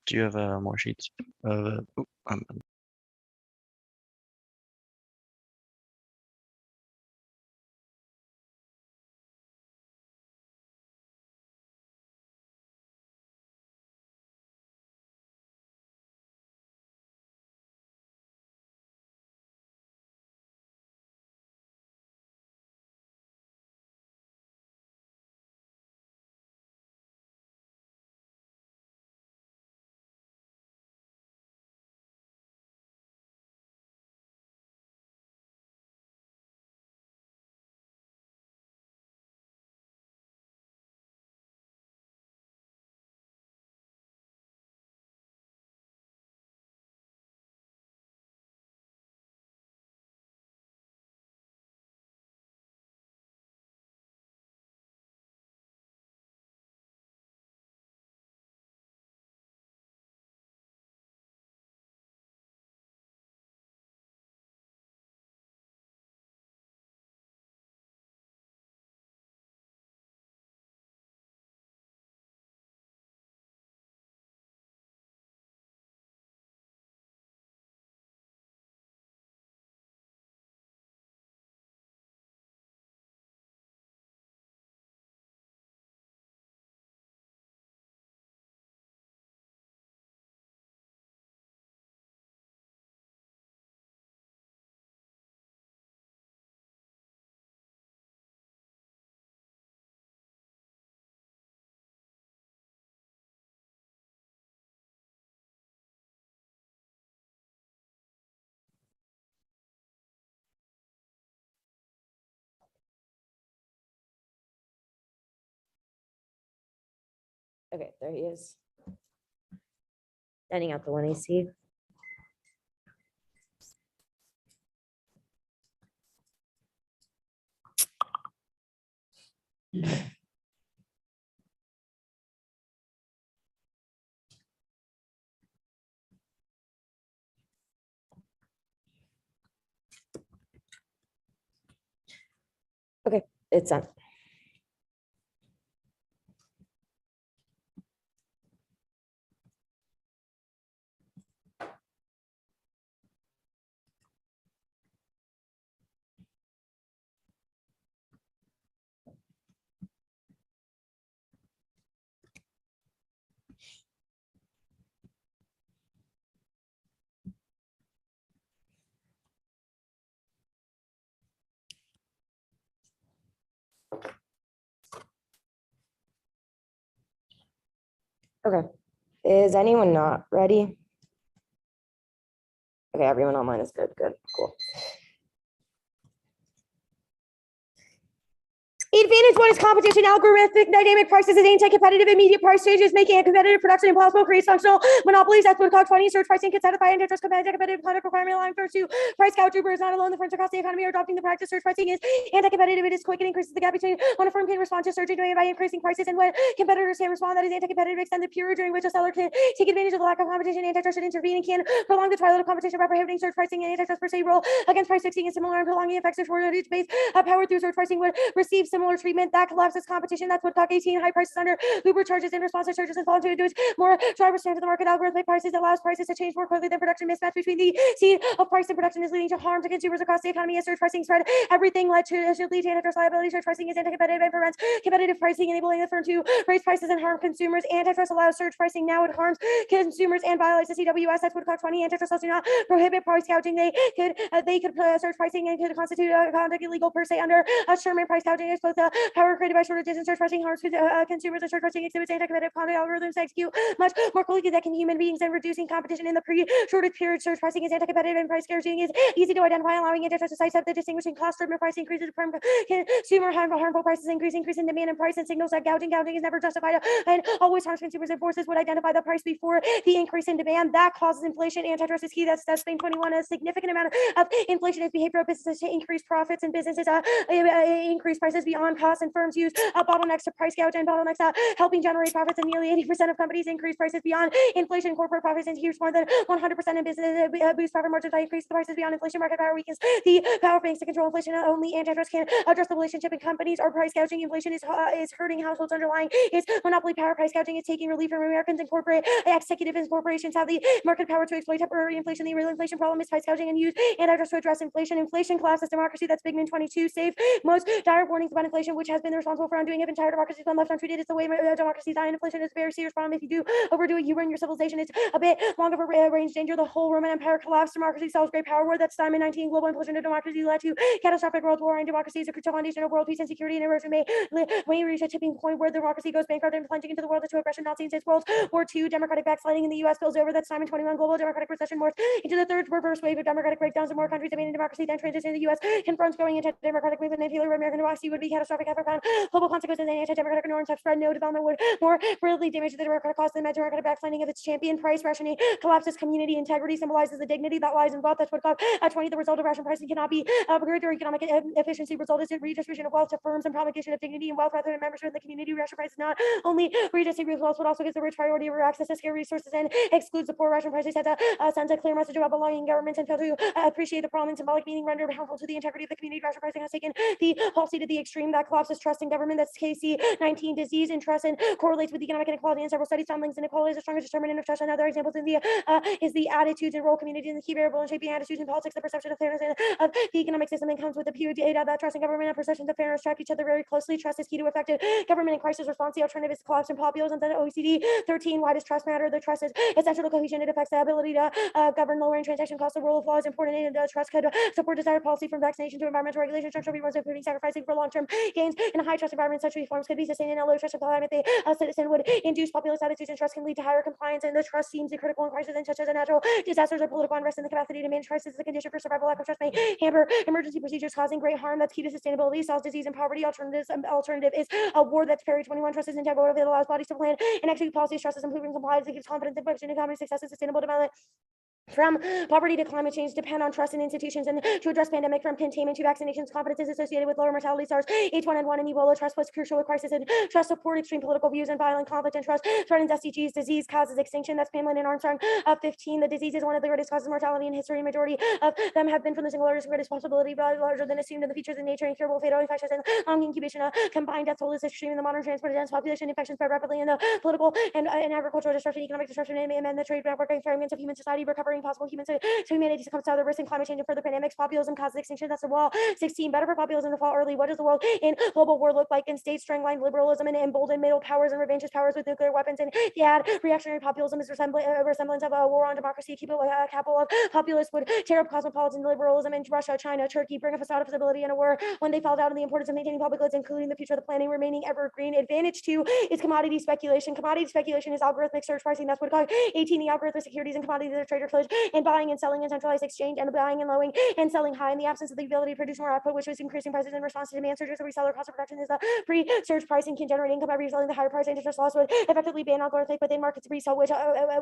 Do you have more sheets of? Okay, there he is. Sending out the 1 AC. Okay, it's done. Okay, is anyone not ready? Okay, everyone online is good, cool. Advantage one is competition, algorithmic, dynamic prices, and anti-competitive immediate price changes, making a competitive production impossible, creates functional monopolies. That's what called 20 search pricing can satisfy antitrust competitive conduct requirement line first to price gougers not alone. The firms across the economy are adopting the practice. Search pricing is anti-competitive. It is quick and increases the gap between when a firm can respond to surging demand by increasing prices and when competitors can respond. That is anti-competitive. Extend the period during which a seller can take advantage of the lack of competition. Antitrust should intervene and can prolong the twilight of competition by prohibiting search pricing and antitrust per se rule against price fixing and similar and prolonging effects of shortage-based power through search pricing would receive similar treatment that collapses competition. That's what Woodcock 18 high prices under Uber charges and responsive charges and fall into it. More drivers stand to the market. Algorithmic prices allows prices to change more quickly than production. Mismatch between the seed of price and production is leading to harm to consumers across the economy. As search pricing spread, everything should lead to antitrust liability. Search pricing is anti-competitive and prevents competitive pricing, enabling the firm to raise prices and harm consumers. Antitrust allows search pricing. Now it harms consumers and violates the CWS. That's Woodcock 20. Antitrust laws do not prohibit price gouging. They could search pricing and could constitute conduct illegal per se under Sherman. Price gouging is both the power created by shortages and search pricing harms consumers. And search pricing exhibits anti-competitive conduct algorithms that execute much more quickly than can human beings and reducing competition in the pre-shortage period. Search pricing is anti-competitive and price gouging is easy to identify, allowing antitrust to sidestep the distinguishing cost-driven price increases from consumer harmful prices increase in demand and price and signals that gouging is never justified and always harms consumers and forces would identify the price before the increase in demand that causes inflation. Antitrust is key. That's Spain 21. A significant amount of inflation is behavior of businesses to increase profits and businesses increase prices beyond on costs, and firms use bottlenecks to price gouge and bottlenecks helping generate profits, and nearly 80% of companies increase prices beyond inflation. Corporate profits increase more than 100% in business boost profit margins by increasing the prices beyond inflation. Market power weakens the power of banks to control inflation. Only antitrust can address the relationship in companies or price gouging. Inflation is hurting households underlying its monopoly power. Price gouging is taking relief from Americans, and corporate executives and corporations have the market power to exploit temporary inflation. The real inflation problem is price gouging and use antitrust to address inflation. Inflation collapses democracy. That's Bigman 22. Save most dire warnings about inflation, which has been responsible for undoing if entire democracies when left untreated. It's the way democracies die, and inflation is a very serious problem. If you do overdo it, you ruin your civilization. It's a bit long of a range danger. The whole Roman Empire collapsed. Democracy solves great power war. That's time in 19 global implosion of democracy led to catastrophic world war, and democracy is a crucial foundation of world peace and security, and erosion may reach a tipping point where democracy goes bankrupt and plunging into the world into aggression. Nazi states. World War II. Democratic backsliding in the U.S. spills over. That's time in 21 global democratic recession morphs into the third reverse wave of democratic breakdowns in more countries demanding democracy than transition in the U.S. confronts growing anti-democratic movement, and failure of American democracy would be catastrophic. After global consequences and anti-democratic norms have spread, no development would more greatly damage the democratic cause than the democratic backsliding of its champion. Price rationing collapses community integrity, symbolizes the dignity that lies in wealth. That's what called 20. The result of ration pricing cannot be greater economic efficiency. Result is redistribution of wealth to firms and propagation of dignity and wealth rather than membership in the community. Ration prices not only redistributes wealth but also gives the rich priority over access to scarce resources and excludes the poor. Ration prices sends a clear message about belonging in governments and fail to appreciate the problem and symbolic meaning rendered harmful to the integrity of the community. Ration pricing has taken the policy to the extreme that collapses trust in government. That's KC-19 disease and trust, and correlates with economic inequality. In several studies found links inequality is the strongest determinant of trust. And other examples in the is the attitudes and role community in the key variable in shaping attitudes in politics. The perception of fairness and of the economic system that comes with the pure data that trust in government and perceptions of fairness track each other very closely. Trust is key to effective government and crisis response. The alternative is collapse and populism. Then OECD 13. Why does trust matter? The trust is essential to cohesion. It affects the ability to govern. Lowering transaction costs. The rule of law is important, and trust could support desired policy from vaccination to environmental regulation. Structural reforms including sacrificing for long-term gains in a high trust environment. Such reforms could be sustained in a low trust climate. A citizen would induce populist attitudes, and trust can lead to higher compliance. And the trust seems critical in crises such as natural disasters or political unrest. And the capacity to manage crisis is a condition for survival. Lack of trust may hamper emergency procedures, causing great harm. That's key to sustainability. Solves disease and poverty. Alternative is a war. That's Perry 21. Trust is integral. It allows bodies to plan and execute policies. Trust is improving compliance. It gives confidence in function, economic success, and sustainable development. From poverty to climate change depend on trust in institutions, and to address pandemic from containment to vaccinations, confidence is associated with lower mortality. SARS, H1N1, and Ebola. Trust was crucial with crisis, and trust support extreme political views and violent conflict, and trust threatens SDGs. Disease causes extinction. That's Pamela and Armstrong. 15. The disease is one of the greatest causes of mortality in history. Majority of them have been from the single greatest possibility, but larger than assumed in the features of nature. Incurable fatal infections and long incubation. Combined death toll is extreme in the modern transport dense population. Infections spread rapidly in the political and agricultural disruption, economic disruption, and the trade network fragments of human society. Recovering possible human so humanity succumbs to other risks in climate change and further pandemics. Populism causes extinction. That's the wall. 16. Better for populism to fall early. What does the world in global war look like? In states strangling liberalism and emboldened middle powers and revanchist powers with nuclear weapons. And the reactionary populism is a resemblance of a war on democracy. Keep it a capital of populists would tear up cosmopolitan liberalism in Russia, China, Turkey, bring a facade of stability in a war when they fall down on the importance of maintaining public goods, including the future of the planning remaining evergreen. Advantage 2 is commodity speculation. Commodity speculation is algorithmic search pricing. That's what it's called. 18. The algorithmic securities and commodities are trader flows and buying and selling in centralized exchange, and the buying and lowering and selling high in the absence of the ability to produce more output, which was increasing prices in response to demand surges. The reseller cost of production is a pre-surge pricing can generate income by reselling. The higher price. Antitrust laws would effectively ban algorithmic within markets resell, which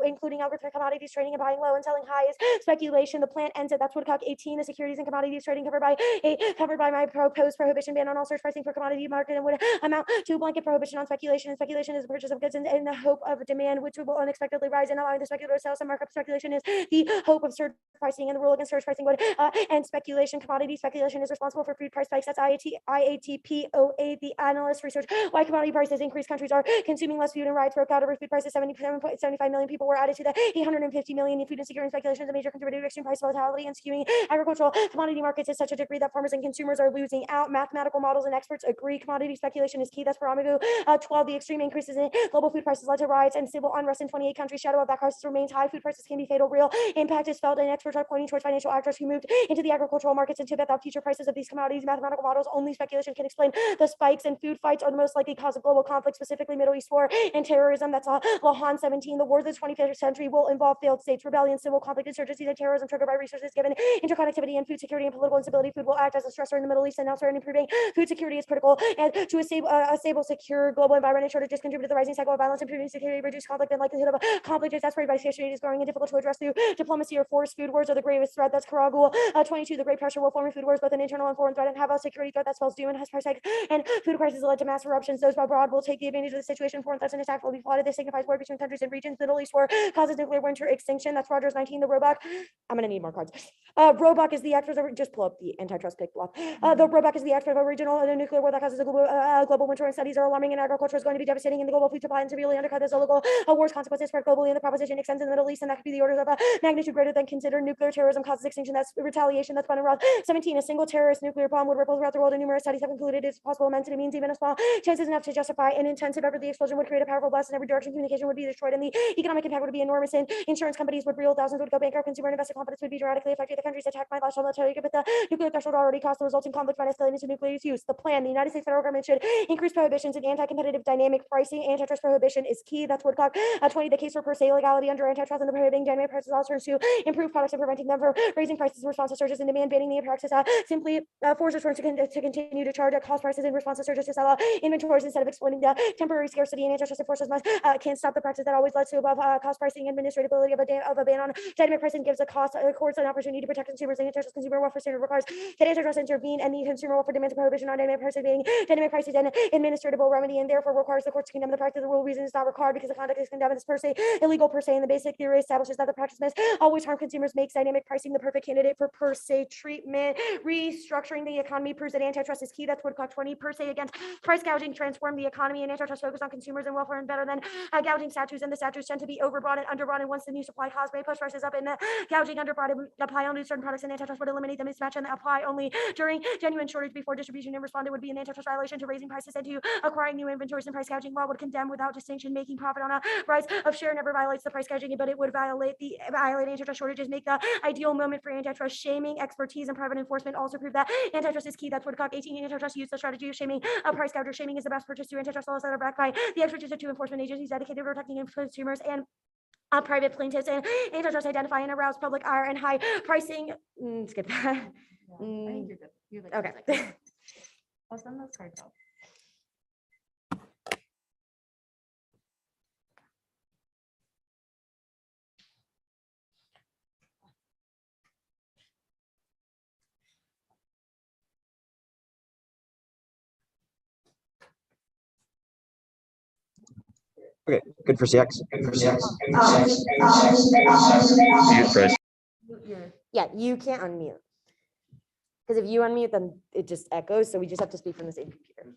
including algorithmic commodities trading and buying low and selling high is speculation. The plant ends it. That's what COC 18. The securities and commodities trading covered by my proposed prohibition ban on all search pricing for commodity market and would amount to a blanket prohibition on speculation. And speculation is the purchase of goods in the hope of demand, which will unexpectedly rise, and allowing the speculator to sell some markup. Speculation is the hope of surge pricing, and the rule against surge pricing would end speculation. Commodity speculation is responsible for food price spikes. That's IATPOA, the analyst research why commodity prices increase. Countries are consuming less food, and riots broke out over food prices. 77.75 million people were added to the 850 million in food insecurity. And speculation is a major contributor to extreme price volatility and skewing agricultural commodity markets to such a degree that farmers and consumers are losing out. Mathematical models and experts agree commodity speculation is key. That's Affirmative. 12. The extreme increases in global food prices led to riots and civil unrest in 28 countries. Shadow of that crisis remains high. Food prices can be fatal. Real impact is felt, and experts are pointing towards financial actors who moved into the agricultural markets and to bet that future prices of these commodities. Mathematical models only speculation can explain the spikes, and food fights are the most likely cause of global conflict, specifically Middle East war and terrorism. That's Lahan 17. The wars of the 21st century will involve failed states, rebellion, civil conflict, insurgencies, and terrorism triggered by resources given interconnectivity and food security and political instability. Food will act as a stressor in the Middle East and elsewhere, and improving food security is critical. And to a stable, secure global environment, and shortages contribute to the rising cycle of violence. Improving security, reduce conflict, and likelihood of conflict is exacerbated by scarcity is growing and difficult to address through diplomacy or force. Food wars wars are the gravest threat. That's Karagul. 22, the great pressure will form in food wars, both an internal and foreign threat, and have a security threat that spells doom and has price hikes. And food crisis led to mass eruptions. Those abroad will take the advantage of the situation. Foreign threats and attack will be plotted. This signifies war between countries and regions. Middle East war causes nuclear winter extinction. That's Rogers 19, the Roebuck. I'm going to need more cards. Roebuck is the actor of, just pull up the antitrust pick block. The Roebuck is the actor of a regional nuclear war that causes a global winter, and studies are alarming, and agriculture is going to be devastating in the global food supply and severely undercut the local war's consequences spread globally, and the proposition extends in the Middle East, and that could be the orders of a magnitude greater than considered. Nuclear terrorism causes extinction. That's retaliation. That's fun and wrath. 17, a single terrorist nuclear bomb would ripple throughout the world, and numerous studies have concluded it's possible immense, and it means even a small chance is enough to justify an intensive effort. The explosion would create a powerful blast in every direction. Communication would be destroyed, and the economic impact would be enormous, and insurance companies would reel, thousands would go bankrupt, consumer and investor confidence would be dramatically affected. The countries attacked might last on the territory, but the nuclear threshold already cost. The resulting conflict might escalate into nuclear use. The plan: the United States federal government should increase prohibitions and anti-competitive dynamic pricing. Antitrust prohibition is key. That's Woodcock. 20, the case for per se legality under antitrust and the prohibiting dynamic prices also turns to improve products and preventing them from raising prices in response to surges in demand. Banning the practice simply forces firms to continue to charge at cost prices in response to surges to sell out inventories instead of exploiting the temporary scarcity. And antitrust enforcers can't stop the practice that always leads to above cost pricing. Administratability of a ban on dynamic pricing gives courts an opportunity to protect consumers. And antitrust consumer welfare standard requires that antitrust intervene, and the consumer welfare demands a prohibition on dynamic pricing. Being dynamic pricing is an administratable remedy, and therefore requires the courts to condemn the practice. The rule reason is not required because the conduct is condemned as per se illegal per se, and the basic theory establishes that the practice must always harm consumers, makes dynamic pricing the perfect candidate for per se treatment. Restructuring the economy proves that antitrust is key. That's Woodcock 20. Per se against price gouging transform the economy, and antitrust focus on consumers and welfare and better than gouging statutes, and the statutes tend to be overbroad and underbroad, and once the new supply cost may push prices up, and the gouging underbroad apply only to certain products, and antitrust would eliminate the mismatch and apply only during genuine shortage before distribution and respond. It would be an antitrust violation to raising prices and to acquiring new inventories, and price gouging law would condemn without distinction. Making profit on a rise of share never violates the price gouging, but it would violate antitrust shortages, make the ideal moment for antitrust shaming. Expertise and private enforcement also prove that antitrust is key. That's Woodcock 18. Antitrust use the strategy of shaming. A price gouger shaming is the best purchase through antitrust laws that are backed by the expertise of two enforcement agencies dedicated to protecting consumers and private plaintiffs. And antitrust identify and arouse public ire and high pricing. Skip that. I think you're good. You're like, Okay. I'll send those cards out. Okay, good for CX. Yeah, you can't unmute. Because if you unmute, then it just echoes. So we just have to speak from the same computer.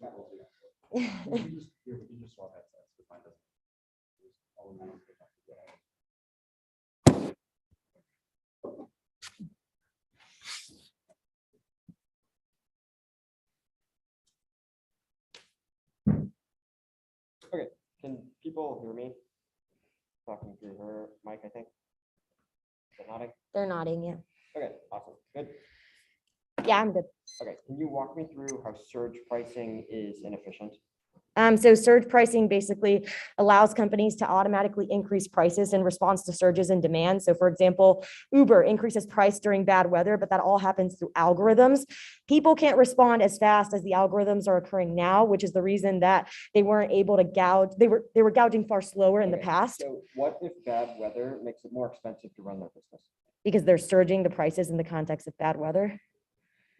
Okay, can people hear me? Talking through her mic, I think. They're nodding? They're nodding, yeah. Okay, awesome, good. Yeah, I'm good. Okay, can you walk me through how surge pricing is inefficient? So surge pricing basically allows companies to automatically increase prices in response to surges in demand. So for example, Uber increases price during bad weather, but that all happens through algorithms. People can't respond as fast as the algorithms are occurring now, which is the reason that they weren't able to gouge. They were gouging far slower in the past. So what if bad weather makes it more expensive to run their business? Because they're surging the prices in the context of bad weather.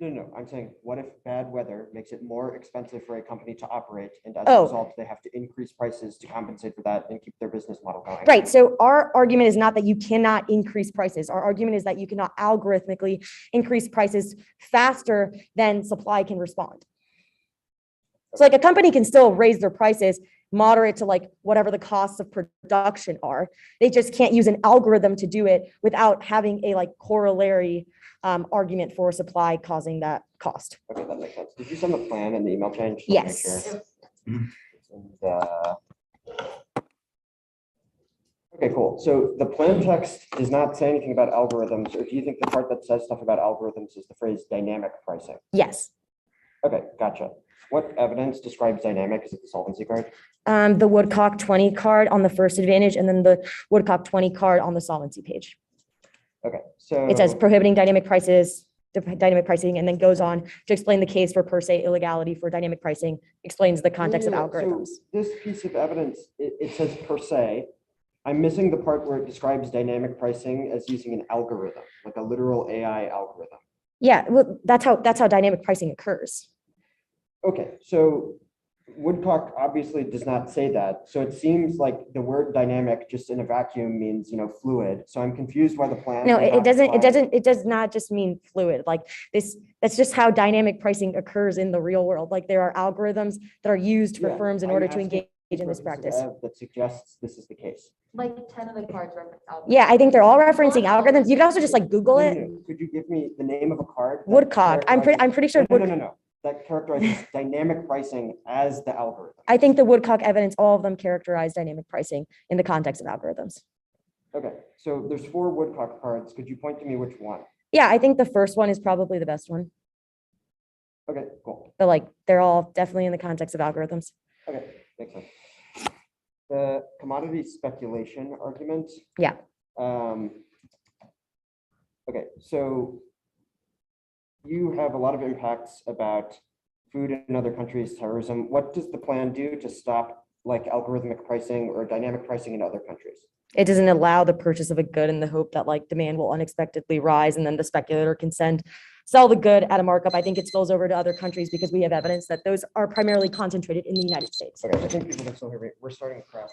No, I'm saying, what if bad weather makes it more expensive for a company to operate, and as a Oh. result, they have to increase prices to compensate for that and keep their business model going? Right. So our argument is not that you cannot increase prices. Our argument is that you cannot algorithmically increase prices faster than supply can respond. So like a company can still raise their prices moderate to like whatever the costs of production are. They just can't use an algorithm to do it without having a like corollary argument for supply causing that cost. Okay, that makes sense. Did you send the plan in the email chain? Just to make Yes. sure. And, okay, cool. So the plan text does not say anything about algorithms, or do you think the part that says stuff about algorithms is the phrase dynamic pricing? Yes. Okay, gotcha. What evidence describes dynamic? Is it the solvency card? The Woodcock 20 card on the first advantage, and then the Woodcock 20 card on the solvency page. Okay, so It says prohibiting dynamic prices, dynamic pricing, and then goes on to explain the case for per se illegality for dynamic pricing, explains the context of Yeah, algorithms. so this piece of evidence, it says per se, I'm missing the part where it describes dynamic pricing as using an algorithm, like a literal AI algorithm. Yeah, well, that's how dynamic pricing occurs. Okay, so Woodcock obviously does not say that. So it seems like the word dynamic just in a vacuum means, fluid. So I'm confused why the plan. No, does it not doesn't, define- it does not just mean fluid. Like this, that's just how dynamic pricing occurs in the real world. Like there are algorithms that are used for Yeah, firms in I'm order to asking engage in this references practice. that suggests this is the case. Like 10 of the cards reference algorithms. Yeah, I think they're all referencing algorithms. You can also just like Google No, it. no, no. Could you give me the name of a card? that Woodcock. I'm pretty sure. No. That characterizes dynamic pricing as the algorithm. I think the Woodcock evidence, all of them characterize dynamic pricing in the context of algorithms. Okay, so there's 4 Woodcock cards. Could you point to me which one? Yeah, I think the first one is probably the best one. Okay, cool. But like, they're all definitely in the context of algorithms. Okay, makes sense. The commodity speculation argument. Yeah. Okay, so you have a lot of impacts about food in other countries, terrorism. What does the plan do to stop like algorithmic pricing or dynamic pricing in other countries? It doesn't allow the purchase of a good in the hope that like demand will unexpectedly rise and then the speculator can sell the good at a markup. I think it spills over to other countries because we have evidence that those are primarily concentrated in the United States. Okay, I think people can still hear me. We're starting to craft.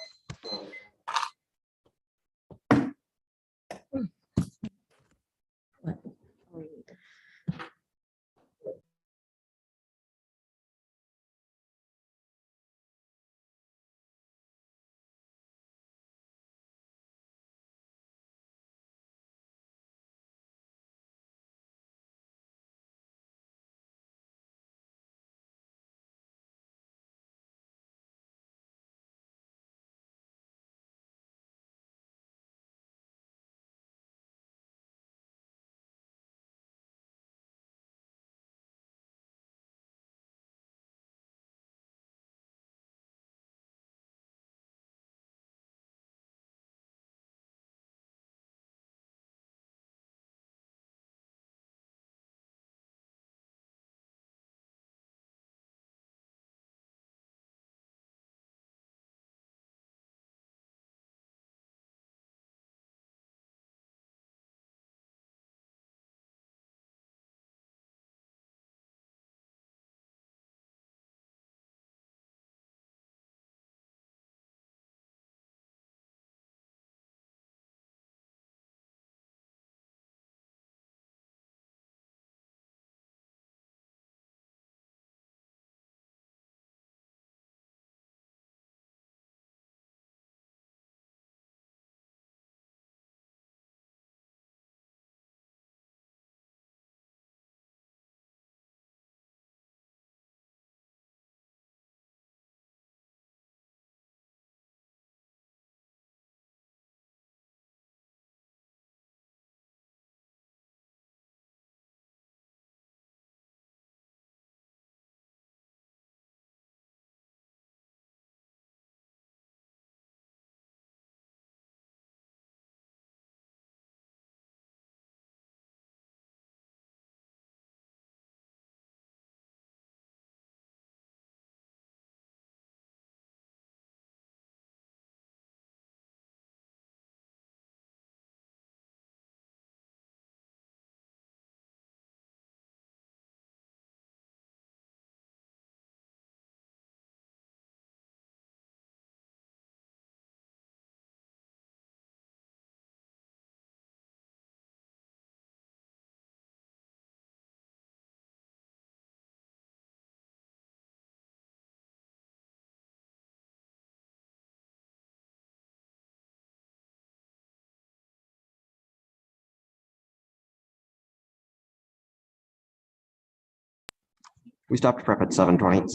We stopped prep at 7:20.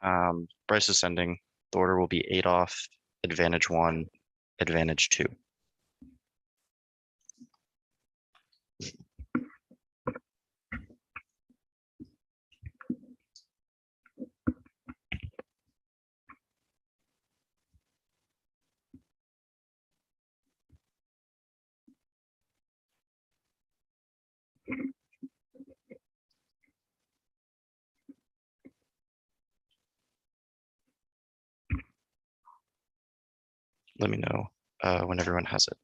Bryce is sending. The order will be 8 off, advantage 1, advantage 2. Let me know when everyone has it.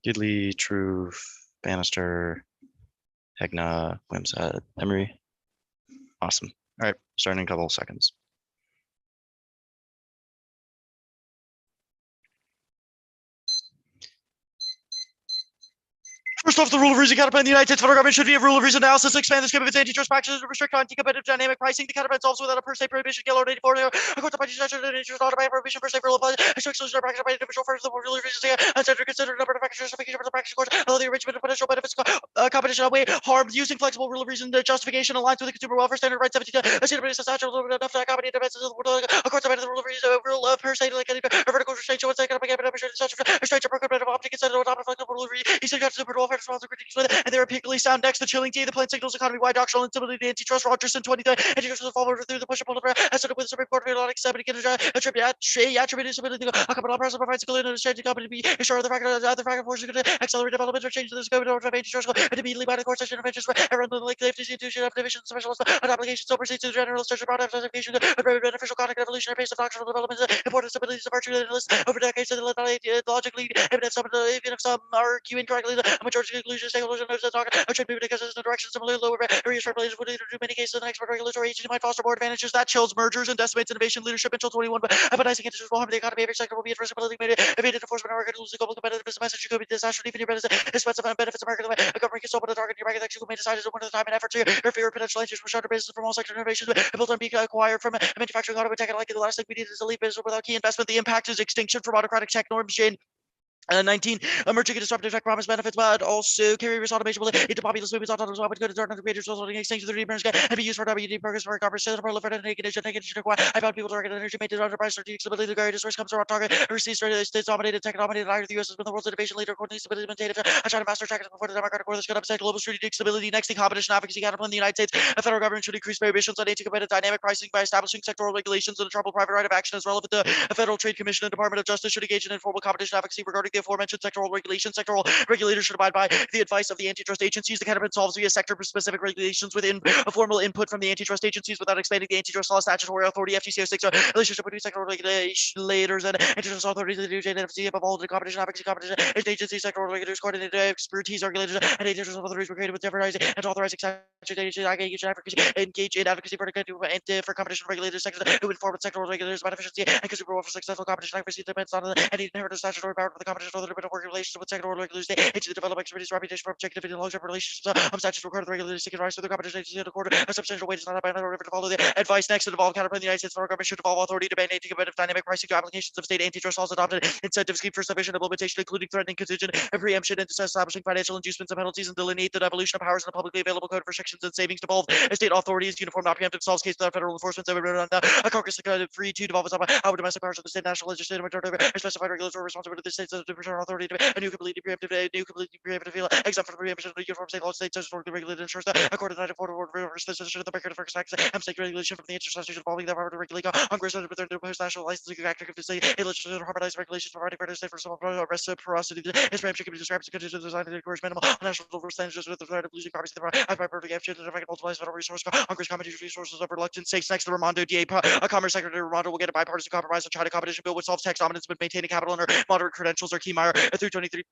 Gidley, Truf, Bannister, Hegna, Wimsatt, Emory. Awesome. All right, starting in a couple of seconds. First off, the rule of reason counterplan in the United States federal government should be a rule of reason analysis, expand the scope of its antitrust practices, and restrict anti-competitive dynamic pricing. The counterplan solves without a per se prohibition. Yellow 84. According to parties, such as interest not by prohibition per se rule applies. Extra exclusion of practice by individual firms. The rule of reason and consider a number of factors justification for the practice course. Although the arrangement of potential benefits competition outweigh harm, using flexible rule of reason justification aligns with the consumer welfare standard right 17. A state of is essential enough to accommodate defenses of the course of the rule of reason rule of per se like a vertical restraint. One second, such restraints are prohibited of optic instead of adopt a flexible rule of reason. He suggests the welfare responsibility with and they're particularly sound next to chilling tea, the plan signals economy-wide doctrinal instability, antitrust, Rogerson 20, antitrust will fall over through the push pull as sort of with the Supreme Court of Atlantic 70 attributed stability, a couple of process provides a clear understanding company to be sure the fact that other factor forces could accelerate development or change the scope of antitrust and immediately by the court session interventions for everyone like the institution of division specialist on applications so proceeds to the general structure broad application beneficial conduct evolutionary pace of doctrinal development important stabilities of virtue analysts over decades and logically evidence even if some argue incorrectly the majority conclusion stakeholders knows that talk should be because there's no direction similarly lower areas for players would either do many cases an expert regulatory agency might foster more advantages that chills mergers and decimates innovation leadership until 21 but appetizing industries will harm the economy every sector will be at risk of made evaded enforcement America losing global competitiveness message could be disaster even your expensive and benefits America a government can still put a target in your market that you may decide to one at a time and effort to interfere with potential entries from shelter business from all sector innovations built on being acquired from manufacturing auto tech and like the last thing we need is a leap business without key investment the impact is extinction from autocratic tech norms Jane 19 emerging disruptive tech promise benefits, but also carriers automation will into populous movements autonomous weapons good to creators resulting in extinction of the reapers and be used for WD programs for copper center proliferate naked require I found people to recognize energy maintenance enterprise strategic stability the greatest risk comes from target overseas states dominated tech dominated either the US has been the world's innovation leader according to stability maintained I try to master track before the democratic world is going to upset global strategic stability next thing competition advocacy counterplan in the United States the federal government should increase prohibitions on anti-competitive dynamic pricing by establishing sectoral regulations and a trouble private right of action as relevant to a federal trade commission and Department of Justice should engage in informal competition advocacy regarding the aforementioned sectoral regulations. Sectoral regulators should abide by the advice of the antitrust agencies. The counterplan solves via sector-specific regulations within a formal input from the antitrust agencies without expanding the antitrust law statutory authority. FTC 06 relationship between sectoral regulators and antitrust authorities. The NDT above all the competition advocacy competition agencies, sectoral regulators, coordinated expertise regulators, and antitrust authorities were created with different and authorizing engage in advocacy for competition regulators sectors who inform sectoral regulators about efficiency and consumer welfare successful competition advocacy depends on any inherent statutory power of the competition authority but work relations with sectoral regulators into the development expertise reputation for objectivity and long-term relationships statutes require the regulators seeking rise to the competition agency in the court a substantial weight is not by another to follow the advice next to devolve counterplan the United States federal government should devolve authority to ban anti-competitive dynamic pricing to applications of state antitrust laws adopted incentive scheme for sufficient implementation including threatening contingent and preemption and establishing financial inducements and penalties and delineate the devolution of powers in a publicly available code of restrictions and savings devolve state authorities uniform not preemptive solves case without federal enforcement a Congress free to devolve how domestic powers of the state national legislative majority specified regulatory responsibility of the states to return authority to a new completely preemptive exempt from the preemption of the uniform state law states as regulated ensures that according to the position of the record of first tax and state regulation from the interest involving the power to regulate Congress and within the national licensing act of the state a legislative harmonized regulations providing for the state for some reciprocity is preemption can be described as conditions designed to encourage minimal national percentages with the threat of losing property to the as by perfect action to effect multiplies federal resource Congress competition resources of reluctant states next to Raimondo DA Commerce Secretary Raimondo will get a bipartisan compromise on China competition bill which solves tax dominance but maintaining capital under moderate credentials or Keymeyer through 23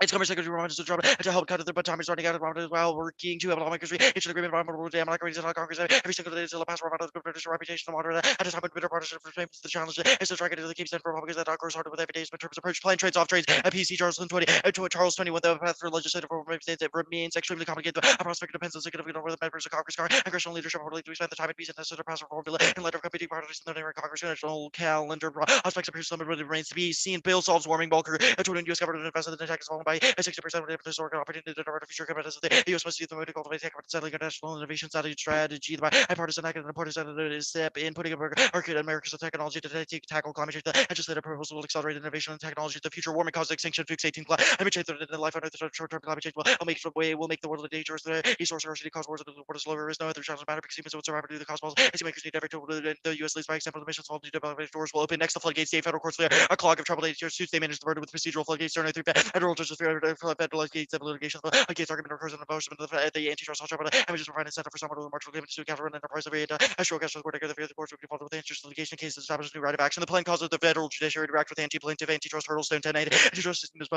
It's commerce secretary Roman's to help cut the time is running out of Roman while working to have a lawmakers reach an agreement on damn like reasons Congress every single day until the past Roman British reputation of moderate at a time when bitter partisanship frames the challenge is to try to keep Senate Republicans that grows harder with every day's midterms approach plan trades off trades a PC Charleston 20 Charles 21 the path for legislative reform it remains extremely complicated. A prospect depends on significant over the members of Congress and congressional leadership hardly to spend the time and peace and necessary to pass a reform bill in light of competing parties in the Congress national calendar aspects appears some but it remains to be seen. Bill solves warming bulker a total U.S. government invested in the tech is followed by a 60% of the historical opportunity to divert future competitors. The U.S. must use the way to cultivate settling international innovation strategy. The bipartisan and partisan step in putting America's technology to tackle climate change. The legislative proposal will accelerate innovation and technology. The future warming causes extinction. Fix 18 climate change. The life on Earth short-term climate change will make the world dangerous. The resource scarcity cause wars. The world is lower. There is no other chance matter because humans will survive to the cosmos. As makers need every tool. The U.S. leads by example. The missions all to develop doors will open. Next, the floodgates. State federal courts. A clog of troubled suits. They manage the burden with procedural floodgates. Turn through federal judges. Federal gates of litigation. A case argument occurs in the motion of the antitrust law. Images provide incentive for someone to march claim to counter an enterprise of a show against the court. The fear the courts will be involved with antitrust litigation cases. Establish a new right of action. The plan causes the federal judiciary to react with anti-plaintiff antitrust hurdles. Stone 10 antitrust system is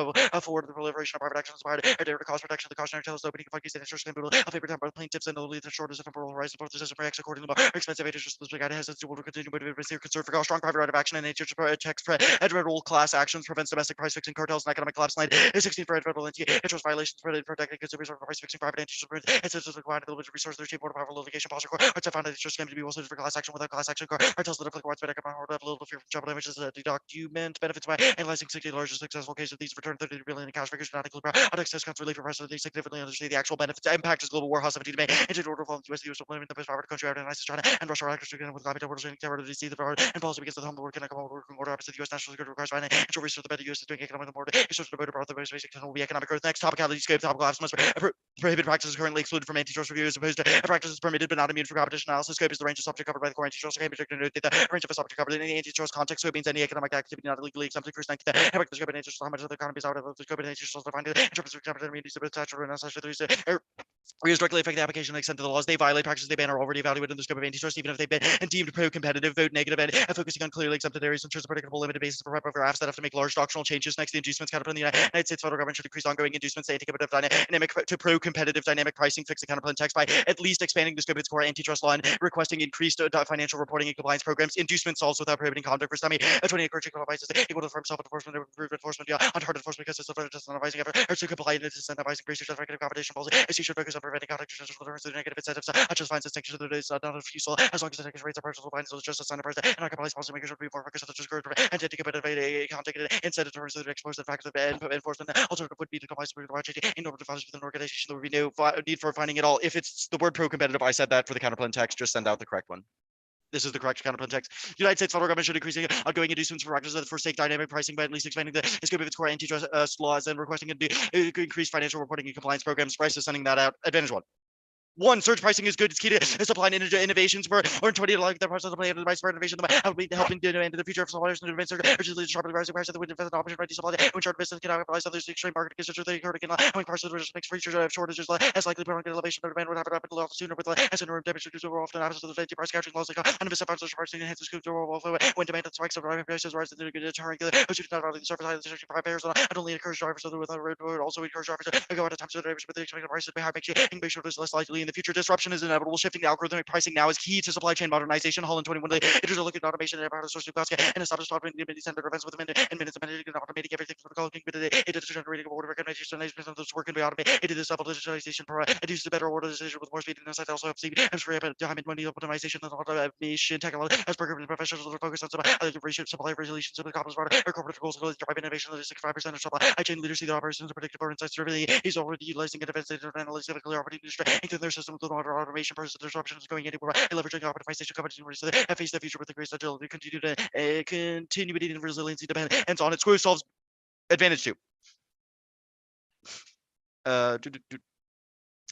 forward the proliferation of private actions inspired a dare to cause protection. The cautionary tale is opening floodgates and interest claim a favor time by plaintiffs and only the shortest of temporal horizon. Both the system reacts accordingly. More expensive antitrust litigation has its will continue to concern for strong private right of action and antitrust checks federal class actions prevents domestic price fixing cartels and economic collapse. 16 for federal antitrust violations protecting consumers from price fixing private antitrust and systems required to limit resources to achieve more powerful litigation posture court. Arts have found antitrust claim to be well suited for class action without class action court. Cartels that afflict widespread economic harm have little fear from trouble damages that document benefits by analyzing 60 largest successful cases. These return 30 billion in cash figures do not include on excess comes relief for president. They significantly understand the actual benefits impact is global war hostility debate into order of the US will limit the best power country out and China and Russia are actors together with climate world terror to see the power and policy against the home work and working order opposite the US national security requires financial resources the better US is doing economic more resources to better about the most basic will be economic growth. Next topicality scope topical apps must prohibit practices currently excluded from antitrust review as opposed to practices permitted but not immune from competition analysis. Scope is the range of subject covered by the core antitrust note that the range of a subject covered in any antitrust context. So it means any economic activity not illegally exempted. First, the scope of antitrust how much of the economy is out of the scope of antitrust defined interprets the capital immunity to statutory and statutory directly affect the application and extent of the laws. They violate practices they ban are already evaluated in the scope of antitrust, even if they've been deemed pro-competitive, vote negative, and focusing on clearly exempted areas ensures a predictable limited basis for apps that have to make large doctrinal changes. Next, the inducements counterplan. The United States federal government should increase ongoing inducements to anti-competitive dynamic to pro-competitive dynamic pricing, fix the counterplan text by at least expanding the scope of its core antitrust law and requesting increased financial reporting and compliance programs. Inducement solves without prohibiting conduct. For some, a 20 encouraging devices equal to firm self-enforcement, improved enforcement, untoward enforcement because it's incentivizing effort, or to comply and incentivizing research effective competition policy. As you should focus on preventing conduct the negative incentives. I just find distinction that is not of useful as long as the tax rates are partial fines. So it's just a sign of price and our compliance policy makers should be more focused on just growth and to competitive contact incentive terms that expose the factors of enforcement. Alternative would be to comply with the RGT in order to function within an organization. There would be no need for finding it all. If it's the word pro-competitive, I said that for the counterplan text. Just send out the correct one. This is the correct counterplan text. The United States federal government should increase ongoing inducements for practices that forsake dynamic pricing by at least expanding the scope of its core antitrust laws and requesting increased financial reporting and compliance programs. Price is sending that out. Advantage one, surge pricing is good. It's key to supplying innovations for or 20 like the process of playing the price for innovation. Helping to into the future of suppliers and advance which is leading to sharply rising prices that would invest in option ready supply when short business can capitalize on these extreme market conditions. They occur again. When prices are just makes features of shortages as likely prolonged elevation of demand would happen rapidly often sooner with as in room temperatures are often absence of the safety price countering laws like unvisible pricing enhances scope overall flow when demand and spikes of driving prices rise into the deterring which is not only the surface high the private payers not only encourage drivers to with the road but also encourage drivers to go out of time so drivers with the expected prices be high makes you is less likely in the future. Disruption is inevitable. Shifting the algorithmic pricing now is key to supply chain modernization. Holland 21 it is a look at automation and about a source of cost and established automated center events with and minutes of minutes and automating everything from the calling it is generating a order recognition and of those work can be automated. It is level digitalization it is a better order decision with more speed and insight also helps and free up time and money optimization and automation technology as program professionals are focused on supply resolutions of the complex product or corporate goals to drive innovation that is 65% of supply chain leaders see the operations of predictive or insights driven. He's already utilizing advanced data analytics of clear opportunity to strengthen their system with automation process disruptions going anywhere and leveraging optimization companies and face the future with increased agility, continuity and resiliency depends on it. Square solves advantage two.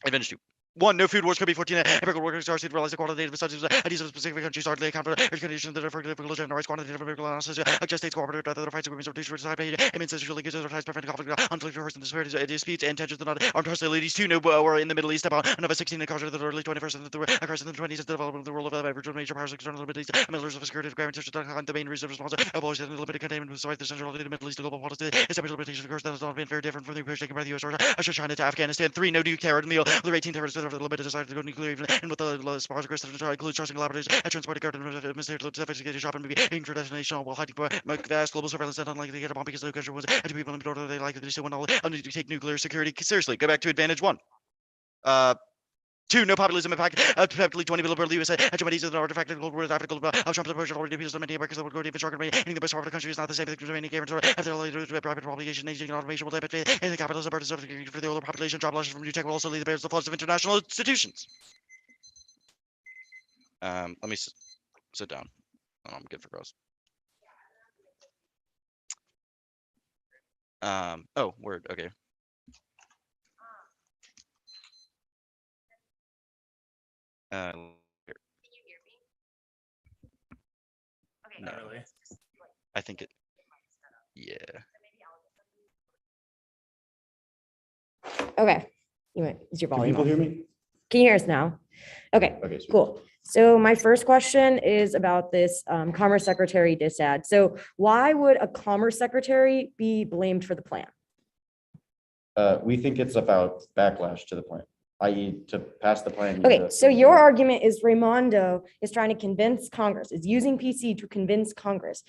Advantage two. 1. No food wars could be 14. Immigrant workers are to realize the quantitative substances ideas of specific countries hardly account for conditions that are for difficult and rights quantitative empirical analysis adjust states cooperative rather than fights agreements of peace for society. It means essentially gives us prevent conflict, conflict, horse and disputes and tensions that not armed hostilities. 2. No war in the Middle East about another 16 in culture the early 21st and the occurs in the 20s the development of the role of average major powers external limits military of security guarantees the main reason response abolish the limited containment despite the central of the Middle East global policy establish limitations of course that has not been very different from the approach taken by the US or China to Afghanistan. 3. No nuclear deal. The 18 terrorists of the limited decided to go nuclear even and with the sponsor includes trusting collaborators and transporting government administrators to sophisticated shop and maybe aiming for destination while hiding vast global surveillance that unlikely to get a bomb because the country was and to people in order they likely to still want to take nuclear security seriously. Go back to advantage 1. 2. No populism impact. Typically 20 billion per USA. And Japanese is an artifact of global Africa. Trump's approach already appeals to many Americans that would go even stronger. Meaning the best part of the country is not the same thing as many gamers or after the private propagation, aging, and automation will benefit and the capitalism burdens for the older population. Job losses from new tech will also lead to the floods of international institutions. Let me sit down. Oh, I'm good for gross. Oh, word. Okay. Can you hear me? Okay. No. Really? I think it. Yeah. Okay. Is your Can volume people off? hear me? Can you hear us now? Okay, Okay, sweet. cool. So my first question is about this Commerce Secretary disad. So why would a Commerce Secretary be blamed for the plan? We think it's about backlash to the plan, i.e. to pass the plan. you Okay, need to- so your argument is Raimondo is trying to convince Congress, is using PC to convince Congress.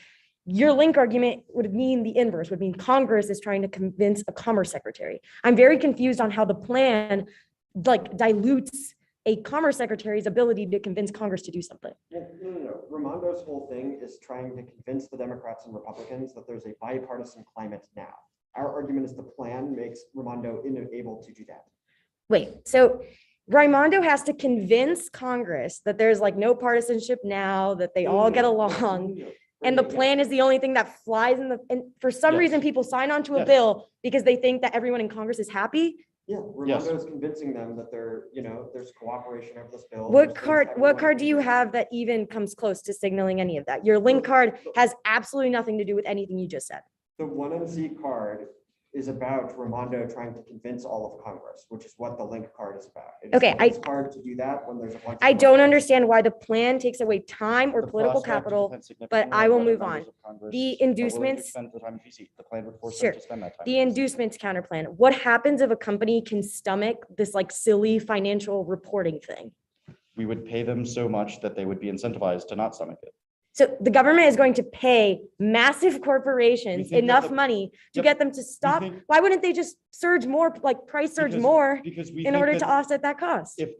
Your link argument would mean the inverse, would mean Congress is trying to convince a Commerce Secretary. I'm very confused on how the plan dilutes a Commerce Secretary's ability to convince Congress to do something. No. Raimondo's whole thing is trying to convince the Democrats and Republicans that there's a bipartisan climate now. Our argument is the plan makes Raimondo unable to do that. Wait, so Raimondo has to convince Congress that there's no partisanship now, that they all get along. And the plan is the only thing that flies and for some Yes. reason, people sign on to a Yes. bill because they think that everyone in Congress is happy. Yeah, Raimondo is convincing them that there's cooperation over this bill. What There's things card everyone do you agrees on. have that even comes close to signaling any of that? Your link card has absolutely nothing to do with anything you just said. The 1MC card is about Raimondo trying to convince all of Congress, which is what the link card is about. It is Okay, it's hard to do that when there's a bunch. I of don't understand why the plan takes away time or The political prospect capital. depends but significantly I will whether move members on. of Congress The are willing to inducements- spend the time in PC. The plan would force Sure. them to spend that time. The in PC. inducements counterplan. What happens if a company can stomach this silly financial reporting thing? We would pay them so much that they would be incentivized to not stomach it. So the government is going to pay massive corporations think that enough the- money to Yep. get them to stop. think- Why wouldn't they just surge more, price surge Because- more Because we in think order that to offset that cost? if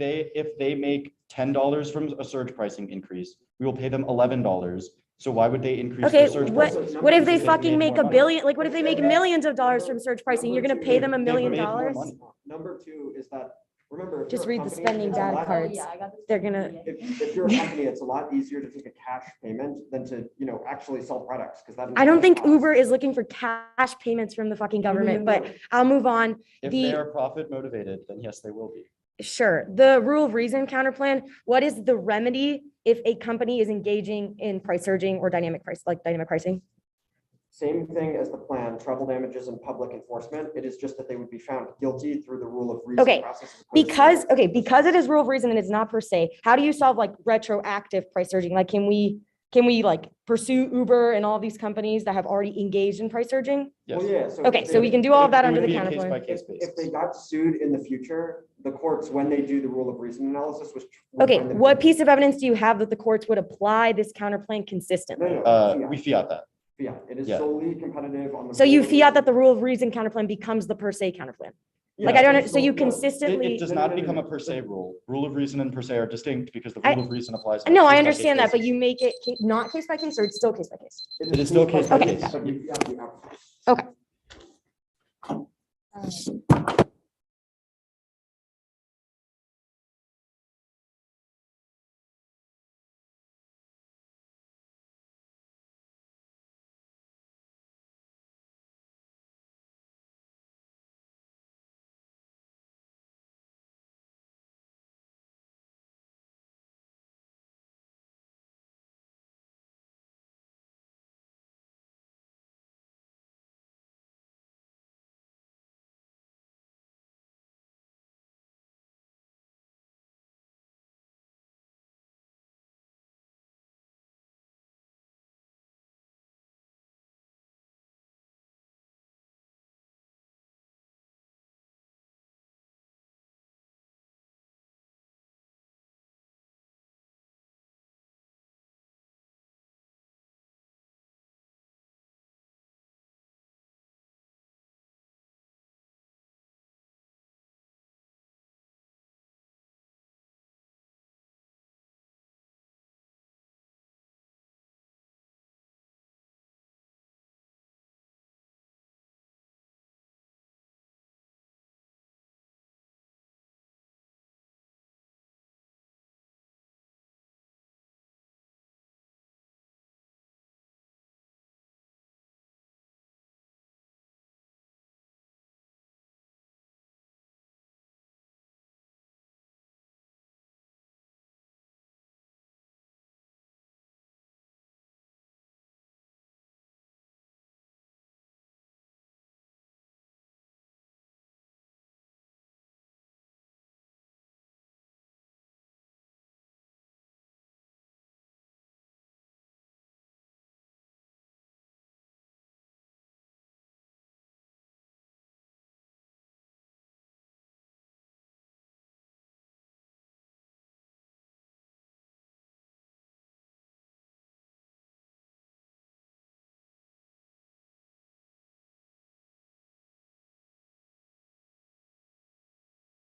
they make $10 from a surge pricing increase, we will pay them $11. So why would they increase Okay, their surge what prices? if they Because fucking made make more a money. billion? What if they make millions of dollars from surge pricing? You're gonna pay them $1 million? made more money. Number two is that, remember. if Just you're a read the company, spending it's a data lot- cards. Yeah, I got this. They're gonna- If you're a company, it's a lot easier to take a cash payment than to, actually sell products, because that. I don't think costs. Uber is looking for cash payments from the fucking government, but I'll move on. If The- they are profit motivated, then yes, they will be. Sure. The rule of reason counterplan, what is the remedy if a company is engaging in price surging or dynamic pricing? Same thing as the plan, trouble damages and public enforcement. It is just that they would be found guilty through the rule of reason Okay, process. as opposed to- Because it is rule of reason and it's not per se, how do you solve retroactive price surging? Can we pursue Uber and all these companies that have already engaged in price surging? Yes. Well, yeah, so. Okay, if so they- we can do all of that It under would the be a case by counterplan. case If they basis. got sued in the future, the courts, when they do the rule of reason analysis, which. would Okay, find them what guilty. piece of evidence do you have that the courts would apply this counterplan consistently? No, We fiat that. fiat. It is Yeah. solely competitive on the. So you rule of fiat that the reason. rule of reason counterplan becomes the per se counterplan? Yeah, I don't, it's so you still- no, consistently. It does No, not no, no, become no. a per se rule. Rule of reason and per se are distinct because the I- rule of reason applies. on a No, I case-by-case understand that, but basis. you make it not case by case, or it's still case by case? It is still case by Okay. case. But we fiat the outcomes. Okay.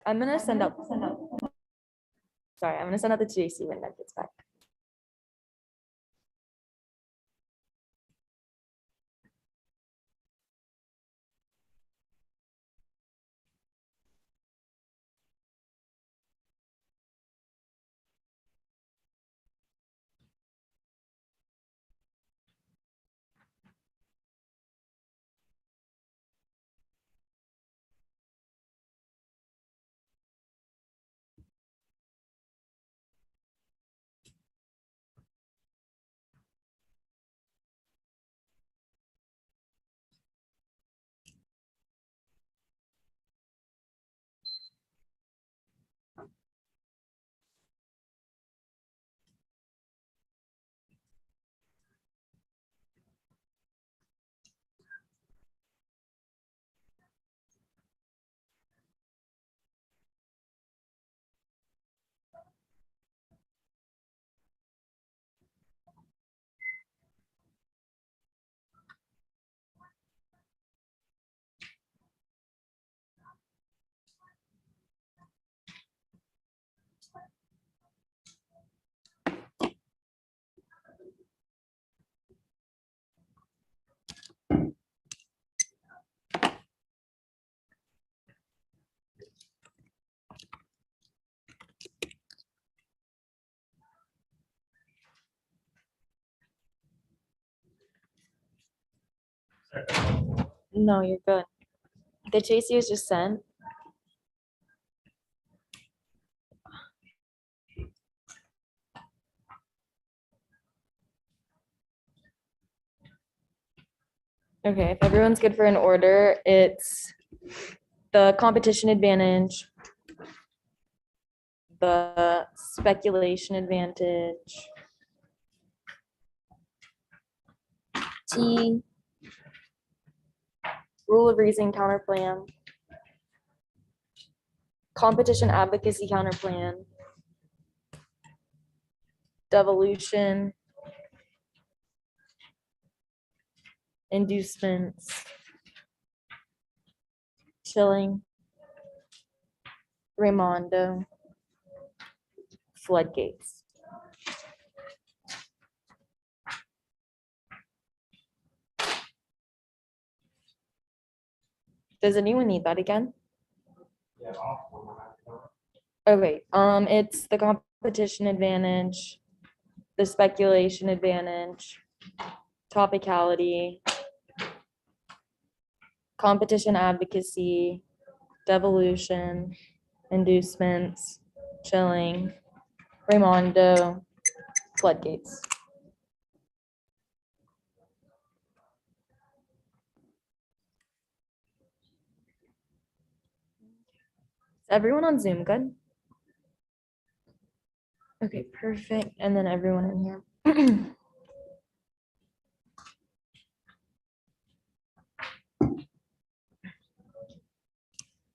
I'm gonna send out. Sorry, I'm gonna send out the JC when that gets back. No, you're good. The JC is just sent. Okay, if everyone's good for an order, it's the competition advantage, the speculation advantage, T, rule of reason counterplan, competition advocacy counterplan, devolution, inducements, chilling, Raimondo, floodgates. Does anyone need that again? Okay, it's the competition advantage, the speculation advantage, topicality, competition advocacy, devolution, inducements, chilling, Raimondo, floodgates. Is everyone on Zoom good? Okay, perfect. And then everyone in here.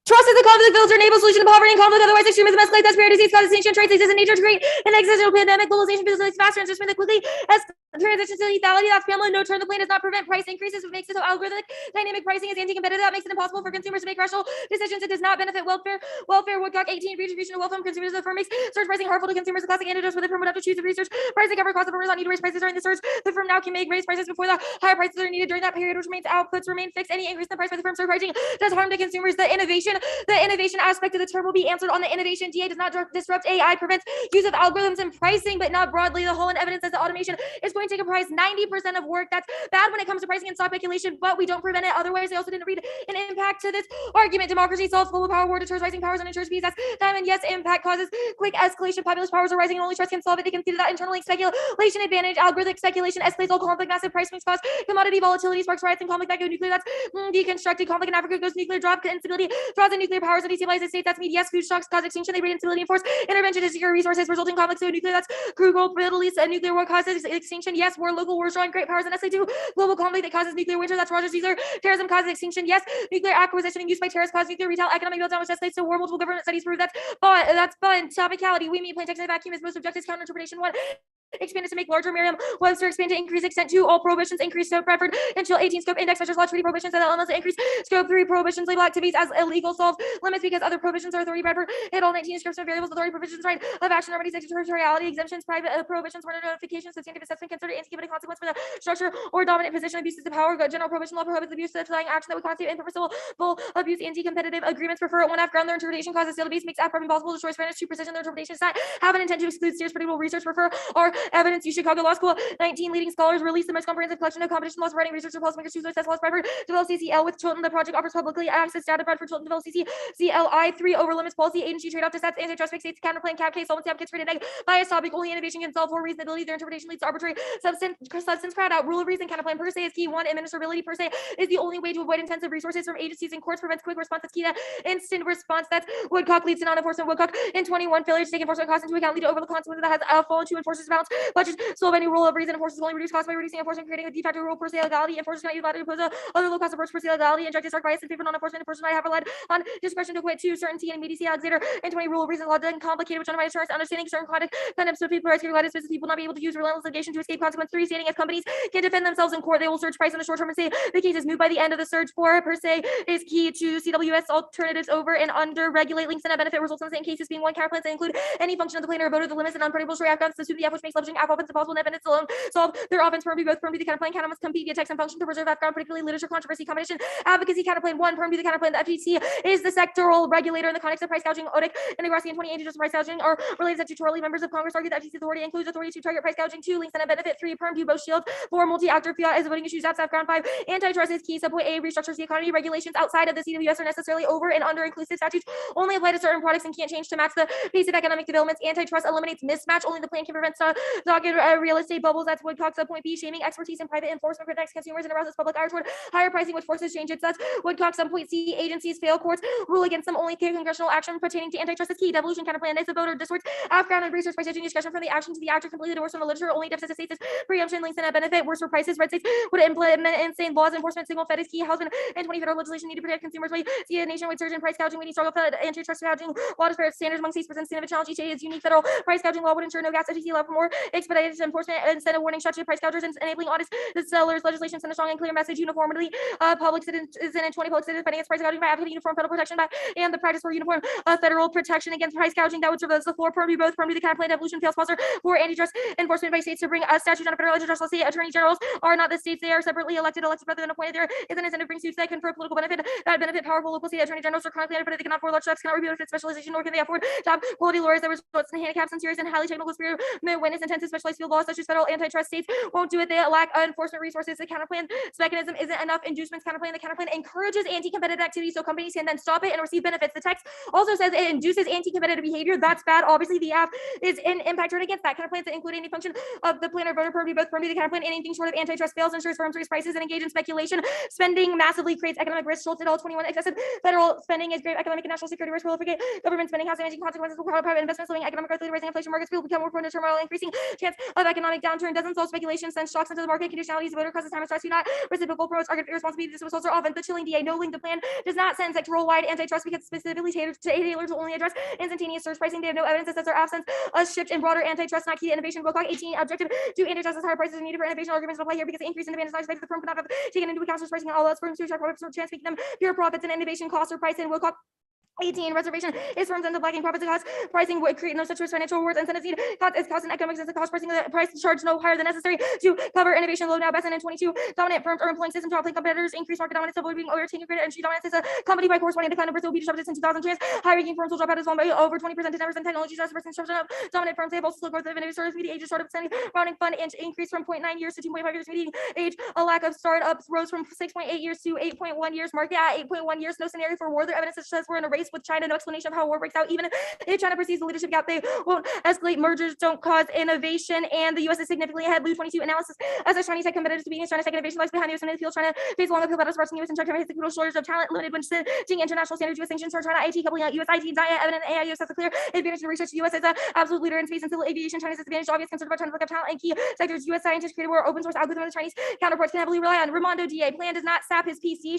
Trust is the conflict filter enable solution to poverty and conflict. Otherwise, extremism escalates as rare disease causes extinction, traits exist in nature to create an existential pandemic. Globalization feels like fast transition that quickly as transition to lethality. That's Pamela. No turn the plane does not prevent price increases. It makes it so algorithmic. Dynamic pricing is anti-competitive. That makes it impossible for consumers to make rational decisions. It does not benefit welfare. Woodcock 18 redistribution of wealth from consumers. The firm makes surge pricing harmful to consumers. The classic antidote where the firm would have to choose the research pricing cover cost. The firm does not need to raise prices during the surge. The firm now can make raise prices before the higher prices are needed during that period, which means outputs remain fixed. Any increase in the price by the firm surge pricing does harm to consumers. The innovation aspect of the term will be answered on the innovation. DA does not disrupt AI, prevents use of algorithms and pricing, but not broadly. The whole and evidence says that automation is going to comprise 90% of work. That's bad when it comes to pricing and stock speculation, but we don't prevent it. Otherwise, I also didn't read an impact to this argument. Democracy solves global power war, deters rising powers, and ensures peace. That's diamond. Yes, impact causes quick escalation. Populist powers are rising, and only trust can solve it. They can see that internally speculation advantage. Algorithmic speculation escalates all conflict. Massive price swings cause commodity volatility, sparks riots and conflict that go nuclear. That's deconstructed conflict in Africa goes nuclear. Drop instability draws in nuclear powers and destabilizes states. That's media. Yes, food shocks cause extinction. They breed instability and force intervention to secure resources, resulting conflicts. So nuclear. That's crude gold, Middle East, and nuclear war causes extinction. Yes, war, local wars drawing great powers and escalate to global conflict that causes nuclear winter. That's Roger Caesar. Terrorism causes extinction. Yes, nuclear acquisition and use by terrorists cause nuclear retail economic meltdown, which escalates to war. Multiple government studies prove that's fun. Topicality. We mean plain text in a vacuum is most objectives. Counter interpretation. What expanded to make larger Merriam-Webster, expand to increase extent to all prohibitions, increase scope Bradford until 18 scope index measures law treaty prohibitions and elements increase scope 3 prohibitions label activities as illegal solve limits because other prohibitions are authority Bradford hit all 19 description of variables authority provisions right of action remedies extraterritoriality exemptions private prohibitions order notifications substantive assessment considered anti-giving consequence for the structure or dominant position abuses of power general prohibition law prohibits abuse satisfying action that would constitute impermissible abuse anti-competitive agreements prefer 1F ground their interpretation causes still base makes AFRAM impossible destroys fairness to precision their interpretation is not have an intent to exclude serious predictable research prefer or evidence use Chicago Law School 19 leading scholars release the most comprehensive collection of competition laws writing research and policymakers choose test laws Bradford develop CCL with Chilton the project offers publicly access data Bradford Chilton develop CLI 3 over limits policy agency trade-off to stats antitrust fixates counterplan cap case solvency advocates rated negative bias topic only innovation can solve for reasonability their interpretation leads to arbitrary substance crowd out rule of reason counterplan per se is key 1 administrability per se is the only way to avoid intensive resources from agencies and courts prevents quick response that's key that instant response that's Woodcock leads to non-enforcement Woodcock in 21 failure to take enforcement costs into account lead to overlook consequences that has fallen to enforcers balance budget solve any rule of reason enforcers only reduce costs by reducing enforcement creating a de facto rule per se legality enforcers cannot utilize impose other low cost approach per se legality inject historic bias in favor of non-enforcement enforcers might have relied on discretion to quit to certainty and immediacy Alexander and 20 rule of reason law done complicated which undermines assurance understanding certain conduct so people rights related business people not be able to use relentless litigation to escape consequence 3 stating if companies can defend themselves in court they will search price in the short term and say the case is moved by the end of the search 4 per se is key to CWS alternatives over and under regulate links and a benefit results in the same cases being one counterplans that include any function of the plan or vote of the limits and unpredictable story outcomes to assume the F which makes leveraging F offense impossible and evidence alone solve their offense firm be both firm to the counterplan counter must compete via text and function to preserve F ground particularly literature controversy competition advocacy counterplan 1 firm to the counterplan the FTC is the sectoral regulator in the context of price gouging ODIC and Degrassi and 20 antitrust price gouging are related statutorily members of Congress argue that FTC authority includes authority to target price gouging 2 links and a benefit 3 perm 2 both shield 4 multi-actor fiat is voting issues outside ground 5 antitrust is key subpoint A restructures the economy regulations outside of the CWS are necessarily over and under inclusive statutes only apply to certain products and can't change to match the pace of economic developments antitrust eliminates mismatch only the plan can prevent dogged real estate bubbles that's Woodcock subpoint B shaming expertise and private enforcement protects consumers and arouses public ire toward higher pricing which forces change it's that's Woodcock subpoint C agencies fail courts rule against them only congressional action pertaining to antitrust is key devolution counterplan is the voter distorts Afghan and research by judging discretion from the action to the actor completely divorced from the literature only deficit states is preemption links and a benefit worse for prices red states would implement insane laws enforcement single fed is key housing and 20 federal legislation need to protect consumers we see a nationwide surge in price gouging we need struggle for antitrust gouging law disparate standards among states presents a challenge each is unique federal price gouging law would ensure no gas FTC allow for more expedited enforcement instead of warning structured price gougers and enabling audits the sellers legislation send a strong and clear message uniformly public citizen and 20 public citizens fighting against price gouging by advocating uniform federal protection by and the practice for uniform federal protection against price gouging that would serve as the floor perm both firm to the counterplan evolution fails sponsor for antitrust enforcement by states to bring a statute on a federal antitrust law. State attorney generals are not the states; they are separately elected rather than appointed. There is an incentive to bring suits that confer political benefit that benefit powerful local state attorney generals are chronically underfunded. They cannot afford large staffs, cannot review benefit specialization, nor can they afford top quality lawyers that results in handicaps and serious and highly technical superior witness intensive specialized field laws such as federal antitrust. States won't do it. They lack enforcement resources. The counterplan mechanism isn't enough. Inducements counterplan. The counterplan encourages anti-competitive activity so companies can then stop it and receive benefits. The text also says it induces anti-competitive behavior. That's bad. Obviously, the app is in impact turn against that. Counterplans that include any function of the plan or voter purview, both firmly the counterplan, anything short of antitrust fails, ensures firms raise prices and engage in speculation. Spending massively creates economic risk. Schultz et al. 21 excessive federal spending is grave economic and national security risk. Will forget government spending has damaging consequences for private investment, slowing economic growth, raising inflation. Markets will become more prone to turmoil, increasing chance of economic downturn. Doesn't solve speculation, sends shocks into the market. Conditionalities, voter causes time and stress. Do not reciprocal promotes argument irresponsibility. This results are often the chilling DA. No link. The plan does not send sectoral-wide antitrust because it's specifically tailored to only address instantaneous surge pricing. They have no evidence that says their absence a shift in broader antitrust, not key to innovation. Wilcox 18 objective to antitrust as higher prices are needed for innovation. Arguments apply here because the increase in demand is not expected. The firm cannot have taken into account surge pricing and all else firms to attract profits or chance making them pure profits and innovation costs or price in Wilcox 18 reservation is firms into blacking profits and costs pricing would create no such risk financial rewards incentives need cost is cost and economics and cost pricing the price charge no higher than necessary to cover innovation low now best in 22 dominant firms are employing system to outplay competitors increase market dominance avoiding overtaking credit entry dominance is a company by corresponding decline of will be disrupted in 2000 chance high ranking firms will drop out as well by over 20% to 10% technology just percent disruption of dominant firms they have also slow growth of innovative startups median age of startup spending rounding fund inch increase from 0.9 years to 2.5 years median age a lack of startups rose from 6.8 years to 8.1 years market at 8.1 years no scenario for war their evidence says we're in a race with China no explanation of how war breaks out even if China perceives the leadership gap they won't escalate mergers don't cause innovation and the US is significantly ahead Blue 22 analysis as a Chinese tech competitors to be against China's tech innovation lies behind the US in the field China face long appeal battles rushing US and China has the crucial shortage of talent limited when setting international standards US sanctions for China IT coupling out US IT Zaya evident AI US has a clear advantage in research the US is an absolute leader in space and civil aviation China's disadvantage obvious concern about China's lack of talent and key sectors US scientists created more open source algorithms the Chinese counterparts can heavily rely on Raimondo DA plan does not sap his PC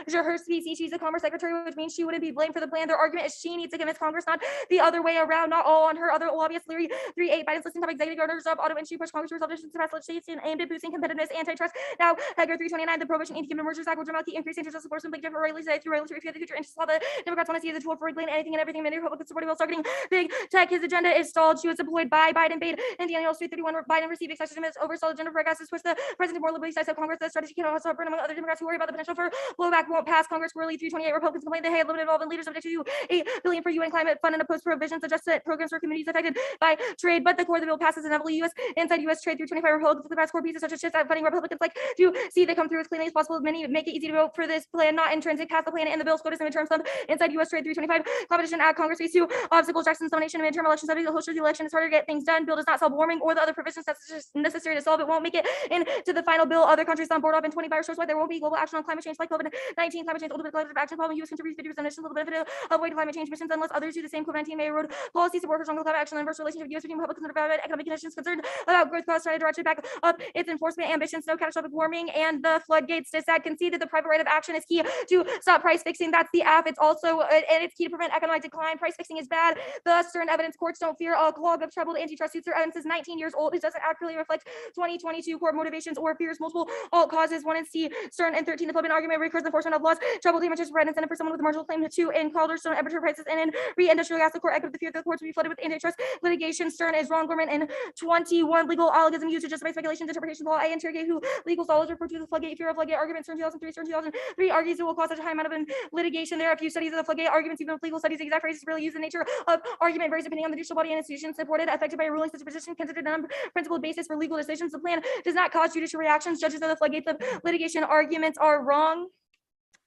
her PC she's a commerce secretary which means she wouldn't be blamed for the plan plan. Their argument is she needs to convince Congress, not the other way around, not all on her. Other lobbyists, Larry 3.8, Biden's listing top executive orders of auto industry push Congress to resolve issues to pass legislation aimed at boosting competitiveness, antitrust. Now, Hegna 329, the Prohibition Anti-Human Mergers Act will dramatically increase interest support and different regularly today through regulatory fear. The future interests law. The Democrats want to see as a tool for regulating anything and everything. Many Republicans supporting while targeting big tech. His agenda is stalled. She was deployed by Biden, bait, and Daniel Street 31. Biden received excessive minutes oversaw agenda for gas to push the president more liberally. Sides of Congress. The strategy can also burn among other Democrats who worry about the potential for blowback won't pass. Congress squarely 328 Republicans complained they had limited involvement in leaders subject to $8 billion for UN climate fund and opposed provisions adjusted programs for communities affected by trade. But the core of the bill passes inevitably U.S. inside U.S. trade through 25 Republicans for the past core pieces such as chips funding. Republicans like to see they come through as cleanly as possible. Many make it easy to vote for this plan, not intrinsic. Pass the plan and the bill's quotas and midterm sum inside U.S. trade 325 Competition Act. Congress faces 2 obstacles. Jackson's nomination and midterm election studies. The host of the election is harder to get things done. Bill does not solve warming or the other provisions that's just necessary to solve it. Won't make it into the final bill. Other countries on board up in 20 virus shows why there won't be global action on climate change like COVID-19. Climate change ultimate collective action problem. U.S. contributes 50% emissions of the benefit of avoid climate change missions unless others do the same. COVID-19 may erode policy support for stronger climate action and inverse relationship with U.S. between Republicans and about economic conditions concerned about growth costs try to direction back up its enforcement ambitions. No catastrophic warming and the floodgates. Dissat concede that the private right of action is key to stop price fixing. That's the app. It's also and it's key to prevent economic decline. Price fixing is bad. The Stern evidence courts don't fear a clog of troubled antitrust suits. Their evidence is 19 years old. It doesn't accurately reflect 2022 court motivations or fears multiple alt causes. 1 and C. Stern and 13. The Philippine argument recurs enforcement of laws. Trouble damages for incentive for someone with a marginal claim to in Calderstone arbitrary prices and in re-industrial gas. The court echoed the fear that the courts will be flooded with antitrust litigation. Stern is wrong. Gorman and 21 legal allegorithms used to justify speculations, interpretation of law. I interrogate who legal scholars refer to the floodgate fear of floodgate argument. Stern 2003. Stern 2003 argues it will cause such a high amount of litigation. There are a few studies of the floodgate arguments, even with legal studies. The exact phrases really use the nature of argument varies depending on the judicial body and institution supported, affected by a ruling. Such a position considered an unprincipled basis for legal decisions. The plan does not cause judicial reactions. Judges of the floodgates of litigation arguments are wrong.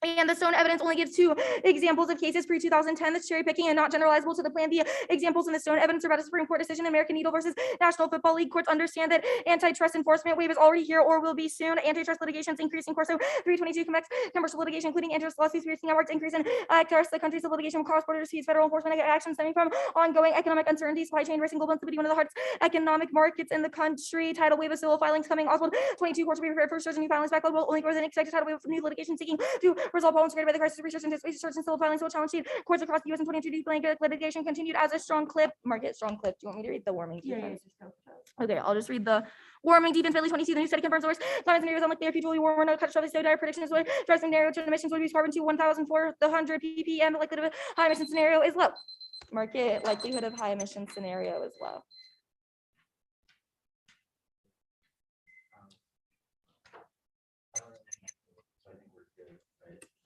And the Stone evidence only gives 2 examples of cases pre-2010 that's cherry picking and not generalizable to the plan. The examples in the Stone evidence are about a Supreme Court decision, American Needle versus National Football League. Courts understand that antitrust enforcement wave is already here or will be soon. Antitrust litigations increasing course. So 322 connects commercial litigation, including antitrust lawsuits, piercing networks, increase in actors. The countries of litigation cross-border disputes, federal enforcement actions stemming from ongoing economic uncertainty, supply chain risk, and global instability. One of the hardest economic markets in the country. Tidal wave of civil filings coming. Oswald 22 courts will be prepared for surge and new filings. Backlog will only grow than expected. Tidal wave of new litigation seeking to resolve problems created by the crisis. Research and research and civil filings will challenge courts across the U.S. in 2022. Blanket litigation continued as a strong clip. Market strong clip. Do you want me to read the warming defense? Okay, I'll just read the warming defense. Bailey 22. The new study confirms the worst climate scenarios unlike their future will warm. No catastrophic so dire prediction is what drives scenario to emissions will reduce carbon to 1,400 ppm. The likelihood of high emission scenario is low. Market likelihood of high emission scenario is low.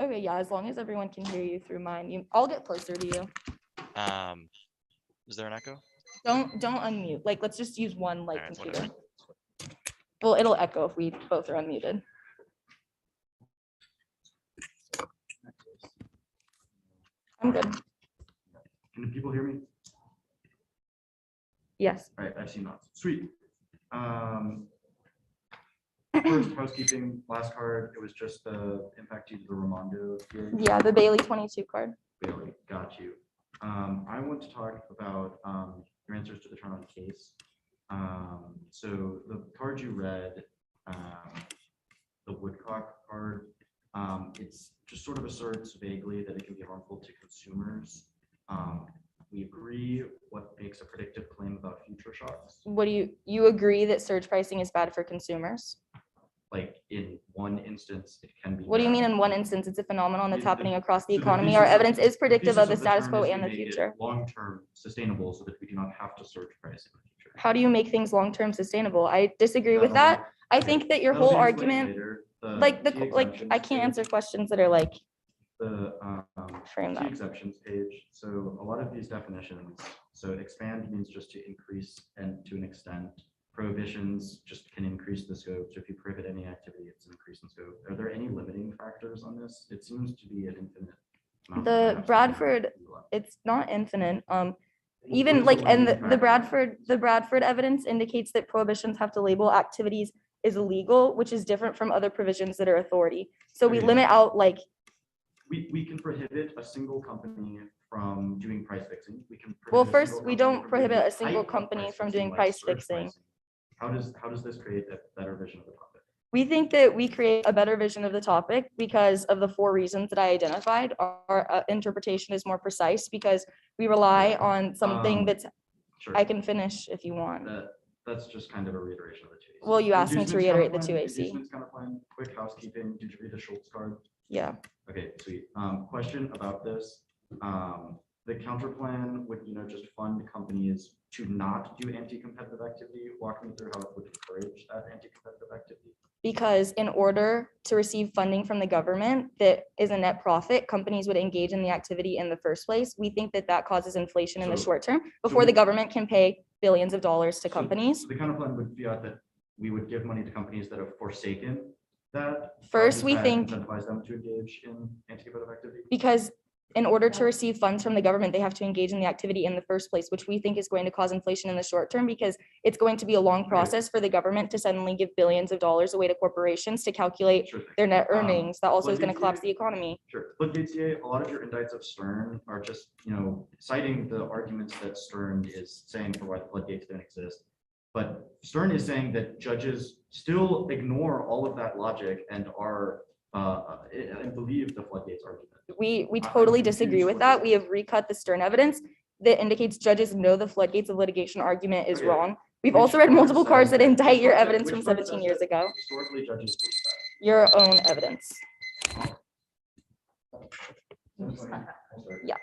Okay, yeah, as long as everyone can hear you through mine, I'll get closer to you. Is there an echo? Don't unmute. Like, let's just use one like Alright, computer. whatever. Well, it'll echo if we both are unmuted. I'm good. Can people hear me? Yes. All right, I've seen that. Sweet. First housekeeping, last card, it was just the impact due to the Raimondo hearing. Yeah, the Bailey 22 card. Bailey, got you. I want to talk about your answers to the turn on case. So the card you read, the Woodcock card, it's just sort of asserts vaguely that it can be harmful to consumers. We agree. What makes a predictive claim about future shocks? What do you agree that surge pricing is bad for consumers? Like in one instance, it can be. What do you mean bad. in one instance? It's a phenomenon that's The- happening across the so the economy. thesis Our of- evidence is predictive thesis of the status term quo is and the we make it future. long-term sustainable so that we do not have to surge price in the future. How do you make things long-term sustainable? I disagree with That'll that. I think that your That'll whole be explained argument, later. like Key like I exceptions can't answer page- questions that are like The frame key that. exceptions page. So a lot of these definitions, so expand means just to increase and to an extent. Prohibitions just can increase the scope. So if you prohibit any activity, it's an increase in scope. Are there any limiting factors on this? It seems to be an infinite amount. The Perhaps Bradford, it's not infinite. Even What is like, the and limiting the factor? Bradford evidence indicates that prohibitions have to label activities as illegal, which is different from other provisions that are authority. So we Okay. limit out like, We can prohibit a single company from doing price fixing. We can. well, prohibit a first, single we company don't from doing prohibit a type single of company price from fixing doing like price surge fixing. pricing. How does this create a better vision of the topic? We think that we create a better vision of the topic because of the 4 reasons that I identified. Our interpretation is more precise because we rely on something that's, Sure. I can finish if you want. That's just kind of a reiteration of the 2AC. Well, you asked me to reiterate the 2AC. Inducements counterplan, quick housekeeping. Did you read the Schultz card? Yeah. Okay, sweet. Question about this. The counterplan would, just fund companies to not do anti-competitive activity. Walk me through how it would encourage that anti-competitive activity. Because in order to receive funding from the government that is a net profit, companies would engage in the activity in the first place. We think that that causes inflation in the short term before the government can pay billions of dollars to companies. So the counterplan would fiat that we would give money to companies that have forsaken that. First, we that think incentivize them to engage in anti-competitive activity. because in order to receive funds from the government, they have to engage in the activity in the first place, which we think is going to cause inflation in the short term because it's going to be a long process for the government to suddenly give billions of dollars away to corporations to calculate Sure thing. their net earnings. That also is going to Floodgates collapse CA the economy. Sure. Floodgates CA, a lot of your indicts of Stern are just, citing the arguments that Stern is saying for why the floodgates don't exist. But Stern is saying that judges still ignore all of that logic and are and believe the floodgates argument. We totally disagree with that. We have recut the Stern evidence that indicates judges know the floodgates of litigation argument is Okay. wrong. We've Which also read part multiple cards says that indict your which part evidence from says 17 years that ago. Historically, judges believe that. Your own evidence. Yeah.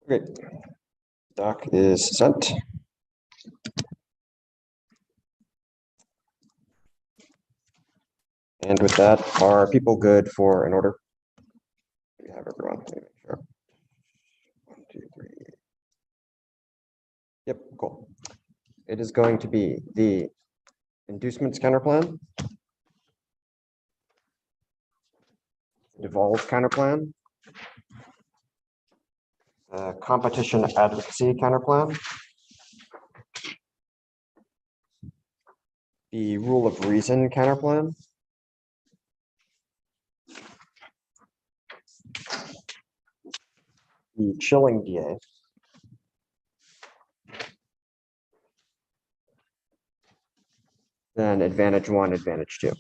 Okay, doc is sent. And with that, are people good for an order? We have everyone. Let me make sure. 1, 2, 3. Yep, cool. It is going to be the inducements counterplan, devolve counterplan, competition advocacy counterplan, the rule of reason counterplan, the chilling DA, then advantage 1, advantage 2.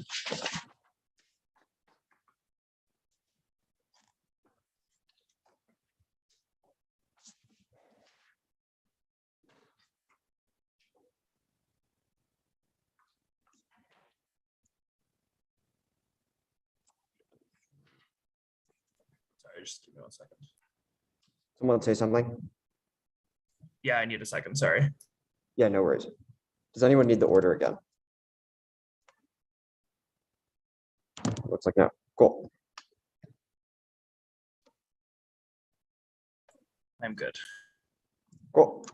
Sorry, just give me 1 second. Someone say something? Yeah, I need a second. Sorry. Yeah, no worries. Does anyone need the order again? Looks like no. Cool. I'm good. Cool.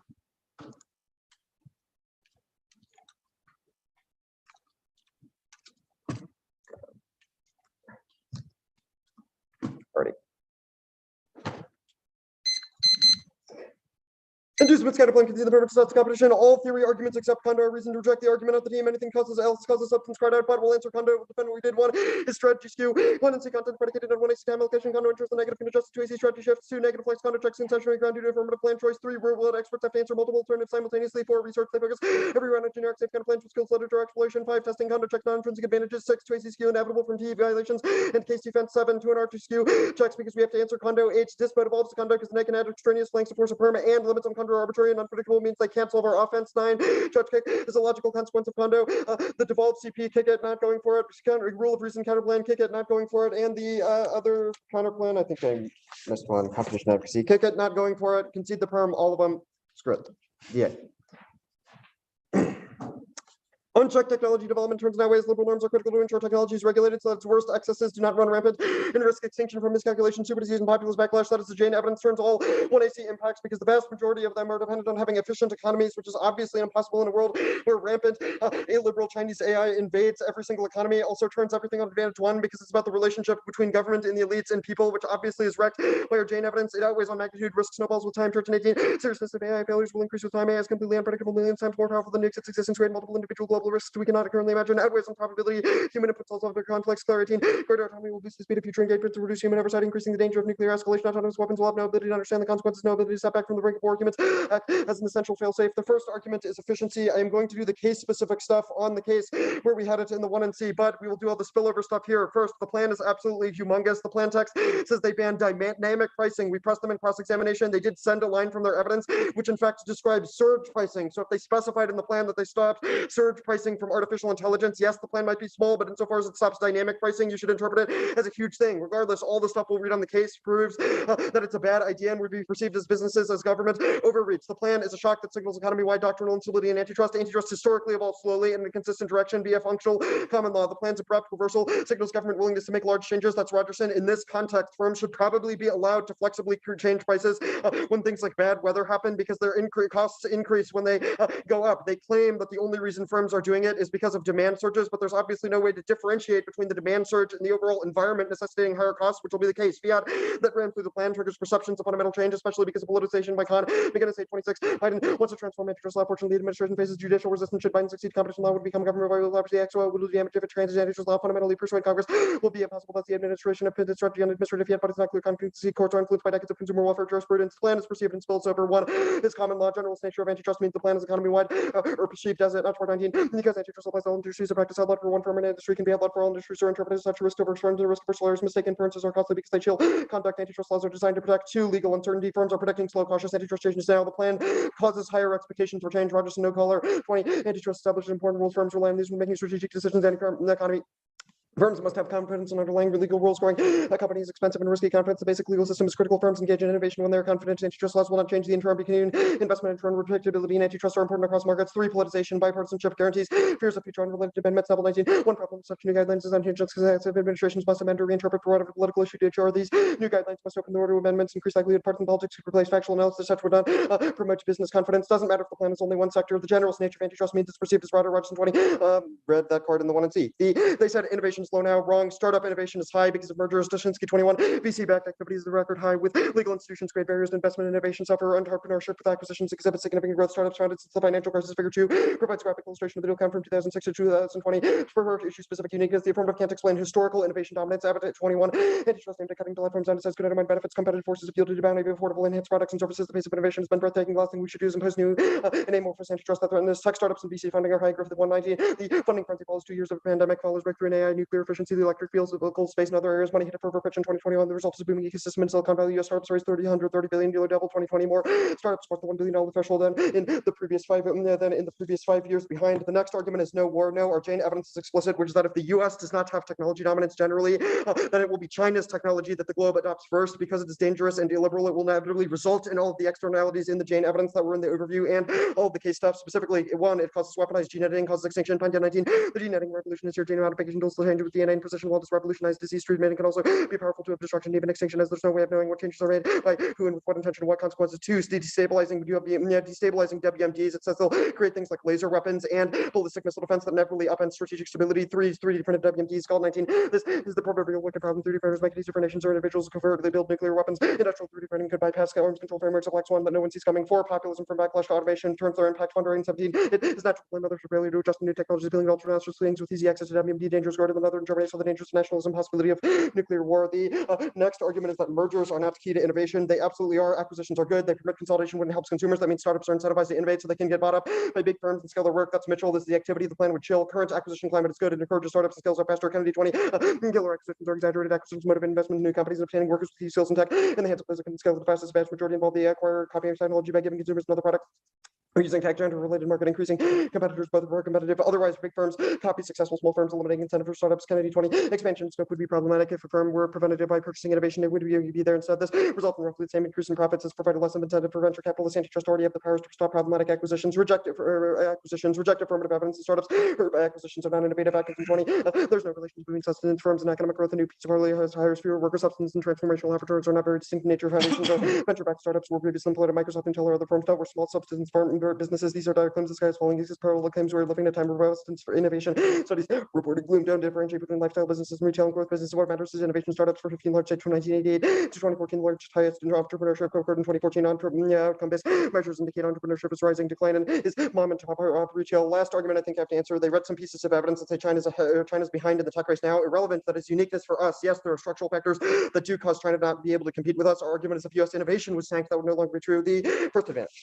Alrighty. Inducements counterplan contain the perfect stats of competition. All theory arguments except condo are reason to reject the argument of the team. Anything else causes substance cried out, but will answer condo. Defend we did one. Is strategy skew. 1 and C content predicated on 1 AC time allocation. Condo interest. The negative can adjust to AC strategy shifts. 2 negative flex condo checks in session ground due to affirmative plan choice. 3 rule let experts have to answer multiple alternatives simultaneously. 4 research they focus. Every round of generic safe counter plans for skills literature exploration. 5 testing condo check non-intrinsic advantages. 6 2 AC skew inevitable from TE violations and case defense. 7 2 and R2 skew checks because we have to answer condo. 8 dispo devolves to condo because the can add extraneous flanks to force a perma and limits on condo are arbitrary and unpredictable means they can't solve our offense. 9 judge kick is a logical consequence of condo. The devolved CP kick it not going for it. Rule of reason counterplan kick it not going for it. And the other counterplan, I think I missed one. Competition advocacy kick it not going for it. Concede the perm. All of them. Screw it. Yeah. Unchecked technology development turns nowadays liberal norms are critical to ensure technology is regulated so that its worst excesses do not run rampant and risk extinction from miscalculation, super disease, and populist backlash. That is the Jane evidence turns all 1AC impacts because the vast majority of them are dependent on having efficient economies, which is obviously impossible in a world where rampant illiberal Chinese AI invades every single economy. Also turns everything on advantage 1 because it's about the relationship between government and the elites and people, which obviously is wrecked by our Jane evidence. It outweighs on magnitude, risk snowballs with time. Church in 18. Seriousness of AI failures will increase with time. AI is completely unpredictable, millions times more powerful than its existence rate. Multiple individual global risks we cannot currently imagine. Outweighs on probability. Human input solves other conflicts. Clarity. Greater autonomy will boost the speed of future engagement to reduce human oversight, increasing the danger of nuclear escalation. Autonomous weapons will have no ability to understand the consequences, no ability to step back from the brink of war. Arguments as an essential failsafe. The first argument is efficiency. I am going to do the case-specific stuff on the case where we had it in the 1 and C, but we will do all the spillover stuff here. First, the plan is absolutely humongous. The plan text says they banned dynamic pricing. We pressed them in cross-examination. They did send a line from their evidence, which in fact describes surge pricing. So if they specified in the plan that they stopped surge pricing from artificial intelligence, yes, the plan might be small, but insofar as it stops dynamic pricing, you should interpret it as a huge thing. Regardless, all the stuff we'll read on the case proves that it's a bad idea and would be perceived as businesses, as government overreach. The plan is a shock that signals economy-wide doctrinal instability and antitrust. Antitrust historically evolves slowly in a consistent direction via functional common law. The plan's abrupt reversal signals government willingness to make large changes. That's Rogerson. In this context, firms should probably be allowed to flexibly change prices when things like bad weather happen because their costs increase when they go up. They claim that the only reason firms are doing it is because of demand surges, but there's obviously no way to differentiate between the demand surge and the overall environment necessitating higher costs, which will be the case. Fiat that ran through the plan triggers perceptions of fundamental change, especially because of politicization by Khan. McGinnis 826. Biden wants to transform antitrust law. Fortunately, the administration faces judicial resistance. Should Biden succeed, competition law would become government by the XO would lose damage if it transit antitrust law. Fundamentally persuade Congress will be impossible. That's the administration of pitted strategy on administrative yet, but it's not clear. Concurrency courts are influenced by decades of consumer welfare jurisprudence. The plan is perceived and spills over. 1 is common law. Generalist nature of antitrust means the plan is economy-wide or perceived as it. Not 19 because antitrust applies to all industries. A practice outlawed for one firm in an industry can be outlawed for all industries or interpreted as such a risk over firms. The risk for lawyers mistake inferences are costly because they chill conduct. Antitrust laws are designed to protect 2 legal uncertainty. Firms are protecting slow, cautious antitrust changes now. The plan causes higher expectations for change. Rogerson, no color. 20 antitrust establishes important rules. Firms rely on these when making strategic decisions and the economy Firms must have confidence in underlying legal rules. Growing a company is expensive and risky. Confidence, the basic legal system is critical. Firms engage in innovation when they're confident. Antitrust laws will not change the interim between investment and return. Predictability and antitrust are important across markets. 3, politicization, bipartisanship, guarantees, fears of future unrelated amendments. Level 19. One problem, such new guidelines is unchanged because administrations must amend or reinterpret for whatever political issue to HR. These new guidelines must open the door to amendments, increase likelihood partisan politics, replace factual analysis, such would not promote business confidence. Doesn't matter if the plan is only one sector. The general nature of antitrust means it's perceived as broader. Rogerson 20. Read that card in the 1 and C. They said innovation is low now. Wrong. Startup innovation is high because of mergers. Dushinsky 21. VC-backed activity is the record high with legal institutions. Great barriers to investment and innovation suffer. Entrepreneurship with acquisitions exhibit significant growth. Startups founded since the financial crisis. Figure 2 provides graphic illustration of the deal count from 2006 to 2020. For issue-specific uniqueness, the affirmative can't explain historical innovation dominance. Abbott 21. Antitrust aimed at cutting platforms down. It says good undermine benefits. Competitive forces have yielded to bounty of affordable enhanced products and services. The pace of innovation has been breathtaking. The last thing we should do is impose new and amorphous antitrust that threaten this. Tech startups and VC funding are high growth at 190. The funding frenzy follows 2 years of a pandemic, follows breakthrough in AI, nuclear efficiency, the electric fields, local space, and other areas. Money hit a fervor pitch in 2021. The result is a booming ecosystem in Silicon Valley. US startups raised $130 billion, dealer double 2020 more. Startups crossed the $1 billion threshold in the previous 5 years behind. The next argument is no war. No, our chain evidence is explicit, which is that if the US does not have technology dominance generally, then it will be China's technology that the globe adopts first. Because it is dangerous and illiberal, it will inevitably result in all of the externalities in the chain evidence that were in the overview and all of the case stuff. Specifically, 1, it causes weaponized gene editing, causes extinction. 19, the gene editing revolution is your gene modification tools to change with DNA in precision. While this revolutionized disease treatment can also be powerful to destruction, even extinction, as there's no way of knowing what changes are made by who and with what intention and what consequences. 2, destabilizing WMDs. It says they'll create things like laser weapons and ballistic missile defense that inevitably upend strategic stability. 3, 3D printed WMDs. Called 19. This is the proverbial wicked problem. 3D printers make it easier for nations or individuals to covertly build nuclear weapons. Industrial 3D printing could bypass arms control frameworks of Black Swan that no one sees coming. 4, populism from backlash to automation turns their impact funding. 17, it is natural for others to failure to adjust to new technologies, building ultra things with easy access to WMD. Dangers greater than other Germany, so the dangerous nationalism, possibility of nuclear war. The next argument is that mergers are not key to innovation. They absolutely are. Acquisitions are good. They permit consolidation when it helps consumers. That means startups are incentivized to innovate so they can get bought up by big firms and scale their work. That's Mitchell. This is the activity. The plan would chill. Current acquisition climate is good. It encourages startups and scales up faster. Kennedy 20. Killer acquisitions are exaggerated. Acquisitions motivate investment in new companies and obtaining workers with key skills and tech in the hands of those that can scale the fastest. Vast majority involve the acquire copying technology by giving consumers another product. Or using tech gender related market, increasing competitors both more competitive. Otherwise, big firms copy successful small firms, eliminating incentive for startups. Kennedy 20. Expansion scope would be problematic. If a firm were prevented by purchasing innovation, it would be there instead. This result in roughly the same increase in profits as provided less of incentive for venture capitalists. Antitrust already have the powers to stop problematic acquisitions. Reject affirmative evidence in startups. Acquisitions are non-innovative. Acquisition 20. There's no relation between sustenance firms and economic growth. A new piece of early hires fewer worker substance and transformational returns are not very distinct in nature. Foundations of venture-backed startups were previously employed at Microsoft, Intel, or other firms that were small substance farm businesses. These are claims the sky is falling. These are parallel claims we're living in a time of resistance for innovation. Studies reported gloom don't differentiate between lifestyle businesses and retail and growth businesses. What matters is innovation. Startups for 15 large states from 1988 to 2014, largest highest in entrepreneurship occurred in 2014. Outcome-based measures indicate entrepreneurship is rising, decline, and is mom and top retail. Last argument I think I have to answer. They read some pieces of evidence that say China's behind in the tech race now. Irrelevant that is uniqueness for us. Yes, there are structural factors that do cause China not be able to compete with us. Our argument is if U.S. innovation was tanked, that would no longer be true. The first advantage.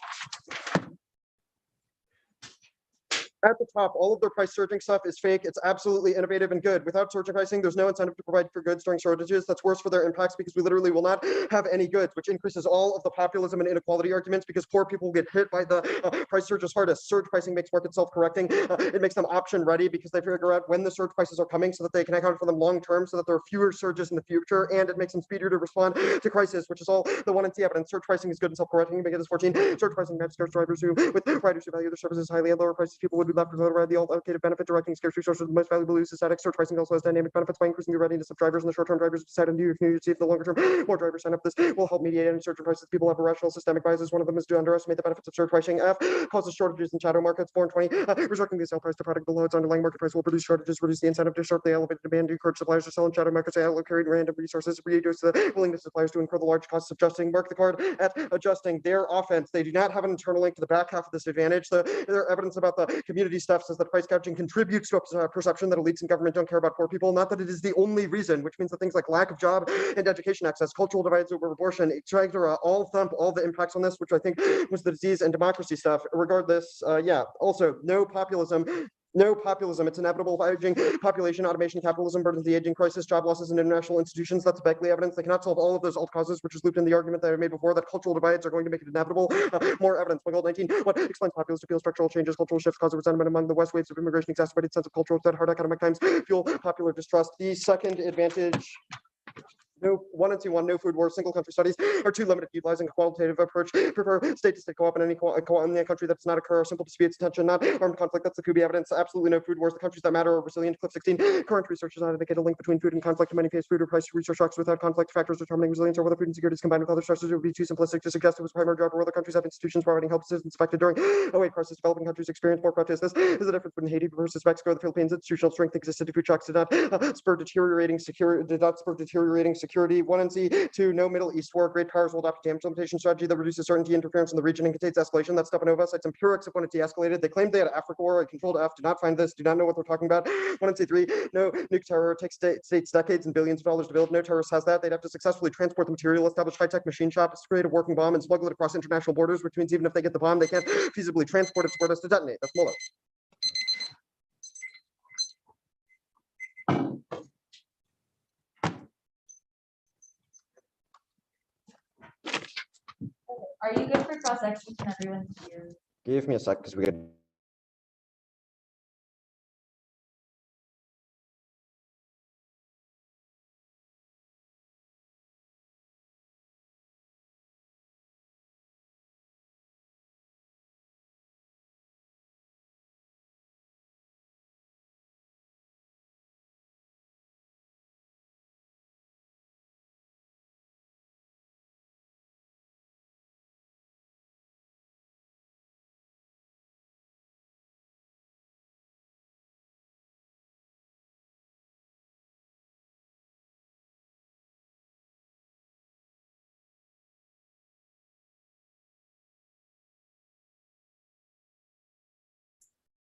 At the top, all of their price surging stuff is fake. It's absolutely innovative and good. Without surging pricing, there's no incentive to provide for goods during shortages. That's worse for their impacts because we literally will not have any goods, which increases all of the populism and inequality arguments because poor people get hit by the price surges hardest. Surge pricing makes market self-correcting. It makes them option ready because they figure out when the surge prices are coming so that they can account for them long term so that there are fewer surges in the future, and it makes them speedier to respond to crisis, which is all the 1 and C evidence. Surge pricing is good and self-correcting. Make it as 14. Surge pricing matches scarce drivers who, with riders who value their services highly at lower prices, people would be left without a ride. The allocated benefit directing scarce resources the most valuable use is static. Surge pricing also has dynamic benefits by increasing the readiness of drivers. In the short term, drivers decide on new see if the longer term more drivers sign up. This will help mediate any surge in prices. People have irrational systemic biases. One of them is to underestimate the benefits of surge pricing. F causes shortages in shadow markets. 4 and 20. Restricting the sale price to product below its underlying market price will produce shortages, reduce the incentive to sharply elevate demand, encourage suppliers to sell in shadow markets, allocate random resources, reduce the willingness of suppliers to incur the large costs of adjusting. Mark the card at adjusting their offense. They do not have an internal link to the back half of this advantage. Their evidence about the community stuff says that price gouging contributes to a perception that elites in government don't care about poor people. Not that it is the only reason, which means that things like lack of job and education access, cultural divides over abortion, etc., all thump all the impacts on this, which I think was the disease and democracy stuff. Regardless, also no populism. No populism. It's inevitable. Aging population, automation, capitalism burdens the aging crisis, job losses, and international institutions. That's Beckley evidence. They cannot solve all of those alt causes, which is looped in the argument that I made before that cultural divides are going to make it inevitable. More evidence. Goal 19. What explains populist appeal? Structural changes, cultural shifts, cause of resentment among the West. Waves of immigration, exacerbated sense of cultural threat, hard economic times, fuel popular distrust. The second advantage. No 1 and C1, no food wars, single country studies are too limited, utilizing a qualitative approach. Prefer state-to-state co-op in any in a country that does not occur, simple disputes, tension, not armed conflict. That's the Kubi evidence. Absolutely no food wars. The countries that matter are resilient. Clip 16. Current research does not indicate a link between food and conflict. In many cases, food or price research shocks without conflict factors determining resilience or whether food insecurity is combined with other stressors. It would be too simplistic to suggest it was primary driver. Other countries have institutions providing help assistance affected during crisis. Developing countries experience more protests. This is the difference between Haiti versus Mexico. The Philippines' institutional strength existed. Food shocks did not spur deteriorating security. 1 and C. 2, no Middle East war. Great powers will adopt a damage limitation strategy that reduces certainty interference in the region and contains escalation. That's Stepanova. Cites empirics of when it de-escalated. They claimed they had Africa war. I controlled F. Do not find this. Do not know what they're talking about. 1 and C3. No nuke terror. Takes states decades and billions of dollars to build. No terrorist has that. They'd have to successfully transport the material, establish high-tech machine shops, create a working bomb, and smuggle it across international borders, which means even if they get the bomb, they can't feasibly transport it to to detonate. That's Mueller. Are you good for cross sections and everyone's here? Give me a sec because we got.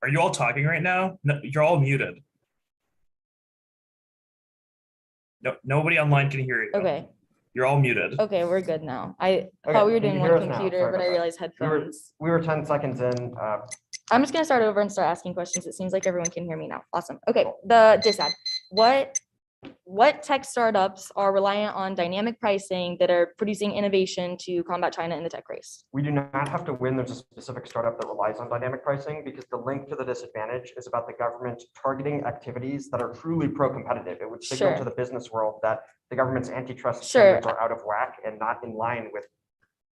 Are you all talking right now? No, you're all muted. No, nobody online can hear you. Okay. You're all muted. Okay, we're good now. I Okay, thought we were you doing can one hear us now. computer, Sorry but I about that. realized headphones. We were 10 seconds in. I'm just gonna start over and start asking questions. It seems like everyone can hear me now. Awesome. Okay, the disad. What tech startups are reliant on dynamic pricing that are producing innovation to combat China in the tech race? We do not have to win. There's a specific startup that relies on dynamic pricing because the link to the disadvantage is about the government targeting activities that are truly pro-competitive. It would signal Sure. to the business world that the government's antitrust Sure. standards are out of whack and not in line with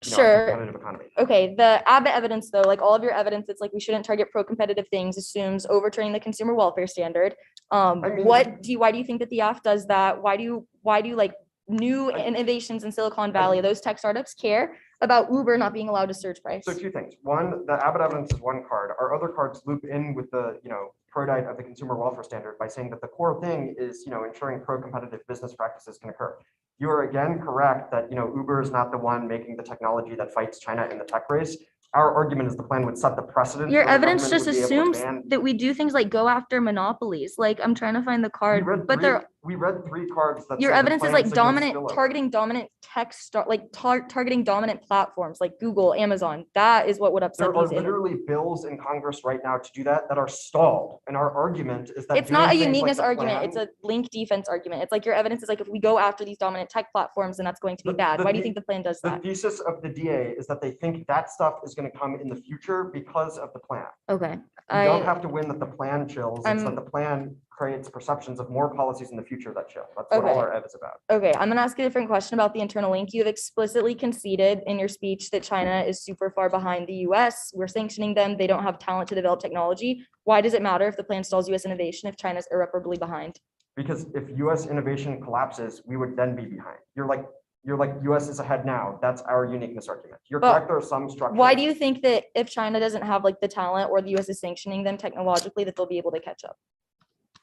a Sure. competitive economy. Okay, the Abbott evidence though, like all of your evidence, it's like we shouldn't target pro-competitive things, assumes overturning the consumer welfare standard. mean- Why do you think that the AF does that? Why do like new innovations in Silicon Valley, those tech startups care about Uber not being allowed to surge price? So 2 things. One, the Abbott evidence is one card. Our other cards loop in with the, pro-diet of the consumer welfare standard by saying that the core thing is, ensuring pro-competitive business practices can occur. You are again correct that, Uber is not the one making the technology that fights China in the tech race. Our argument is the plan would set the precedent. Your where the evidence government just would be able to assumes ban- that we do things like go after monopolies. Like I'm trying to find the card, but we read 3 cards that your say the evidence is plan like signals dominant, spillover. targeting dominant tech targeting dominant platforms like Google, Amazon. That is what would upset There are these. literally bills in Congress right now to do that are stalled. And our argument is that It's not a doing things like uniqueness the argument. plan- It's a link defense argument. It's like your evidence is like if we go after these dominant tech platforms, then that's going to be The- bad. the- Why do you the- think the plan does The that? thesis of the DA is that they think that stuff is going to come in the future because of the plan. Okay. You don't have to win that the plan chills. It's I'm- that the plan creates perceptions of more policies in the future that chill. That's what all Okay. our ev is about. Okay, I'm gonna ask a different question about the internal link. You have explicitly conceded in your speech that China is super far behind the US. We're sanctioning them. They don't have talent to develop technology. Why does it matter if the plan stalls US innovation if China's irreparably behind? Because if US innovation collapses, we would then be behind. You're like US is ahead now. That's our uniqueness argument. You're But correct, there are some structures. Why do you think that if China doesn't have like the talent or the US is sanctioning them technologically, that they'll be able to catch up?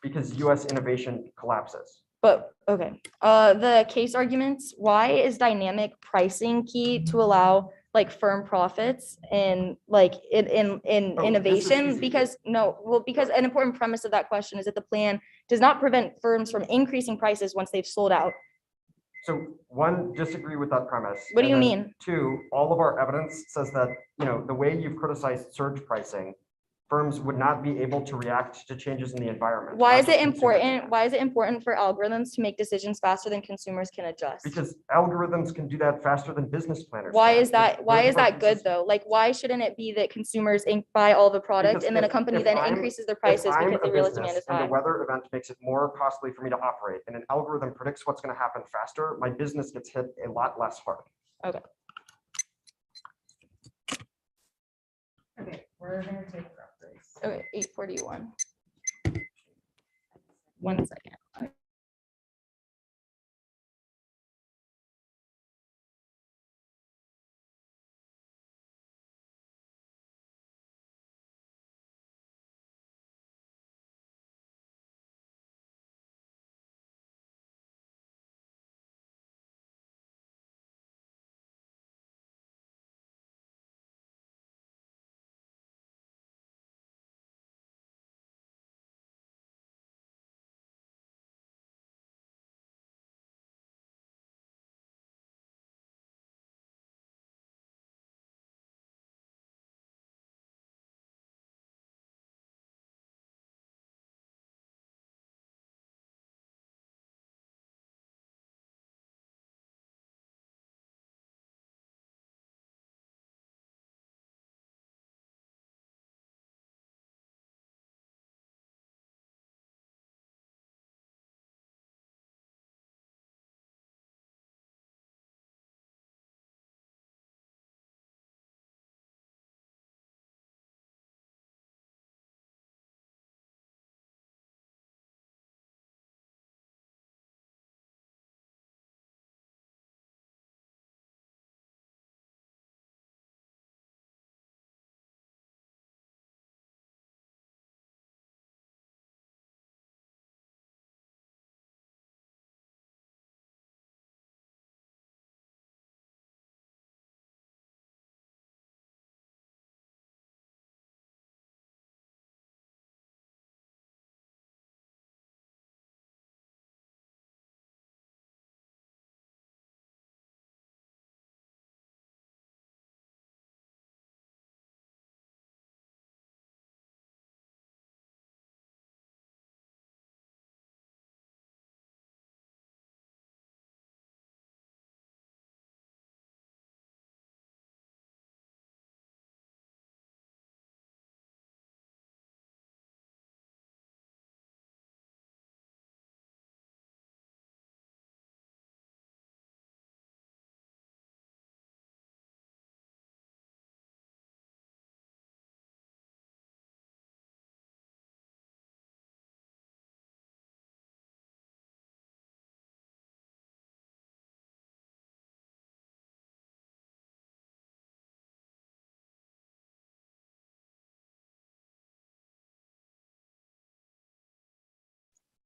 Because US innovation collapses. But okay, the case arguments, why is dynamic pricing key to allow like firm profits and like in Oh, innovation? easy. Because because an important premise of that question is that the plan does not prevent firms from increasing prices once they've sold out. So 1, disagree with that premise. What do And you then mean? 2, all of our evidence says that, the way you've criticized surge pricing firms would not be able to react to changes in the environment. Why not is just it consumers. important? Why is it important for algorithms to make decisions faster than consumers can adjust? Because algorithms can do that faster than business planners. Why can. is that? Why Those is are that good consistent- though? Like, why shouldn't it be that consumers buy all the product Because and then a if- company if then I'm- increases their if prices I'm because a the real demand business is and the high? weather event makes it more costly for me to operate, and an algorithm predicts what's going to happen faster, my business gets hit a lot less hard. Okay. Okay, we're gonna take a break. Okay, 8:41. 1 second.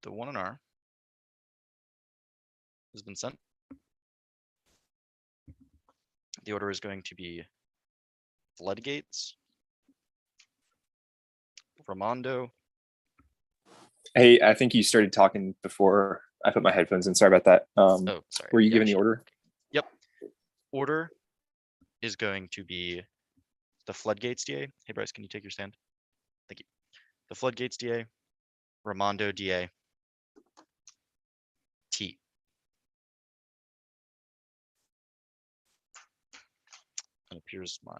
The 1R has been sent. The order is going to be floodgates, Ramondo. Hey, I think you started talking before I put my headphones in. Sorry about that. Oh, sorry. Were you Yeah, giving the sure. order? Yep. Order is going to be the floodgates DA. Hey, Bryce, can you take your stand? Thank you. The floodgates DA, Ramondo DA, T. It appears my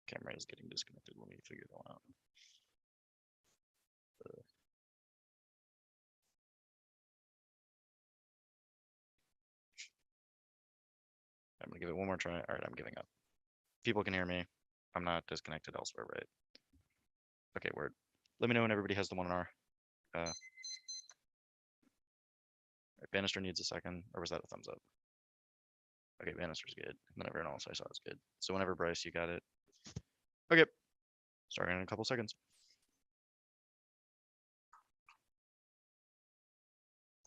camera is getting disconnected. Let me figure that one out. I'm gonna give it one more try. All right, I'm giving up. People can hear me. I'm not disconnected elsewhere, right? Okay, word. Let me know when everybody has the 1R. Right, Bannister needs a second, or was that a thumbs up? Okay, Bannister's good. And then everyone else I saw is good. So whenever Bryce, you got it. Okay, starting in a couple seconds.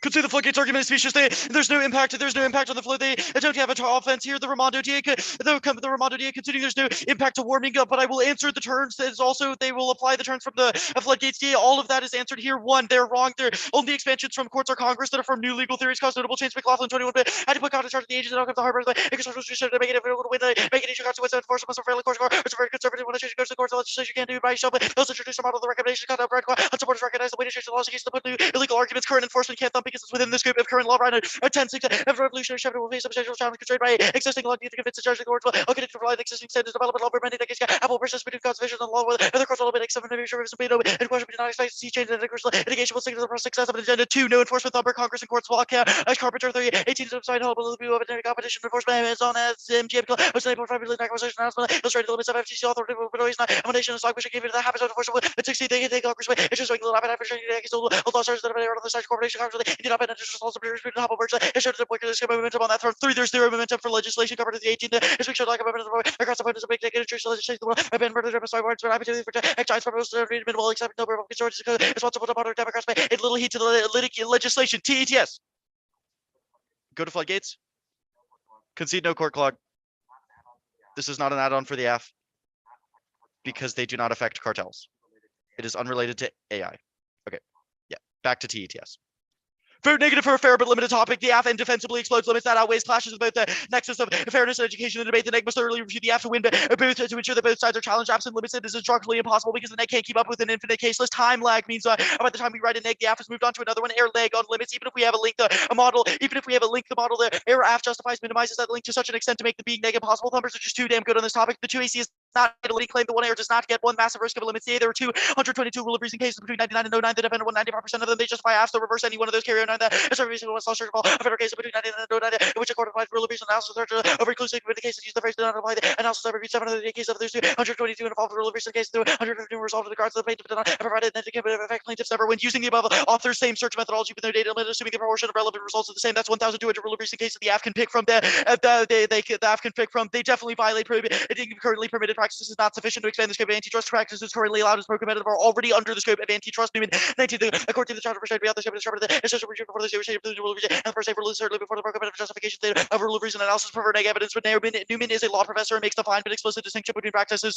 Could say the floodgates argument is specious. There's no impact. There's no impact on the flood. They don't have a offense here. The Ramondo DA, the Ramondo DA, considering there's no impact to warming up, but I will answer the turns. That is also they will apply the turns from the floodgates DA. All of that is answered here. One, they're wrong. They're only expansions from courts or Congress that are from new legal theories cause notable change. McLaughlin 21 bit. Had to put counter charge of the agents and outcome of the harbor. Make it available to win. Make it easier consequence to enforce must fairly course. It's a very conservative when it goes to the courts. The legislation can't do it by yourself. But those introduce a model of the recommendation cut out right. Unsupporters recognize the way to change the laws against the put new illegal arguments. Current enforcement can't thump because it's within the scope of current law. Right, a 10-6 after revolutionary shift will face substantial challenge constrained by existing law. Need to convince the judge the courts will okay to provide existing standards development law for many decades. Apple versus between conservation and law with other courts will be except for and question we do not expect to see change in litigation will signal the success of an agenda. 2, no enforcement thumper Congress and courts walk out as Carpenter 3, 18 to sign hold of the competition enforcement is on as MGM was 8.5 billion acquisition announcement illustrated the limits of FTC authority but always not emanation and stock which gave it the habits of enforcement at 60 they can take Congress way it's just like the habit after all stars that are on the side corporation constantly did not interest also between top of it showed the this momentum on that front. 3, there's zero momentum for legislation covered to the 18th. This week showed like a momentum across the point is a big negative truth legislation the world. I've been murdered by words but opportunity for giants proposed to read minimal except number of consortiums responsible to modern Democrats by a little heat to the legislation. TETS. Go to floodgates. Concede no court clog. This is not an add-on for the AF because they do not affect cartels. It is unrelated to AI. Okay. Yeah. Back to TETS. Vote negative for a fair but limited topic. The AF indefensibly explodes limits that outweighs clashes with both the nexus of fairness and education. The debate, the NEG must thoroughly review the AF to win both to ensure that both sides are challenged. Absent limits, it is instructionally impossible because the NEG can't keep up with an infinite case list. Time lag means by the time we write a NEG, the AF has moved on to another one. Error lag on limits. Even if we have a link, a model, the model, the error AF justifies, minimizes that link to such an extent to make the being NEG impossible. Thumpers are just too damn good on this topic. The 2AC is not able to claim the one error does not get one massive risk of a limit. There were 222 rule of reason cases between 99 and 09 that depend on 95% of them. They justify AFs to reverse any one of those carry on that. As a reason, was lost searchable. A federal case between 99 and 09 in which a court applied rule of reason analysis over inclusive in the cases use the phrase do not apply the analysis over 700 cases of those 222 involved rule of reason cases 115 resolved to the cards of the plaintiff did not provided an indicative effect plaintiffs never when using the above author's same search methodology with no data limit assuming the proportion of relevant results are the same. That's 1,200 rule of reason cases the AF can pick from the AF can pick from. They definitely violate currently permitted practices is not sufficient to expand the scope of antitrust practices currently allowed as pro-competitive are already under the scope of antitrust. 19 according to the charter for trade beyond the scope of the essential region before the state of the rule of reason and the first rule is certainly before the pro-competitive justification of rule of reason analysis prefer neg evidence. But Newman is a law professor and makes the fine but explicit distinction between practices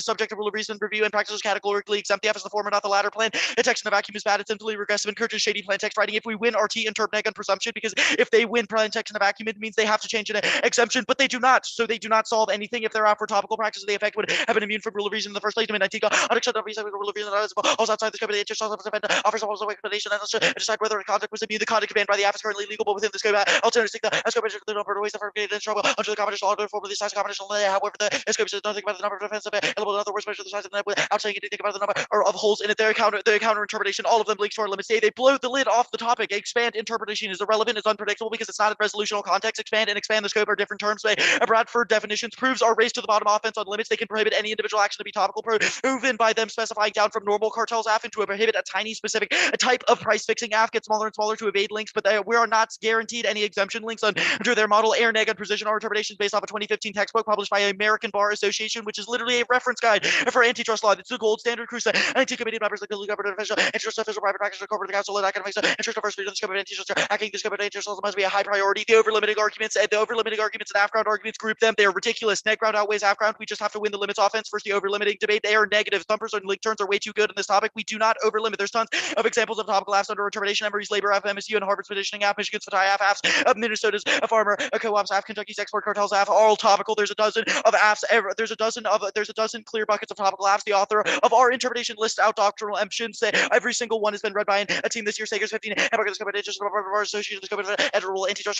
subject to rule of reason review and practices categorically exempt. The F is the former, not the latter. Plan a text in a vacuum is bad. It's simply regressive, encourages shady plan text writing. If we win RT and term neg on presumption, because if they win plan text in a vacuum, it means they have to change an exemption, but they do not. So they do not solve anything. If they're out for topical practices, they affect would have an immune from rule of reason in the first place. Unacceptable rule of reason also outside the scope of the interest offers a also explanation and decide whether a conduct was immune. The conduct command by the AF is currently legal, but within the scope. Alternatively, the scope is the number of ways that are created in trouble under the competition law to inform these size of competition. However, the scope says nothing about the number of defense available. In other words, measure the size of the net without saying anything about the number or of holes in it. Their counter interpretation, all of them links to our limits. They blow the lid off the topic. Expand interpretation is irrelevant. It's unpredictable because it's not in resolutional context. Expand and expand the scope are different terms. Bradford definitions proves our race to the bottom offense on limits. They can prohibit any individual action to be topical, proven by them specifying down from normal cartels AF into a prohibit a tiny specific type of price fixing AF get smaller and smaller to evade links, but we are not guaranteed any exemption links under their model. Air neg and precision are interpretations based off a 2015 textbook published by American Bar Association, which is literally a reference guide for antitrust law. It's the gold standard. Cruise anti committee members like the legal government official, interest official, private practice, corporate counsel, and academics, interest of first freedom, the scope of antitrust, acting the scope of antitrust laws must be a high priority. The over-limiting arguments and AF ground arguments group them. They are ridiculous. Neg ground outweighs AF ground. We just have to win the limits offense versus the over-limiting debate. They are negative. Thumpers and link turns are way too good in this topic. We do not over-limit. There's tons of examples of topical AFs under interpretation. Emory's labor AF, MSU, and Harvard's petitioning AF, Michigan's Fatai AF, Minnesota's a farmer, a co-op's AF, Kentucky's export cartels AF, all topical. There's a dozen of AFs. There's a dozen clear buckets of topical AFs. The author of our interpretation lists out doctrinal emptions. Every single one has been read by a team this year. Sagers 15. Hamburger's company just association the scope of editorial antitrust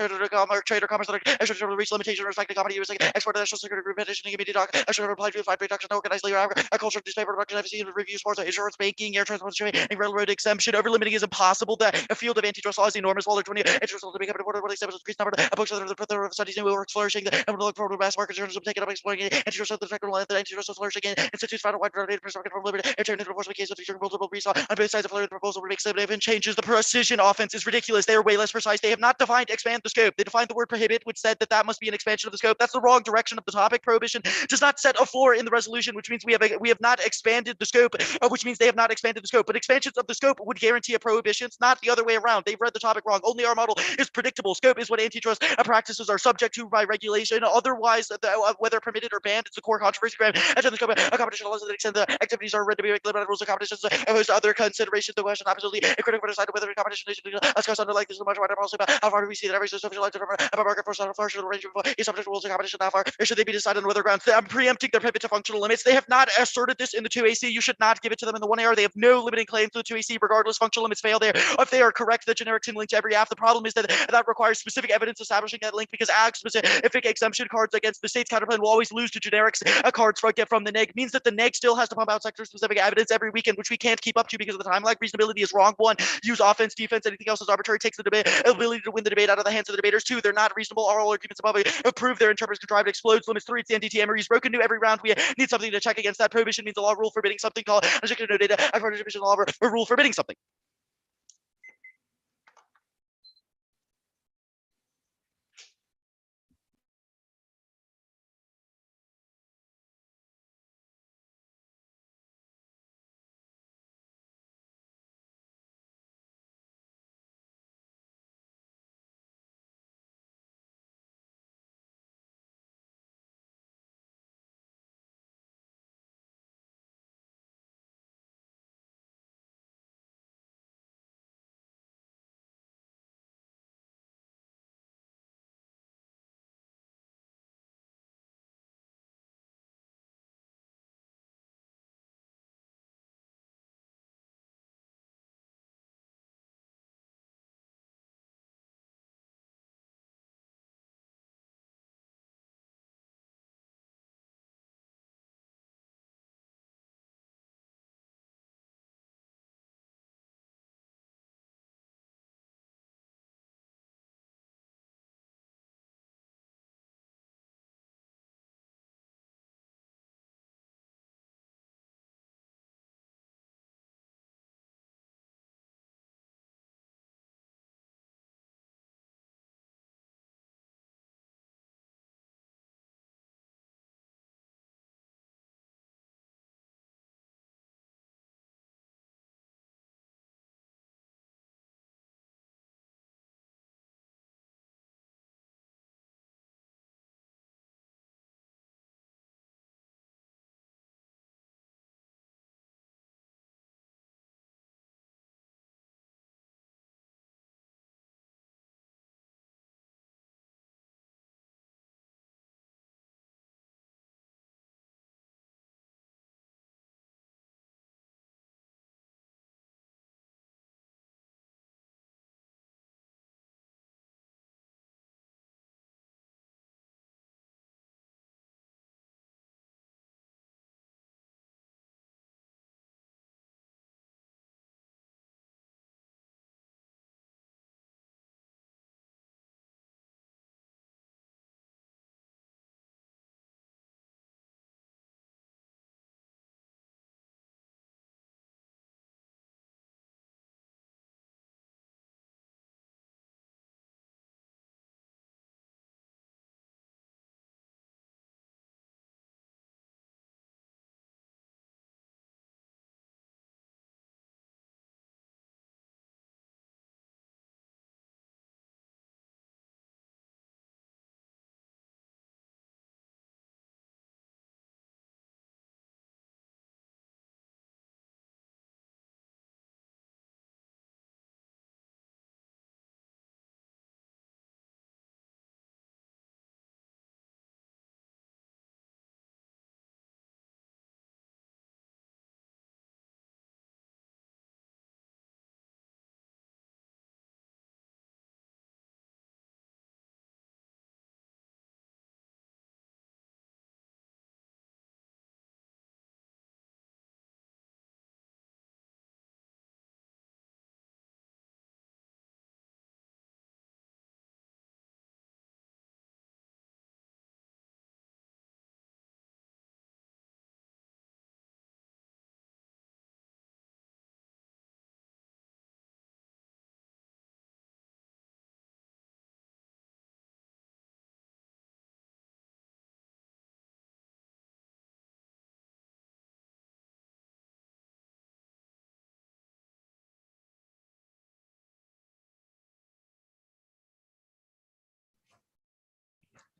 trader commerce extra reach limitation respecting company using export national security group petitioning immediate doc extra reply to fight production organized labor a culture newspaper production FCC review sports insurance banking air transport and railroad exemption. Over limiting is impossible. A field of antitrust law is enormous. While 20 interest to become important acceptance increased number of books of the studies new works flourishing and will look forward to mass market journalism taking up exploring antitrust of the technical and the antitrust is flourishing institutes found a wide variety of perspective from liberty and turn into enforcement cases featuring multiple briefs on both sides of the proposal makes limited and changes. The precision offense is ridiculous. They are way less precise. They have not defined expand the scope. They defined the word prohibit, which said that must be an expansion of the scope. That's the wrong direction of the topic. Prohibition does not not set a floor in the resolution, which means we have not expanded the scope, which means they have not expanded the scope. But expansions of the scope would guarantee a prohibitions, not the other way around. They've read the topic wrong. Only our model is predictable. Scope is what antitrust practices are subject to by regulation. Otherwise, whether permitted or banned, it's a core controversy. And the scope of competition laws to the extent the activities are read to be limited rules of competition, opposed to other considerations. The question absolutely a critical decide whether competition is discussed under like this is a much wider policy about how far do we see that every social life different about market force far should range is subject to rules of competition how far or should they be decided on whether grounds. I'm preempting their pivot to functional limits. They have not asserted this in the 2AC. You should not give it to them in the 1AR. They have no limiting claim to the 2AC regardless. Functional limits fail there. If they are correct, the generic can link to every half. The problem is that that requires specific evidence establishing that link because ag specific exemption cards against the state's counterplan will always lose to generics cards get from the neg. Means that the neg still has to pump out sector specific evidence every weekend, which we can't keep up to because of the time lag. Reasonability is wrong. One, use offense, defense, anything else is arbitrary, takes the debate ability to win the debate out of the hands of the debaters. Two, they're not reasonable oral arguments above it prove their interpreters contrived explodes. Limits. Three, it's the NDT Emory is broken new every round. We need something to check against that. Prohibition means a law rule forbidding something called no data. Prohibition law or rule forbidding something.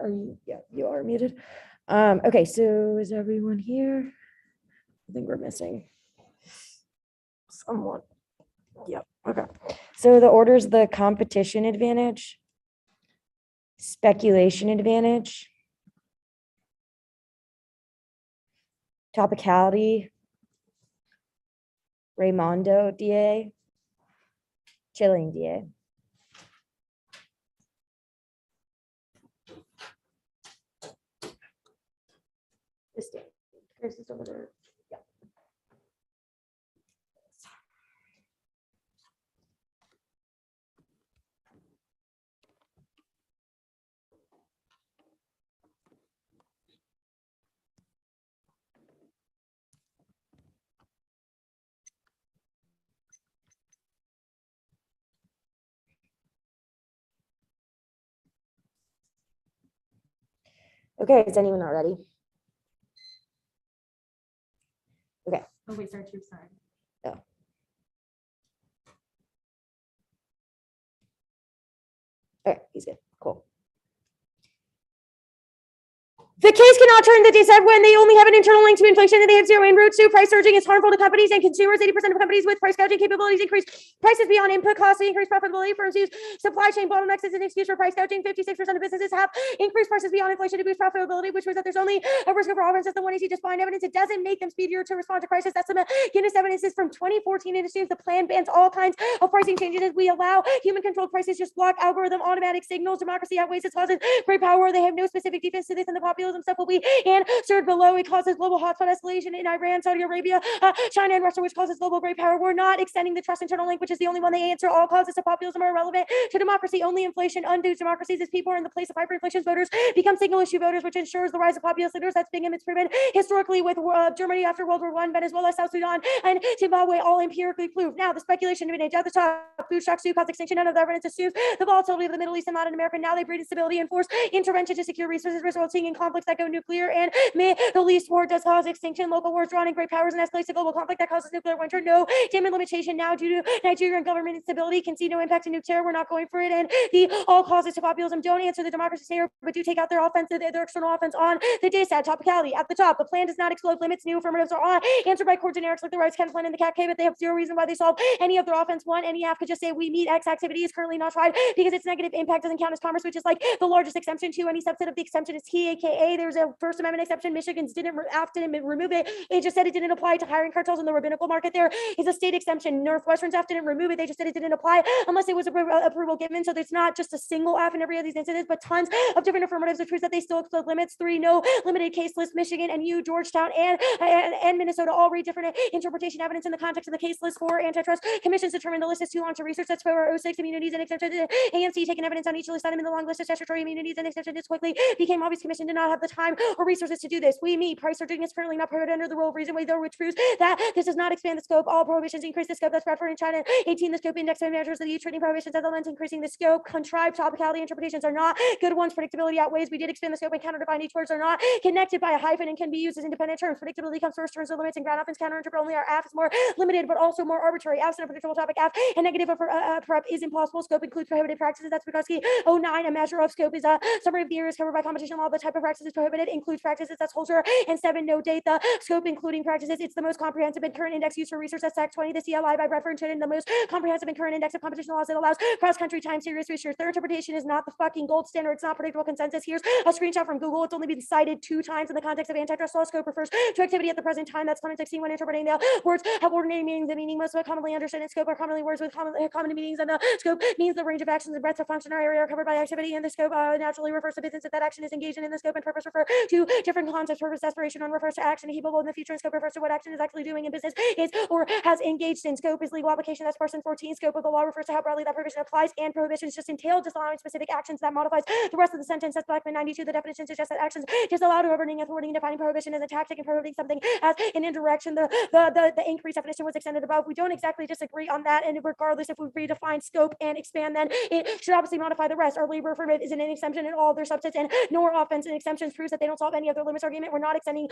Are you? Yeah, you are muted. Okay, so is everyone here? I think we're missing someone. Yep. Okay. So the order is the competition advantage, speculation advantage, topicality, Raimondo DA, chilling DA. This day. There's this over there. Yeah. Okay, is anyone not ready? Oh, wait, sorry, sorry. Okay, he's good. Cool. The case cannot turn the dissent when they only have an internal link to inflation and they have zero inroads to price surging is harmful to companies and consumers. 80% of companies with price gouging capabilities increase prices beyond input costs to increase profitability. Firms use supply chain bottlenecks as an excuse for price gouging. 56% of businesses have increased prices beyond inflation to boost profitability, which means that there's only a risk of offense. That's the one easy just find evidence. It doesn't make them speedier to respond to crisis. That's the Guinness evidence is from 2014 and assumes the plan bans all kinds of pricing changes. As we allow human controlled prices, just block algorithm automatic signals. Democracy outweighs its causes great power. They have no specific defense to this, and the populism stuff will be answered below. It causes global hotspot escalation in Iran, Saudi Arabia, China, and Russia, which causes global great power. We're not extending the trust internal link, which is the only one they answer. All causes of populism are irrelevant to democracy. Only inflation undoes democracies as people are in the place of hyperinflation. Voters become single issue voters, which ensures the rise of populist leaders. That's Bingham. It's proven historically with Germany after World War I, Venezuela, South Sudan, and Zimbabwe, all empirically proved. Now, the speculation of at the top, food shocks do cause extinction. None of the evidence assumes the volatility of the Middle East and Latin America. Now they breed instability and force intervention to secure resources, resulting in conflicts that go nuclear. And Middle East war does cause extinction. Local wars drawn in great powers and escalates to global conflict that causes nuclear winter. No damn limitation now due to Nigerian government instability. Can see no impact in nuke terror. We're not going for it. And the all causes to populism don't answer the democracy here, but do take out their offensive, their external offense on the dissent. Topicality at the top. The plan does not explode limits. New affirmatives are on. Answered by core generics like the rights counterplan and the CAC, but they have zero reason why they solve any of their offense. One, any half could just say we meet X activity is currently not tried because its negative impact doesn't count as commerce, which is like the largest exemption. To any subset of the exemption is T, aka there's a First Amendment exception. Michigan's didn't remove it. It just said it didn't apply to hiring cartels in the rabbinical market. There is a state exception. Northwestern's F didn't remove it. They just said it didn't apply unless it was approval given. So there's not just a single F in every of these incidents, but tons of different affirmatives which proves that they still explode limits. 3, no limited case list. Michigan and U, Georgetown, and Minnesota all read different interpretation evidence in the context of the case list. 4, antitrust commissions determined the list is too long to research. That's 4, 06 immunities and exemptions. ANC taken evidence on each list item in the long list of statutory immunities and exemptions quickly became obvious. Commission did not have the time or resources to do this. Price surging is currently not prohibited under the rule of reason, though, which proves that this does not expand the scope. All prohibitions increase the scope. That's Bradford in China. 18, the scope index measures the trading prohibitions as the lens increasing the scope. Contrived topicality interpretations are not good ones. Predictability outweighs. We did expand the scope and counter-defined. Each words are not connected by a hyphen and can be used as independent terms. Predictability comes first, turns the limits, and ground offense counter-interpret only. Our F is more limited, but also more arbitrary. Absent a predictable topic F and negative prep is impossible. Scope includes prohibited practices. That's because 09, a measure of scope is a summary of the areas covered by competition law. The type of practices prohibited includes practices. That's Holzer. And 7, no date. The scope including practices. It's the most comprehensive and current index used for research. That's SAC 20. The CLI by Bradford and Chittenden, the most comprehensive and current index of competition laws that allows cross-country time series research. Their interpretation is not the fucking gold standard. It's not predictable consensus. Here's a screenshot from Google. It's only been cited 2 times in the context of antitrust law. Scope refers to activity at the present time. That's Clement 16 when interpreting the words have ordinary meanings. The meaning most commonly understood in scope are commonly words with common meanings, and the scope means the range of actions and breadth of function or area are covered by activity. And the scope naturally refers to business that action is engaged in. The scope and purpose refer to different concepts. Purpose, aspiration, on refers to action capable in the future, and scope refers to what action is actually doing in business is or has engaged in. Scope is legal application. That's person 14. Scope of the law refers to how broadly that provision applies, and prohibitions just entail disallowing specific actions. That modifies the rest of the sentence. That's Blackman 92. The definition suggests that actions disallowed governing authority and defining prohibition as a tactic and prohibiting something as an indirection. The increased definition was extended above. We don't exactly disagree on that, and regardless if we redefine scope and expand, then it should obviously modify the rest. Our labor affirmative isn't an exemption at all. Their substance and nor offense. An exemption exceptions proves that they don't solve any of their limits argument. We're not extending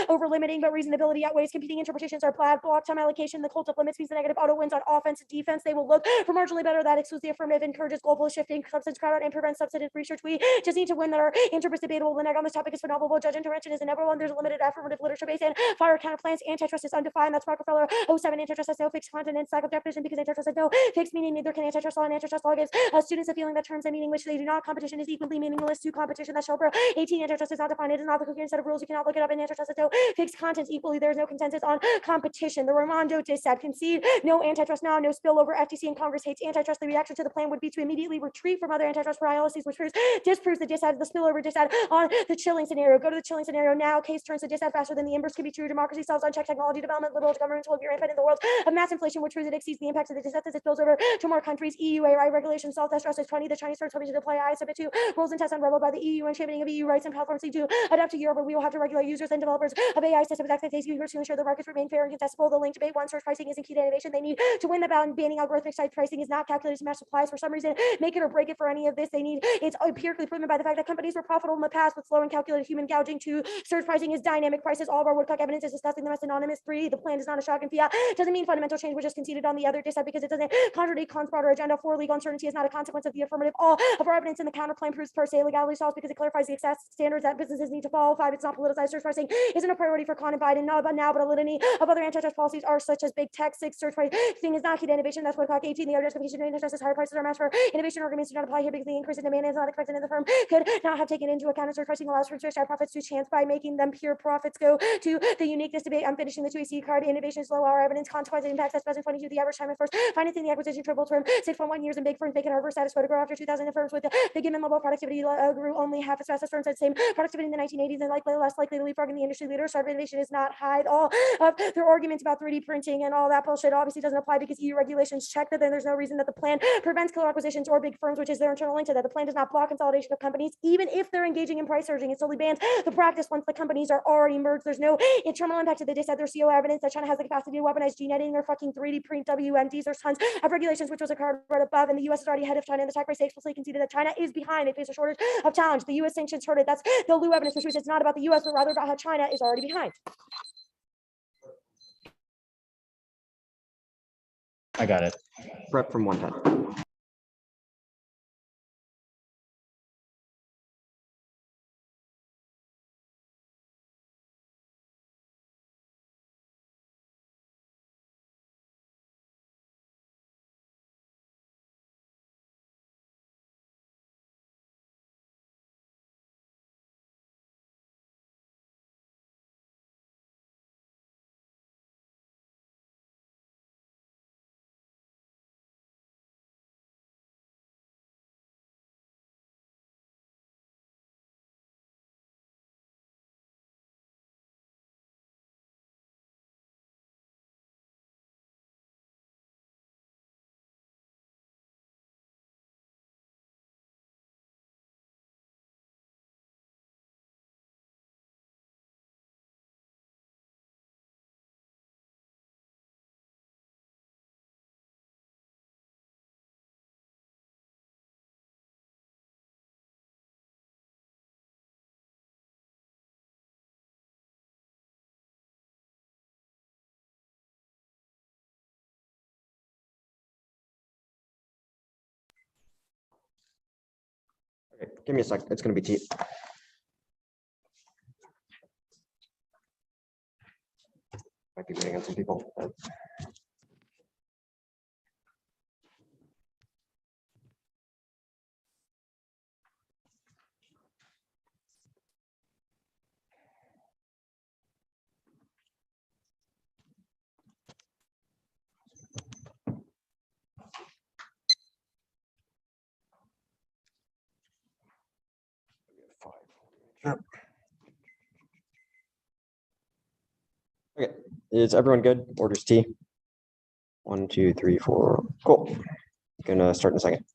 over limiting, but reasonability outweighs competing interpretations are plaid. Block time allocation, the cult of limits means the negative auto wins on offense and defense. They will look for marginally better. That excludes the affirmative, encourages global shifting, substance crowd out, and prevents substantive research. We just need to win that our interest is debatable. The neg on this topic is phenomenal. Judge intervention is inevitable, and there's a limited affirmative literature base and fire counterplans. Antitrust is undefined. That's Rockefeller 07. Antitrust has no fixed content and cycle definition because antitrust has no fixed meaning. Neither can antitrust law, and antitrust law gives students a feeling that terms and meaning which they do not. Competition is equally meaningless to competition. That Shelper 18. Antitrust is not defined. It is not the coherent set of rules. You cannot look it up. And antitrust has no fixed contents equally. There is no consensus on competition. The Raimondo dissent concede no antitrust now, no spillover. FTC and Congress hates antitrust. The reaction to the plan would be to immediately retreat from other antitrust paralyses, which disproves the dissent, the spillover dissent on the chilling scenario. Go to the chilling scenario now. Case turns to dissent faster than the inverse can be true. Democracy solves unchecked technology development. Liberal governments will be rampant in the world of mass inflation, which proves it exceeds the impacts of the dissent as it spills over to more countries. EU AI regulation, self-test justice 20. The Chinese first permission to deploy AI subject to rules and tests unraveled by the EU and championing of EU rights and platforms to adapt to Europe, where we will have to regulate users and developers of AI systems with access to ensure the markets remain fair and contestable. The link debate one search pricing isn't key to innovation. They need to win the battle. Banning algorithmic site pricing is not calculated to match supplies. For some reason, make it or break it for any of this. It's empirically proven by the fact that companies were profitable in the past with slow and calculated human gouging. 2, search pricing is dynamic prices. All of our woodcock evidence is discussing them as synonymous. 3, the plan is not a shock and fiat. Doesn't mean fundamental change was just conceded on the other dissent because it doesn't contradict Kahn's broader agenda. 4, legal uncertainty is not a consequence of the affirmative. All of our evidence in the counterplan proves per se legality solves because it clarifies the excess standards that businesses need to follow. 5, it's not politicized. Search pricing isn't a priority for Kahn and Biden but a litany of other antitrust policies are such as big tech. 6, search pricing is not key to innovation. That's woodcock. 18, the other justification of antitrust is higher prices are matched for innovation. Arguments do not apply here because the increase in demand is not expected in the firm could not have taken into account. Search pricing allows for high profits to chance by making them pure profits. Go to the uniqueness debate. I'm finishing the 2AC card. Innovation is low. Our evidence consequences impacts as 2022. The average time of first financing the acquisition triple term 6.1 years, and big firms making Harvard status photo after 2000. The firms with the given level of productivity grew only half as fast as firms at the same productivity in the 1980s and likely less likely to leapfrog in the industry leader. Startup innovation is not high. All of their arguments about 3D printing and all that bullshit obviously doesn't apply because EU regulations check that. Then there's no reason that the plan prevents killer acquisitions or big firms, which is their internal link to that. The plan does not block consolidation of companies, even if they're engaging in price surging. It solely bans the practice once the companies are already merged. There's no internal impact to the dissent. There's CO evidence that China has the capacity to weaponize gene editing or fucking 3D print WMDs. There's tons of regulations, which was a card right above, and the US is already ahead of China. And the tech race explicitly conceded that China is behind. They face a shortage of challenge. The US sanctions hurt it. That's the Lu evidence, which means it's not about the US, but rather about how China is already behind. I got it. Prep from 110. Okay, give me a sec. It's going to be T. Might be waiting on some people. Okay, is everyone good? Orders T. 1, 2, 3, 4. Cool. Gonna start in a second.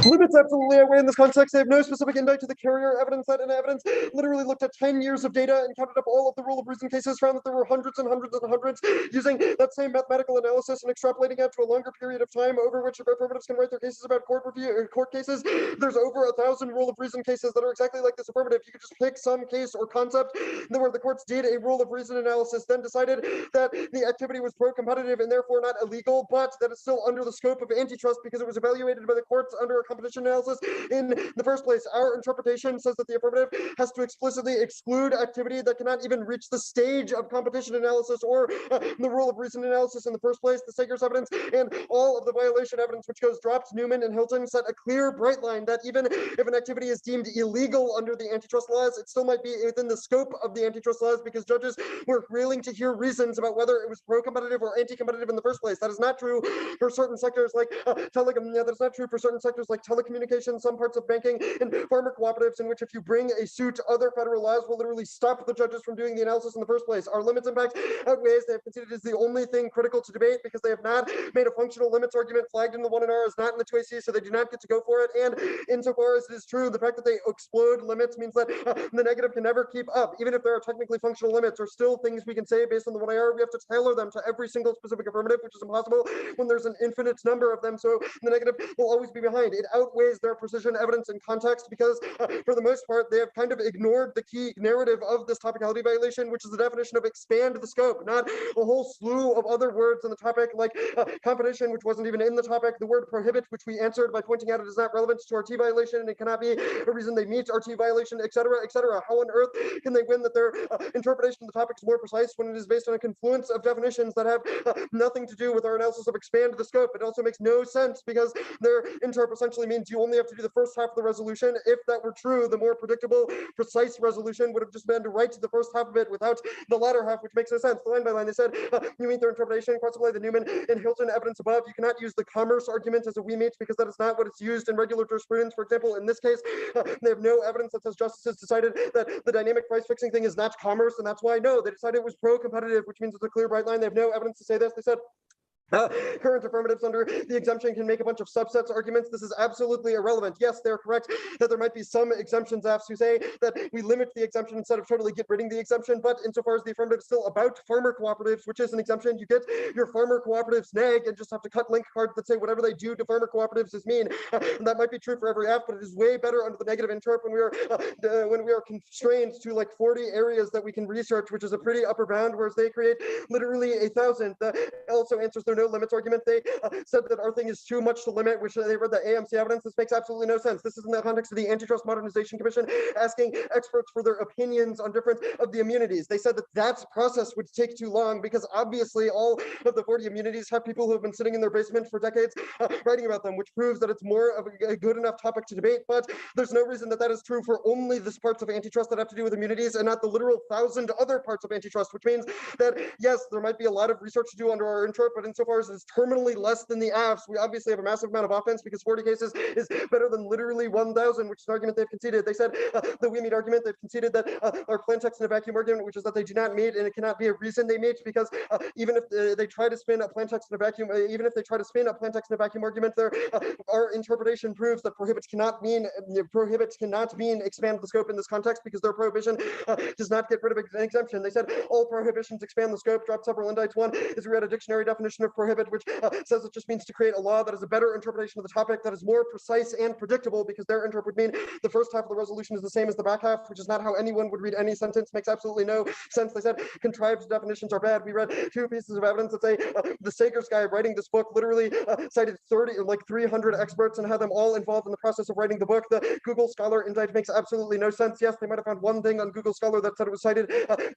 Limits absolutely outweigh in this context. They have no specific insight to the carrier evidence. That evidence literally looked at 10 years of data and counted up all of the rule of reason cases, found that there were hundreds and hundreds and hundreds, using that same mathematical analysis and extrapolating out to a longer period of time over which affirmatives can write their cases about court cases. There's over 1,000 rule of reason cases that are exactly like this affirmative. You could just pick some case or concept where the courts did a rule of reason analysis, then decided that the activity was pro-competitive and therefore not illegal, but that it's still under the scope of antitrust because it was evaluated by the courts under a competition analysis in the first place. Our interpretation says that the affirmative has to explicitly exclude activity that cannot even reach the stage of competition analysis or the rule of reason analysis in the first place. The Sagers evidence and all of the violation evidence which goes dropped, Newman and Hilton, set a clear bright line that even if an activity is deemed illegal under the antitrust laws, it still might be within the scope of the antitrust laws because judges were willing to hear reasons about whether it was pro-competitive or anti-competitive in the first place. That is not true for certain sectors like that's not true for certain sectors like telecommunications, some parts of banking, and farmer cooperatives, in which if you bring a suit, other federal laws will literally stop the judges from doing the analysis in the first place. Our limits impact outweighs. They have considered is the only thing critical to debate because they have not made a functional limits argument flagged in the 1NR is not in the 2AC, so they do not get to go for it. And insofar as it is true, the fact that they explode limits means that the negative can never keep up. Even if there are technically functional limits or still things we can say based on the 1IR, we have to tailor them to every single specific affirmative, which is impossible when there's an infinite number of them. So the negative will always be behind. It outweighs their precision, evidence, and context because for the most part, they have kind of ignored the key narrative of this topicality violation, which is the definition of expand the scope, not a whole slew of other words in the topic like competition, which wasn't even in the topic, the word prohibit, which we answered by pointing out it is not relevant to RT violation and it cannot be a reason they meet RT violation, etc., etc. How on earth can they win that their interpretation of the topic is more precise when it is based on a confluence of definitions that have nothing to do with our analysis of expand the scope? It also makes no sense because their interp essentially means you only have to do the first half of the resolution. If that were true, the more predictable, precise resolution would have just been to write the first half of it without the latter half, which makes no sense. Line by line, they said, you meet their interpretation, consequently the Newman and Hilton evidence above. You cannot use the commerce argument as a we meet because that is not what it's used in regular jurisprudence. For example, in this case, they have no evidence that says justices decided that the dynamic price fixing thing is not commerce, and that's why no, they decided it was pro-competitive, which means it's a clear bright line. They have no evidence to say this. They said current affirmatives under the exemption can make a bunch of subsets arguments. This is absolutely irrelevant. Yes, they're correct that there might be some exemptions apps who say that we limit the exemption instead of totally get rid of the exemption, but insofar as the affirmative is still about farmer cooperatives, which is an exemption, you get your farmer cooperatives neg and just have to cut link cards that say whatever they do to farmer cooperatives is mean. And that might be true for every app, but it is way better under the negative interp when we are constrained to like 40 areas that we can research, which is a pretty upper bound, whereas they create literally 1,000. That also answers their no limits argument. They said that our thing is too much to limit, which they read the AMC evidence. This makes absolutely no sense. This is in the context of the Antitrust Modernization Commission asking experts for their opinions on different of the immunities. They said that that process would take too long because obviously all of the 40 immunities have people who have been sitting in their basement for decades writing about them, which proves that it's more of a good enough topic to debate. But there's no reason that that is true for only this parts of antitrust that have to do with immunities and not the literal 1,000 other parts of antitrust, which means that yes, there might be a lot of research to do under our interp, but insofar as it's terminally less than the apps, we obviously have a massive amount of offense because 40 cases is better than literally 1,000, which is an argument they've conceded. They said the we meet argument, they've conceded that our plain text in a vacuum argument, which is that they do not meet and it cannot be a reason they meet because even if they try to spin a plain text in a vacuum, even if they try to spin a plain text in a vacuum argument, our interpretation proves that prohibits cannot mean expand the scope in this context because their prohibition does not get rid of an exemption. They said all prohibitions expand the scope, drop several indites. One is we read a dictionary definition of prohibit, which says it just means to create a law that is a better interpretation of the topic, that is more precise and predictable, because their interp would mean the first half of the resolution is the same as the back half, which is not how anyone would read any sentence. Makes absolutely no sense. They said contrived definitions are bad. We read two pieces of evidence that say the Sagers guy writing this book literally cited 300 experts and had them all involved in the process of writing the book. The Google Scholar indictment makes absolutely no sense. Yes, they might have found one thing on Google Scholar that said it was cited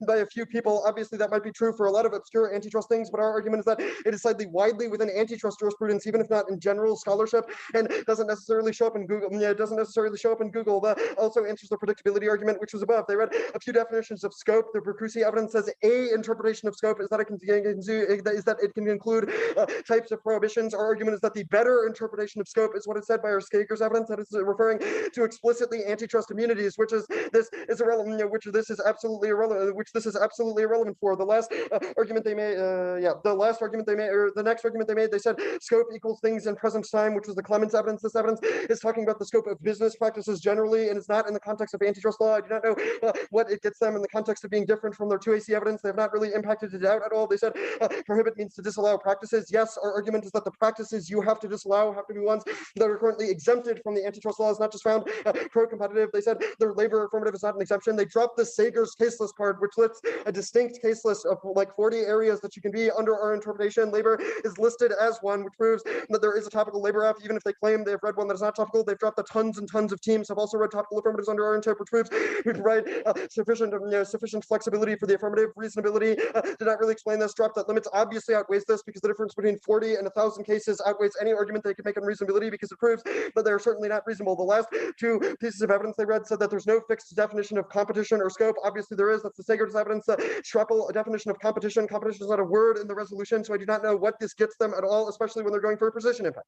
by a few people. Obviously, that might be true for a lot of obscure antitrust things, but our argument is that it is cited widely within antitrust jurisprudence, even if not in general scholarship, and doesn't necessarily show up in Google. Yeah, it doesn't necessarily show up in Google. That also answers the predictability argument, which was above. They read a few definitions of scope. The Bercrusi evidence says a interpretation of scope is that it can include types of prohibitions. Our argument is that the better interpretation of scope is what is said by our Skagers evidence, that is referring to explicitly antitrust immunities, which is irrelevant, which this is absolutely irrelevant for. The last argument they made, or the next argument they made, they said scope equals things in present time, which was the Clemens evidence. This evidence is talking about the scope of business practices generally, and it's not in the context of antitrust law. I do not know what it gets them in the context of being different from their 2AC evidence. They have not really impacted it out at all. They said prohibit means to disallow practices. Yes, our argument is that the practices you have to disallow have to be ones that are currently exempted from the antitrust laws, not just found pro-competitive. They said their labor affirmative is not an exception. They dropped the Sager's case list card, which lists a distinct case list of like 40 areas that you can be under our interpretation. Labor is listed as one, which proves that there is a topical labor app. Even if they claim they've read one that is not topical, they've dropped the tons and tons of teams have also read topical affirmatives under our intent, which proves we provide sufficient flexibility for the affirmative. Reasonability did not really explain this. Drop that limits obviously outweighs this, because the difference between 40 and 1,000 cases outweighs any argument they could make on reasonability, because it proves that they're certainly not reasonable. The last two pieces of evidence they read said that there's no fixed definition of competition or scope. Obviously there is. That's the Sager's evidence. Schreppel, a definition of competition. Competition is not a word in the resolution, so I do not know what this gets them at all, especially when they're going for a precision impact.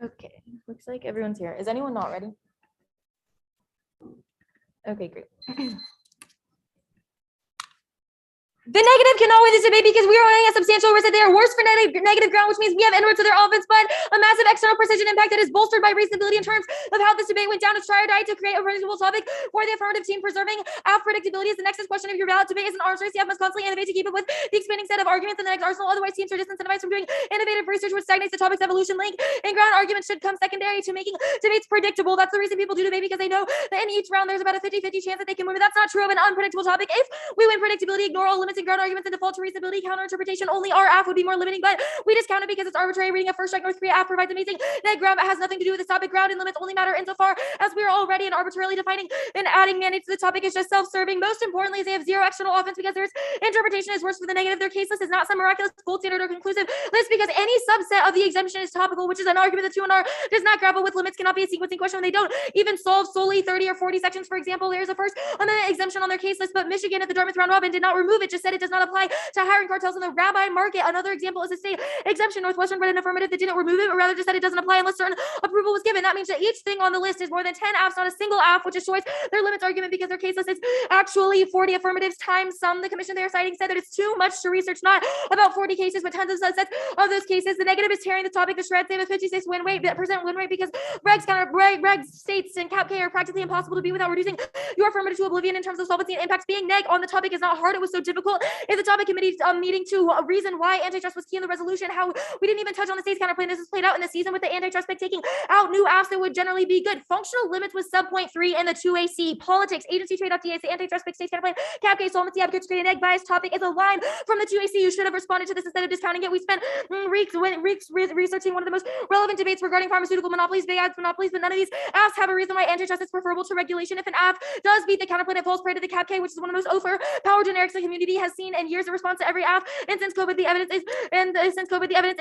Okay, looks like everyone's here. Is anyone not ready? Okay, great. The negative cannot win this debate because we are running a substantial risk that they are worse for negative ground, which means we have inroads to their offense, but a massive external precision impact that is bolstered by reasonability in terms of how this debate went down. It's try or die to create a predictable topic for the affirmative team. Preserving predictability is the next question of your ballot debate. Is an arms race. You must constantly innovate to keep up with the expanding set of arguments in the next arsenal. Otherwise, teams are disincentivized from doing innovative research, which stagnates the topic's evolution. Link and ground arguments should come secondary to making debates predictable. That's the reason people do debate, because they know that in each round there's about a 50-50 chance that they can win. But that's not true of an unpredictable topic. If we win predictability, ignore all limits and ground arguments, and default to reasonability, counter interpretation, only our AF would be more limiting, but we discount it because it's arbitrary. Reading a first strike North Korea AF provides amazing net ground, but has nothing to do with this topic. Ground and limits only matter insofar as we are already and arbitrarily defining and adding mandates to the topic is just self-serving. Most importantly, is they have zero external offense because their interpretation is worse for the negative. Their case list is not some miraculous gold standard or conclusive list because any subset of the exemption is topical, which is an argument that 2NR does not grapple with. Limits cannot be a sequencing question when they don't even solve solely 30 or 40 sections. For example, there's a First Amendment exemption on their case list, but Michigan at the Dartmouth round robin did not remove it, just said it does not apply to hiring cartels in the rabbi market. Another example is a state exemption. Northwestern read an affirmative that didn't remove it, but rather just said it doesn't apply unless certain approval was given. That means that each thing on the list is more than 10 AFs, not a single AF, which destroys their limits argument because their case list is actually 40 affirmatives times some. The commission they are citing said that it's too much to research, not about 40 cases, but tons of subsets of those cases. The negative is tearing the topic to shreds. They have a 56% win rate because regs states and Cap K are practically impossible to be without reducing your affirmative to oblivion in terms of solvency and impacts. Being neg on the topic is not hard. It was so difficult in the topic committee meeting to reason why antitrust was key in the resolution. How we didn't even touch on the state's counterplan. This is played out in the season with the antitrust pick taking out new AFs that would generally be good. Functional limits was sub 0.3 in the 2AC. Politics, agency trade updates, the antitrust pick state's counterplan, Cap K solvency advocates create an egg bias topic is a line from the 2AC. You should have responded to this instead of discounting it. We spent weeks researching one of the most relevant debates regarding pharmaceutical monopolies, big ads monopolies, but none of these AFs have a reason why antitrust is preferable to regulation. If an AF does beat the counterplan, it falls prey to the Cap K, which is one of the most power generics the community has seen in years. In response to every AF, and since COVID, the evidence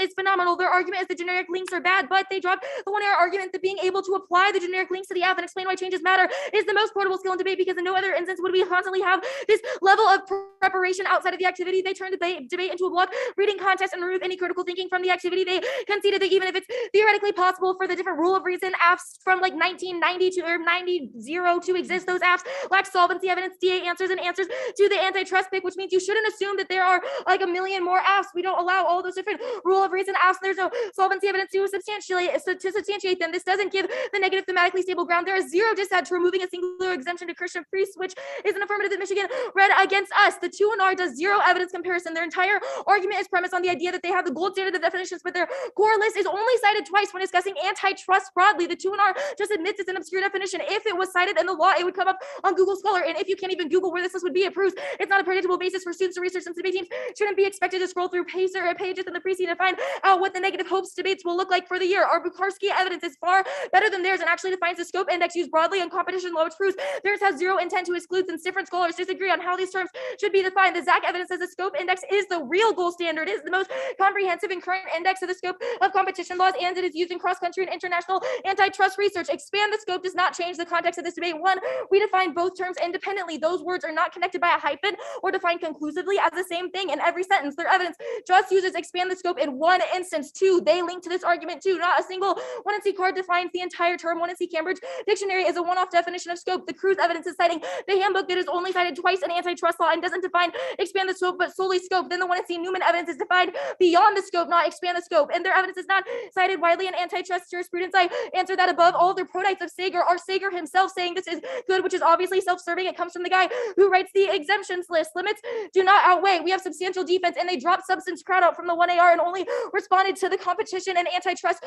is phenomenal. Their argument is the generic links are bad, but they dropped the one error argument that being able to apply the generic links to the AF and explain why changes matter is the most portable skill in debate, because in no other instance would we constantly have this level of preparation outside of the activity. They turned debate into a block reading contest and remove any critical thinking from the activity. They conceded that even if it's theoretically possible for the different rule of reason AFs from like 1990 to exist, those AFs lack solvency evidence, DA answers, and answers to the antitrust pick, which means you shouldn't assume that there are like a million more AFs. We don't allow all those different rule of reason AFs. There's no solvency evidence to substantiate them. This doesn't give the negative thematically stable ground. There is zero dissent to removing a singular exemption to Christian priests, which is an affirmative that Michigan read against us. The 2NR does zero evidence comparison. Their entire argument is premised on the idea that they have the gold standard of definitions, but their core list is only cited twice when discussing antitrust broadly. The 2NR just admits it's an obscure definition. If it was cited in the law, it would come up on Google Scholar, and if you can't even Google where this list would be, it proves it's not a predictable basis for students to research, since debate teams shouldn't be expected to scroll through pages in the preceding to find out what the negative hopes debates will look like for the year. Our Bukharski evidence is far better than theirs and actually defines the scope index used broadly in competition law, which proves theirs has zero intent to exclude, since different scholars disagree on how these terms should be defined. The ZAC evidence says the scope index is the real gold standard. It is the most comprehensive and current index of the scope of competition laws, and it is used in cross-country and international antitrust research. Expand the scope does not change the context of this debate. One, we define both terms independently. Those words are not connected by a hyphen or defined conclusively as the same thing in every sentence. Their evidence just uses expand the scope in one instance. Two, they link to this argument too. Not a single 1NC card defines the entire term. 1NC Cambridge Dictionary is a one-off definition of scope. The Cruz evidence is citing the handbook that is only cited twice in antitrust law and doesn't define expand the scope, but solely scope. Then the 1NC Newman evidence is defined beyond the scope, not expand the scope. And their evidence is not cited widely in antitrust jurisprudence. I answer that above all of their prototypes of Sager are Sager himself saying this is good, which is obviously self-serving. It comes from the guy who writes the exemptions list. Limits do not outweigh. We have substantial defense, and they dropped substance crowd out from the 1AR and only responded to the competition and antitrust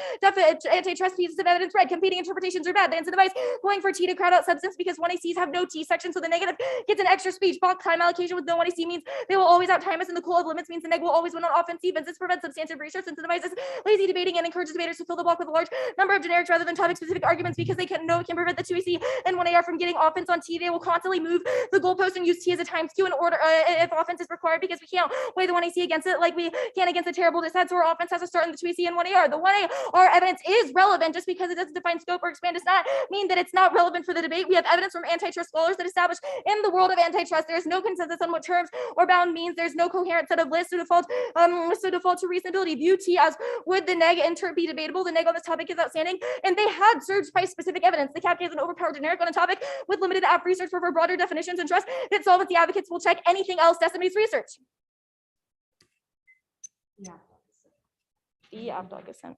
pieces of evidence read. Competing interpretations are bad. They incentivize going for T to crowd out substance because 1ACs have no T section, so the negative gets an extra speech. Block time allocation with no 1AC means they will always outtime us, and the cool of limits means the neg will always win on offense defense. This prevents substantive research, incentivizes lazy debating, and encourages debaters to fill the block with a large number of generics rather than topic-specific arguments because they can prevent the 2AC and 1AR from getting offense on T. They will constantly move the goalpost and use T as a time skew in order if offense is required, because we can't weigh the 1AC against it like we can against a terrible dissent, so our offense has to start in the 2AC and 1AR. The 1AR evidence is relevant. Just because it doesn't define scope or expand does not mean that it's not relevant for the debate. We have evidence from antitrust scholars that establish in the world of antitrust there is no consensus on what terms or bound means. There's no coherent set of lists to default to reasonability. View T as would the neg inter be debatable. The neg on this topic is outstanding, and they had searched by specific evidence. The captain is an overpowered generic on a topic with limited app research for broader definitions and trust that solvency advocates will check anything else else decimates research? Yeah. The Avdog is sent.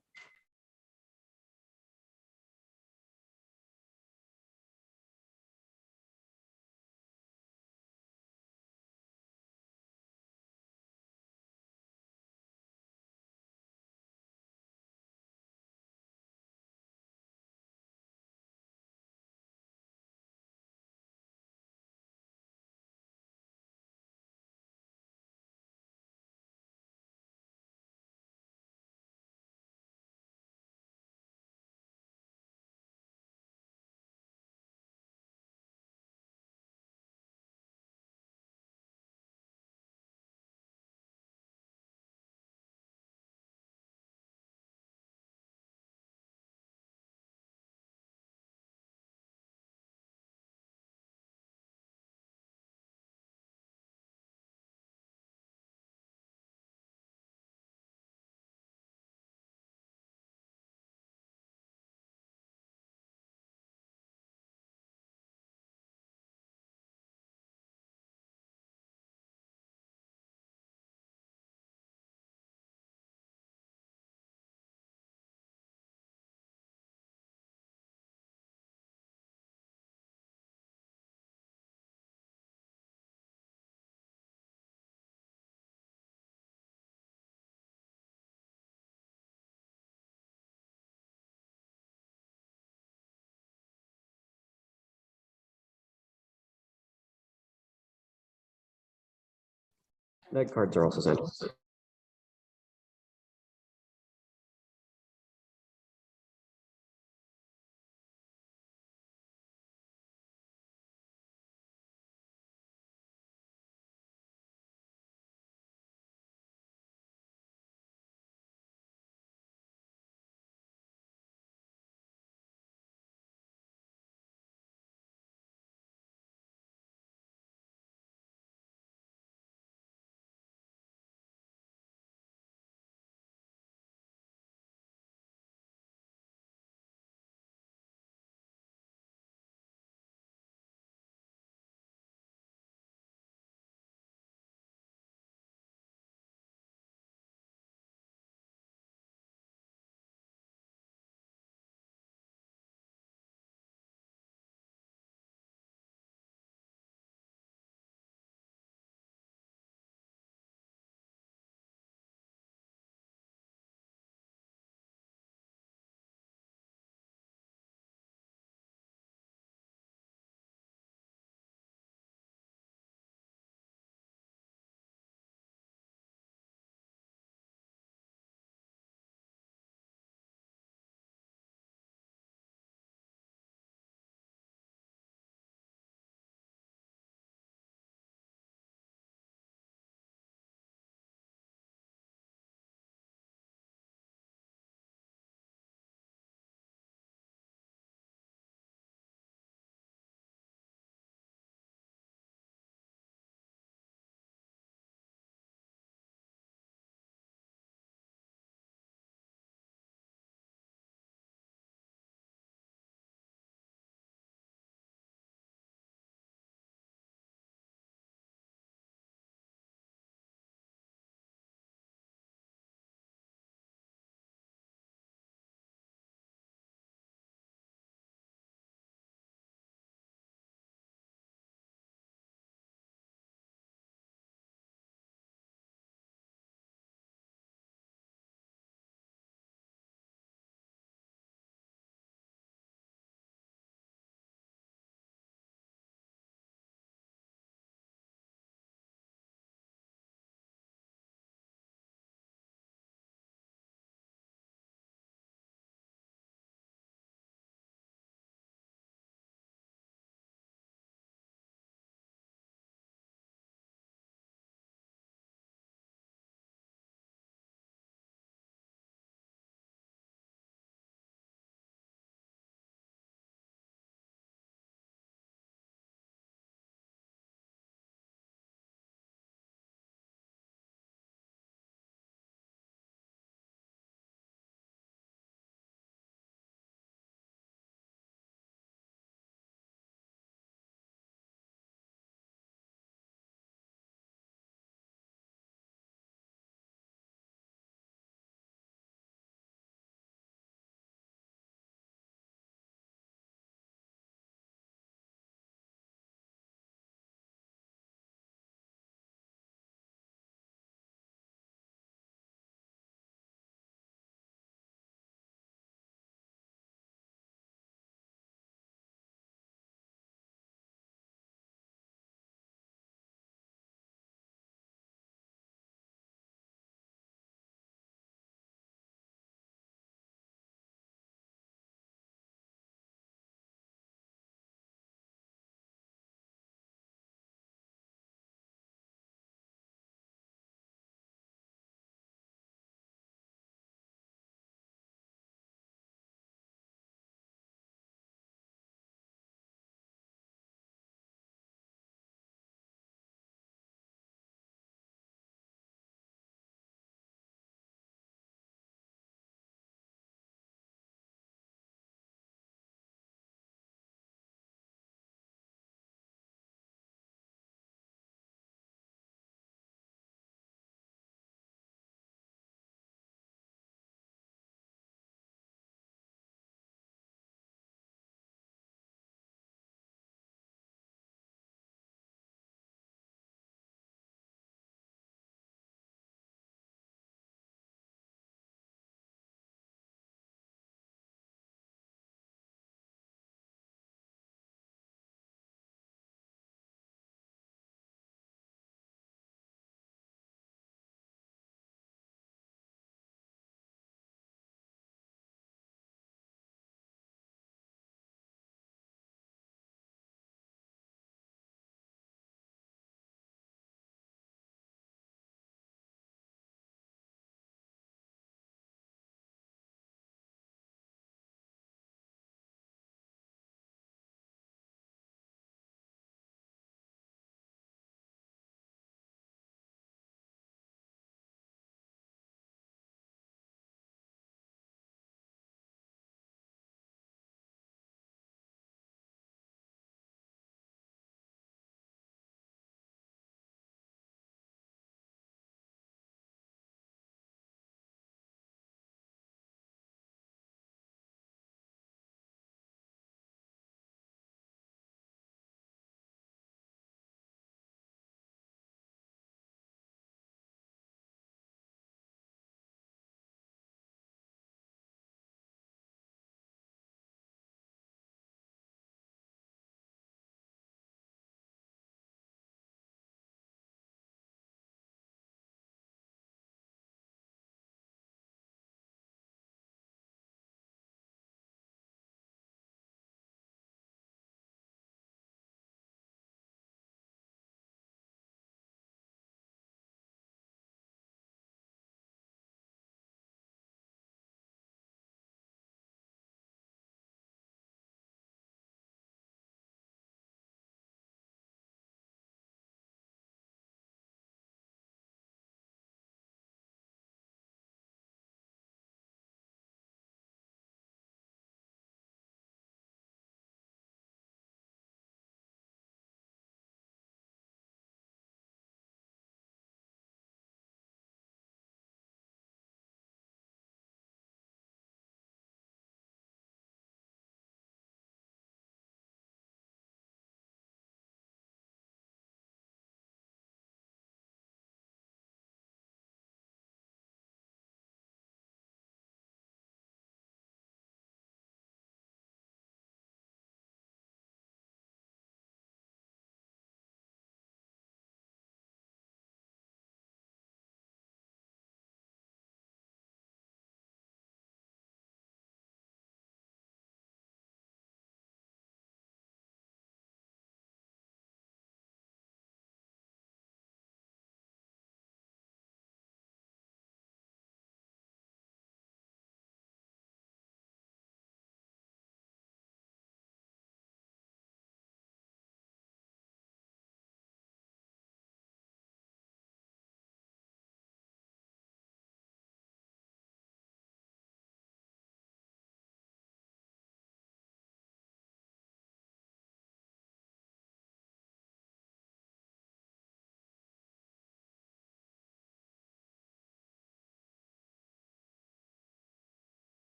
Neg cards are also sent.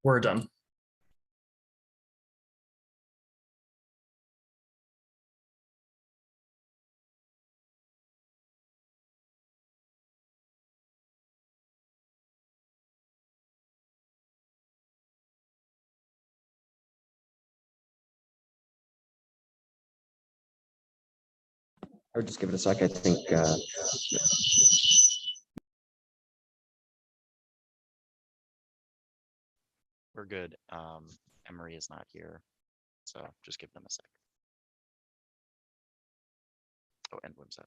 We're done. I would just give it a sec. I think We're good. Emory is not here, so just give them a sec. Oh, and Wimsatt.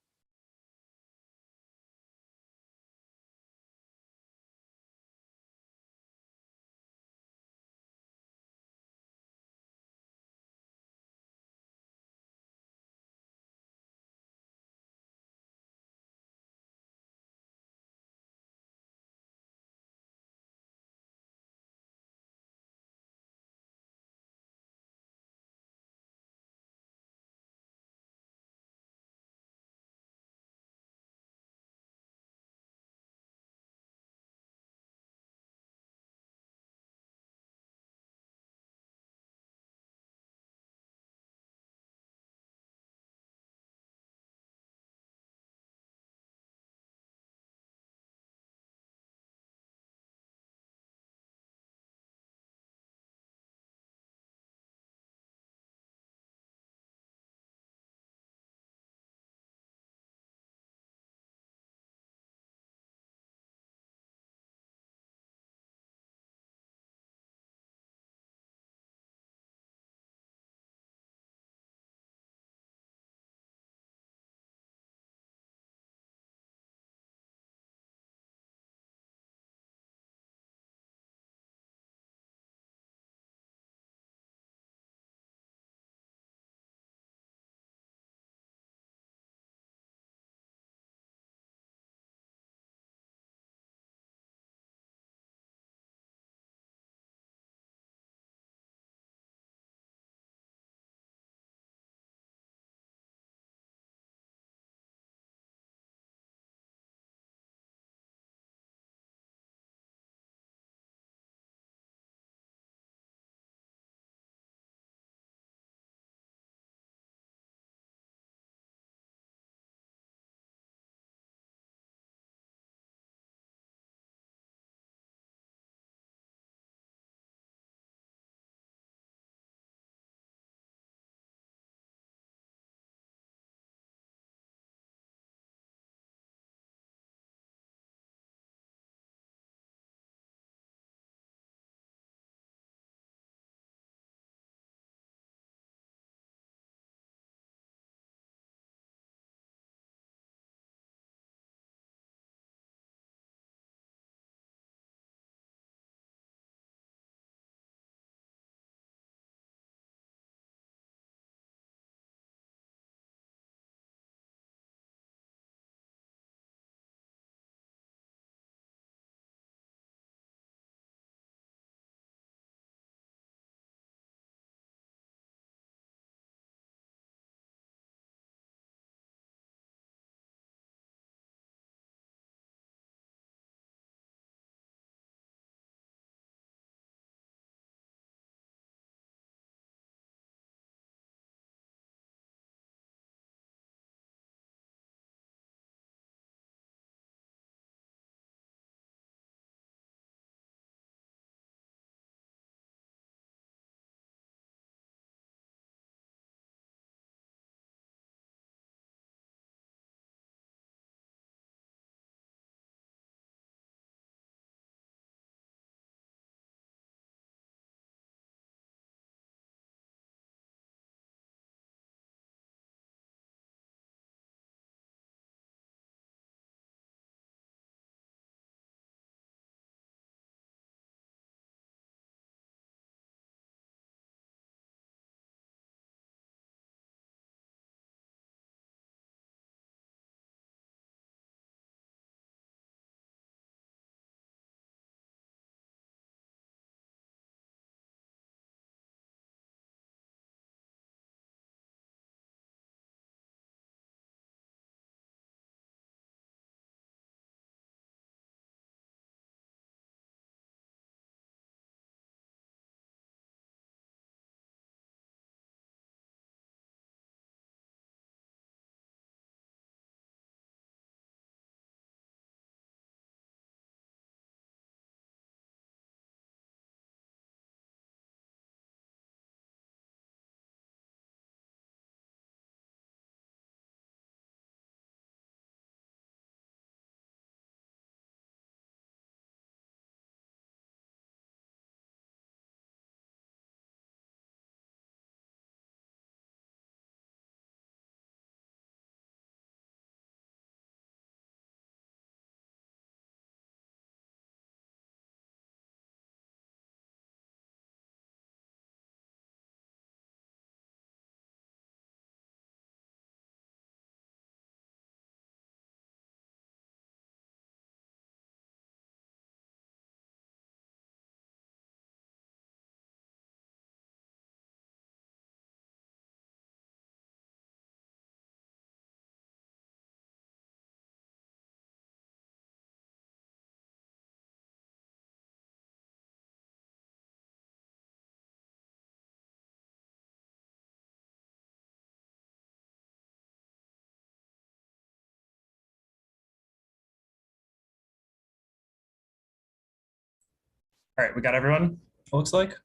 All right, we got everyone, it looks like.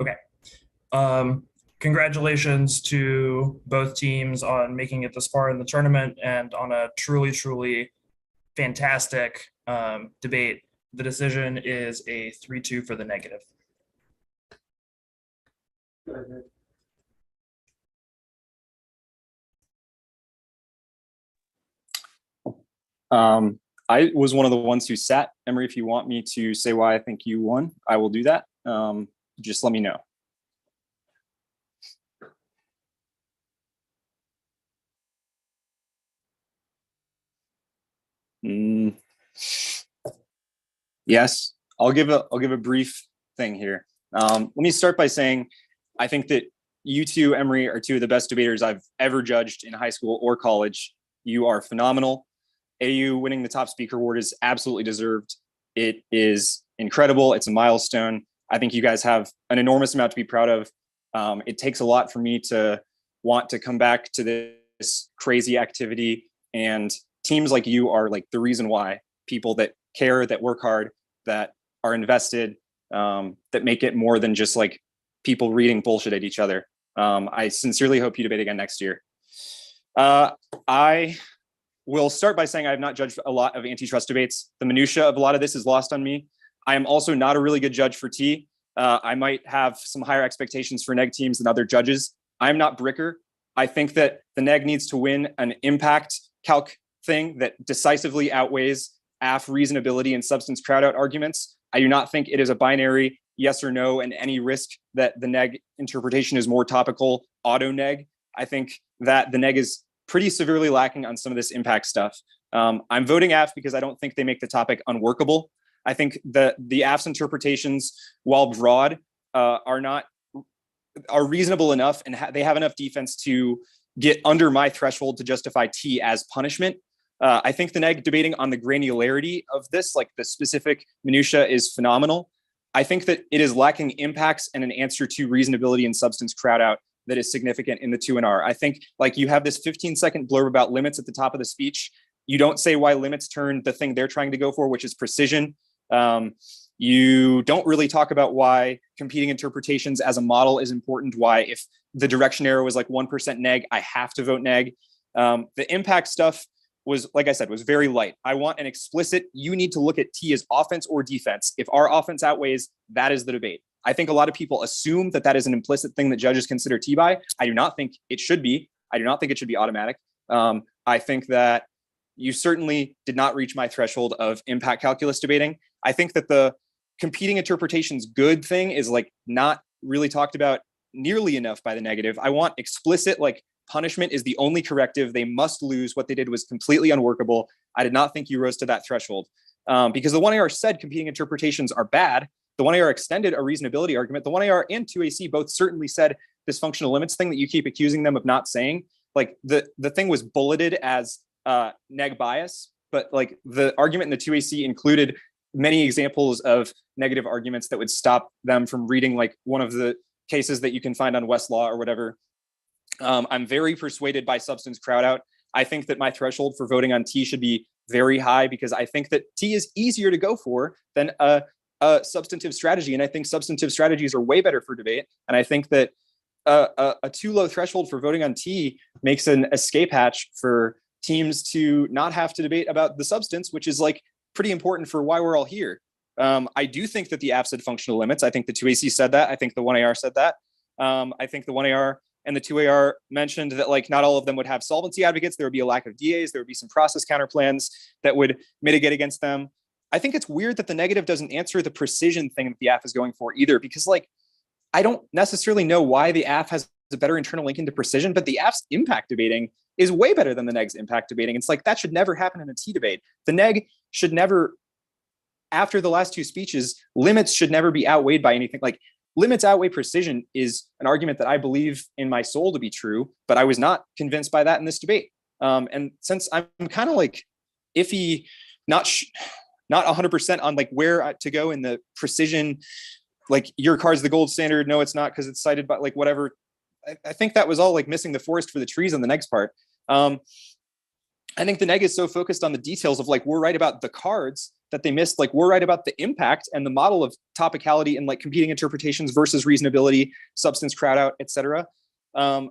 Okay. Congratulations to both teams on making it this far in the tournament and on a truly, truly fantastic debate. The decision is a 3-2 for the negative. I was one of the ones who sat. Emory, if you want me to say why I think you won, I will do that. Just let me know. Yes, I'll give a brief thing here. Let me start by saying I think that you two, Emory, are two of the best debaters I've ever judged in high school or college. You are phenomenal. AU winning the top speaker award is absolutely deserved. It is incredible. It's a milestone. I think you guys have an enormous amount to be proud of. It takes a lot for me to want to come back to this crazy activity, and teams like you are like the reason why. People that care, that work hard, that are invested, that make it more than just like people reading bullshit at each other. I sincerely hope you debate again next year. I will start by saying I have not judged a lot of antitrust debates. The minutia of a lot of this is lost on me. I am also not a really good judge for T. I might have some higher expectations for neg teams than other judges. I'm not Bricker. I think that the neg needs to win an impact calc thing that decisively outweighs AF reasonability and substance crowd out arguments. I do not think it is a binary yes or no and any risk that the neg interpretation is more topical auto neg. I think that the neg is pretty severely lacking on some of this impact stuff. I'm voting AF because I don't think they make the topic unworkable. I think the AF's interpretations, while broad, are reasonable enough, and they have enough defense to get under my threshold to justify T as punishment. I think the neg debating on the granularity of this, like the specific minutia, is phenomenal. I think that it is lacking impacts and an answer to reasonability and substance crowd out that is significant in the 2NR. I think like you have this 15-second blurb about limits at the top of the speech. You don't say why limits turn the thing they're trying to go for, which is precision. You don't really talk about why competing interpretations as a model is important, why if the direction arrow is like 1% neg, I have to vote neg. The impact stuff was, like I said, was very light. I want an explicit, you need to look at T as offense or defense. If our offense outweighs, that is the debate. I think a lot of people assume that that is an implicit thing that judges consider T by. I do not think it should be. I do not think it should be automatic. I think that you certainly did not reach my threshold of impact calculus debating. I think that the competing interpretations good thing is like not really talked about nearly enough by the negative. I want explicit, like, punishment is the only corrective. They must lose. What they did was completely unworkable. I did not think you rose to that threshold because the 1AR said competing interpretations are bad. The 1AR extended a reasonability argument. The 1AR and 2AC both certainly said this functional limits thing that you keep accusing them of not saying. Like the thing was bulleted as neg bias, but like the argument in the 2AC included many examples of negative arguments that would stop them from reading like one of the cases that you can find on Westlaw or whatever. I'm very persuaded by substance crowd out. I think that my threshold for voting on T should be very high because I think that T is easier to go for than a substantive strategy. And I think substantive strategies are way better for debate. And I think that a too low threshold for voting on T makes an escape hatch for teams to not have to debate about the substance, which is like pretty important for why we're all here. I do think that the AF said functional limits. I think the 2AC said that. I think the 1AR said that. I think the 1AR and the 2AR mentioned that like not all of them would have solvency advocates. There would be a lack of DAs. There would be some process counterplans that would mitigate against them. I think it's weird that the negative doesn't answer the precision thing that the AF is going for either, because like, I don't necessarily know why the AF has a better internal link into precision, but the AF's impact debating is way better than the neg's impact debating. It's like, that should never happen in a T debate. The neg should never, after the last two speeches, limits should never be outweighed by anything. Like, limits outweigh precision is an argument that I believe in my soul to be true, but I was not convinced by that in this debate. And since I'm kind of like iffy, not 100% on like where to go in the precision, like your card's the gold standard. No, it's not because it's cited by like whatever. I think that was all like missing the forest for the trees on the next part. I think the neg is so focused on the details of like, we're right about the cards that they missed. Like, we're right about the impact and the model of topicality and like competing interpretations versus reasonability, substance crowd out, etc. And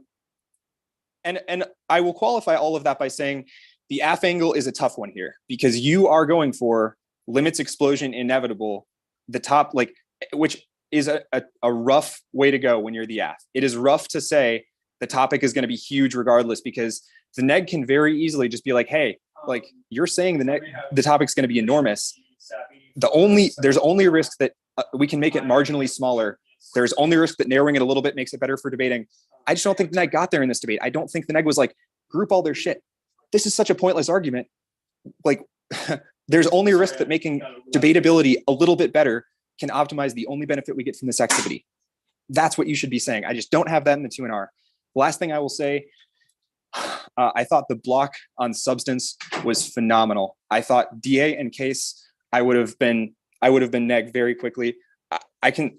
I will qualify all of that by saying the AF angle is a tough one here, because you are going for limits explosion inevitable, the top, like, which is a rough way to go when you're the AF. It is rough to say the topic is going to be huge regardless, because the neg can very easily just be like, hey, like, you're saying the topic's going to be enormous. There's only a risk that we can make it marginally smaller. There's only a risk that narrowing it a little bit makes it better for debating. I just don't think the neg got there in this debate. I don't think the neg was like, group all their shit. This is such a pointless argument. Like, there's only a risk that making debatability a little bit better can optimize the only benefit we get from this activity. That's what you should be saying. I just don't have that in the 2NR. Last thing I will say, I thought the block on substance was phenomenal. I thought DA and case, I would have been neg very quickly. I can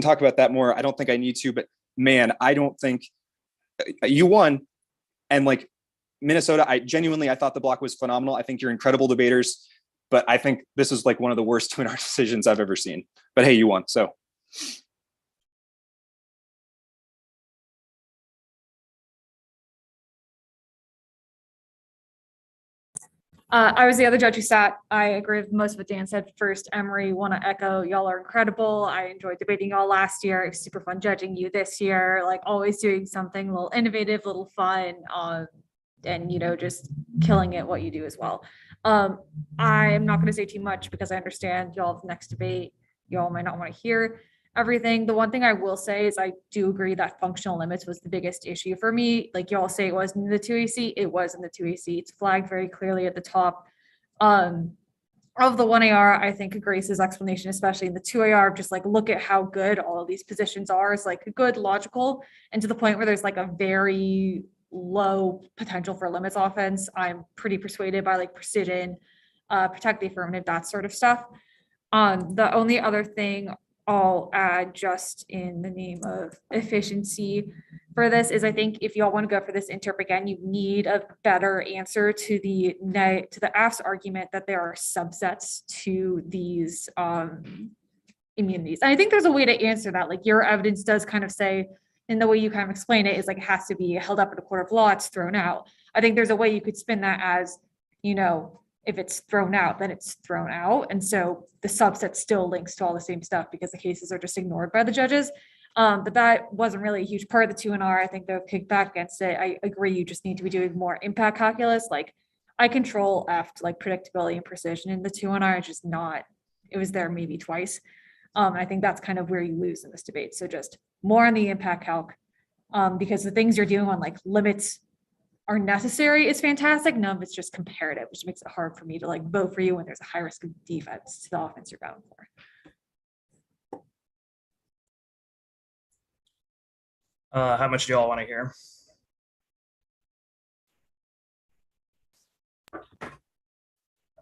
talk about that more. I don't think I need to, but man, I don't think you won. And like Minnesota, I thought the block was phenomenal. I think you're incredible debaters, but I think this is like one of the worst 2NR decisions I've ever seen. But hey, you won, so. I was the other judge who sat. I agree with most of what Dan said. First, Emory, want to echo, y'all are incredible. I enjoyed debating y'all last year. It was super fun judging you this year, like always doing something a little innovative, a little fun, and just killing it what you do as well. I'm not going to say too much because I understand y'all have the next debate. Y'all might not want to hear everything. The one thing I will say is I do agree that functional limits was the biggest issue for me. Like y'all say it wasn't in the 2AC, it was in the 2AC. It's flagged very clearly at the top. Of the 1AR, I think Grace's explanation, especially in the 2AR, just like look at how good all of these positions are, is like good, logical, and to the point where there's like a very low potential for limits offense. I'm pretty persuaded by like precision, protect the affirmative, that sort of stuff. The only other thing I'll add, just in the name of efficiency for this, is I think if y'all want to go for this interp again, you need a better answer to the AF's argument that there are subsets to these immunities. And I think there's a way to answer that. Like your evidence does kind of say, and the way you kind of explain it is like it has to be held up in a court of law, it's thrown out. I think there's a way you could spin that as, if it's thrown out, then it's thrown out. And so the subset still links to all the same stuff because the cases are just ignored by the judges. But that wasn't really a huge part of the 2NR. I think they've kicked back against it. I agree, you just need to be doing more impact calculus. Like I control F to like predictability and precision in the 2NR, it's just not, it was there maybe twice. I think that's kind of where you lose in this debate. So just more on the impact calc, because the things you're doing on like limits are necessary is fantastic. None of it's just comparative, which makes it hard for me to like vote for you when there's a high risk of defense to the offense you're bound for. How much do y'all want to hear?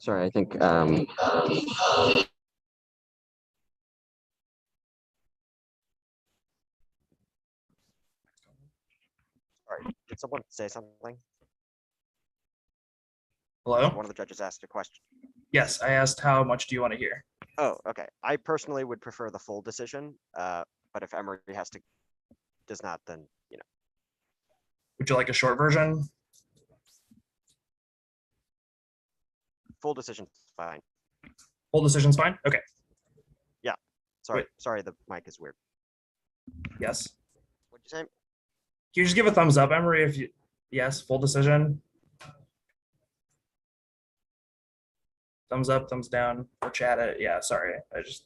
Sorry, I think Sorry, did someone say something? Hello? One of the judges asked a question. Yes, I asked how much do you want to hear? Oh, okay. I personally would prefer the full decision, but if Emory does not, then Would you like a short version? full decision fine. Full decision's fine? Okay, Sorry, the mic is weird. yes. What'd you say? Can you just give a thumbs up, Emory, if you, yes, full decision? Thumbs up, thumbs down, or chat it. Yeah, sorry, I just.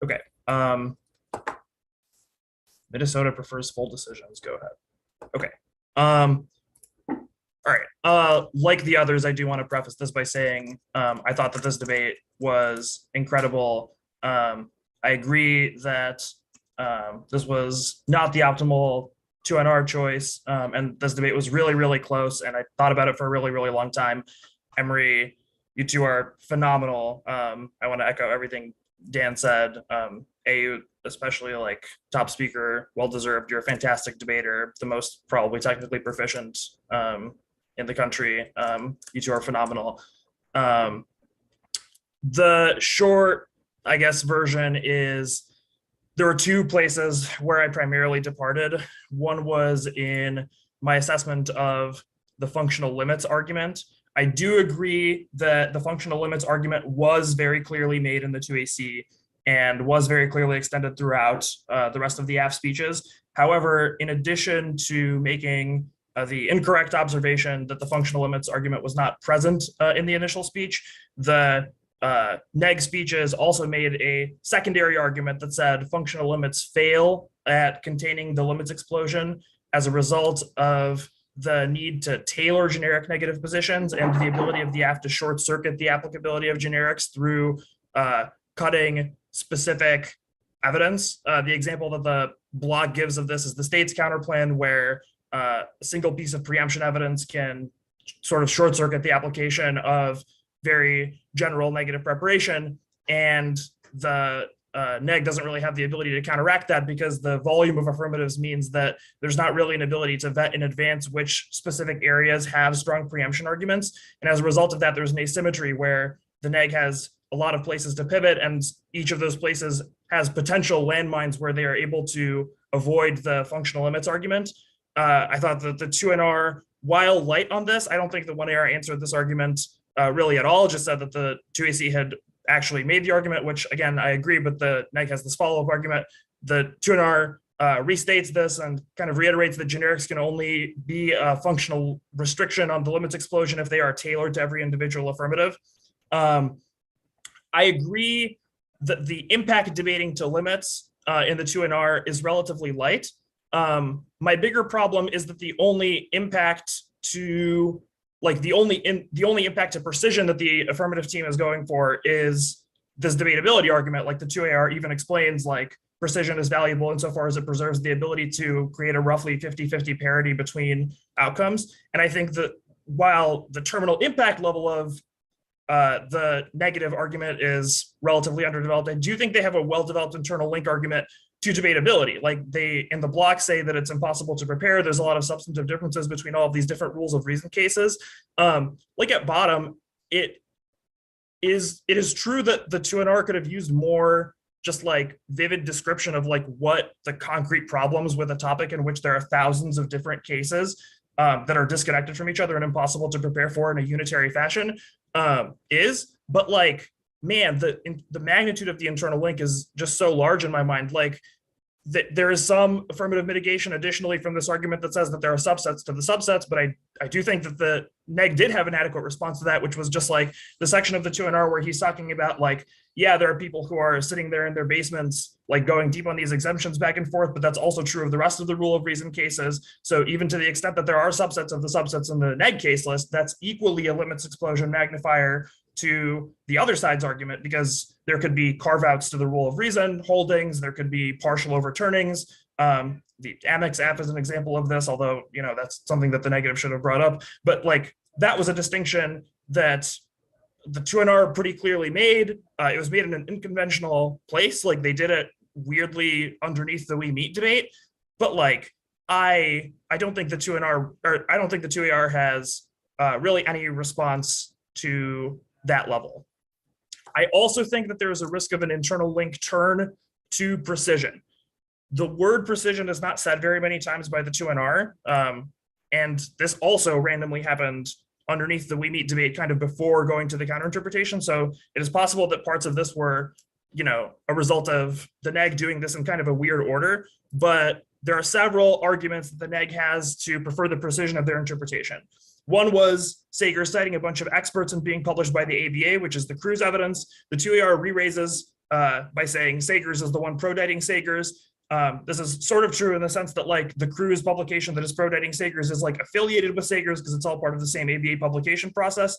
Okay. Minnesota prefers full decisions. Go ahead. Okay. All Like the others, I do want to preface this by saying I thought that this debate was incredible. I agree that this was not the optimal 2NR choice, and this debate was really, really close, and I thought about it for a really, really long time. Emory, you two are phenomenal. I want to echo everything Dan said. AU, especially like top speaker, well-deserved. You're a fantastic debater, the most probably technically proficient in the country. You two are phenomenal. The short, I guess, version is there were two places where I primarily departed. One was in my assessment of the functional limits argument. I do agree that the functional limits argument was very clearly made in the 2AC and was very clearly extended throughout the rest of the AF speeches. However, in addition to making the incorrect observation that the functional limits argument was not present in the initial speech, the neg speeches also made a secondary argument that said functional limits fail at containing the limits explosion as a result of the need to tailor generic negative positions and the ability of the AF to short circuit the applicability of generics through cutting specific evidence. The example that the blog gives of this is the state's counterplan, where a single piece of preemption evidence can sort of short circuit the application of very general negative preparation, and the neg doesn't really have the ability to counteract that because the volume of affirmatives means that there's not really an ability to vet in advance which specific areas have strong preemption arguments. And as a result of that, there's an asymmetry where the neg has a lot of places to pivot, and each of those places has potential landmines where they are able to avoid the functional limits argument. I thought that the 2NR, while light on this, I don't think the 1AR answered this argument really at all. Just said that the 2AC had actually made the argument, which again, I agree, but the neg has this follow-up argument. The 2NR restates this and kind of reiterates that generics can only be a functional restriction on the limits explosion if they are tailored to every individual affirmative. I agree that the impact debating to limits in the 2NR is relatively light. My bigger problem is that the only impact to the only impact to precision that the affirmative team is going for is this debatability argument. Like the 2AR even explains, like, precision is valuable insofar as it preserves the ability to create a roughly 50-50 parity between outcomes. And I think that while the terminal impact level of the negative argument is relatively underdeveloped, I do think they have a well-developed internal link argument to debatability. Like, they in the block say that it's impossible to prepare. There's a lot of substantive differences between all of these different rules of reason cases. Like at bottom, it is true that the 2NR could have used more just like vivid description of like what the concrete problems with a topic in which there are thousands of different cases that are disconnected from each other and impossible to prepare for in a unitary fashion is. But like, man, the magnitude of the internal link is just so large in my mind. Like, there is some affirmative mitigation additionally from this argument that says that there are subsets to the subsets, but I do think that the neg did have an adequate response to that, which was just like the section of the 2NR where he's talking about, like, yeah, there are people who are sitting there in their basements, like going deep on these exemptions back and forth, but that's also true of the rest of the rule of reason cases. So even to the extent that there are subsets of the subsets in the neg case list, that's equally a limits explosion magnifier to the other side's argument, because there could be carve-outs to the rule of reason holdings, there could be partial overturnings. The Amex app is an example of this, although, you know, that's something that the negative should have brought up. But like, that was a distinction that the 2NR pretty clearly made. It was made in an unconventional place. Like, they did it weirdly underneath the We Meet debate. But like, I don't think the 2NR, or I don't think the 2AR has really any response to that level. I also think that there is a risk of an internal link turn to precision. The word precision is not said very many times by the 2NR. And this also randomly happened underneath the We Meet debate, kind of before going to the counterinterpretation. So it is possible that parts of this were, you know, a result of the neg doing this in kind of a weird order, but there are several arguments that the neg has to prefer the precision of their interpretation. One was Sager citing a bunch of experts and being published by the ABA, which is the Cruz evidence. The 2AR re-raises by saying Sagers is the one pro-dating Sagers. This is sort of true in the sense that like the Cruise publication that is pro-dating Sagers is like affiliated with Sagers because it's all part of the same ABA publication process.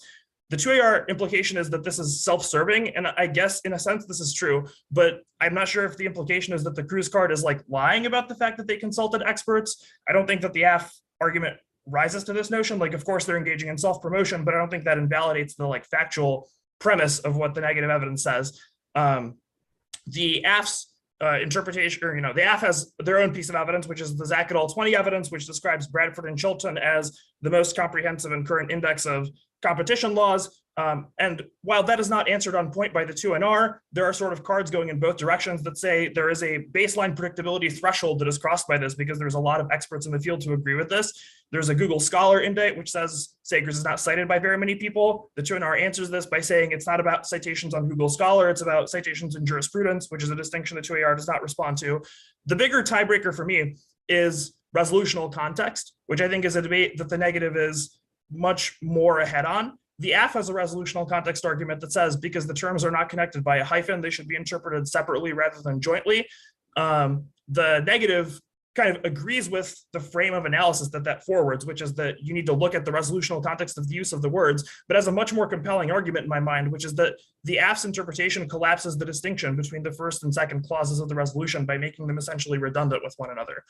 The 2AR implication is that this is self-serving, and I guess in a sense this is true, but I'm not sure if the implication is that the Cruise card is like lying about the fact that they consulted experts. I don't think that the AF argument rises to this notion. Like, of course, they're engaging in self-promotion, but I don't think that invalidates the like factual premise of what the negative evidence says. The AF's interpretation, or the AF has their own piece of evidence, which is the Zach et al. 20 evidence, which describes Bradford and Chilton as the most comprehensive and current index of competition laws. And while that is not answered on point by the 2NR, there are sort of cards going in both directions that say there is a baseline predictability threshold that is crossed by this because there's a lot of experts in the field who agree with this. There's a Google Scholar indent, which says Sagers is not cited by very many people. The 2NR answers this by saying it's not about citations on Google Scholar, it's about citations in jurisprudence, which is a distinction the 2AR does not respond to. The bigger tiebreaker for me is resolutional context, which I think is a debate that the negative is much more ahead on. The AF has a resolutional context argument that says because the terms are not connected by a hyphen, they should be interpreted separately rather than jointly. The negative kind of agrees with the frame of analysis that forwards, which is that you need to look at the resolutional context of the use of the words, but has a much more compelling argument in my mind, which is that the AF's interpretation collapses the distinction between the first and second clauses of the resolution by making them essentially redundant with one another.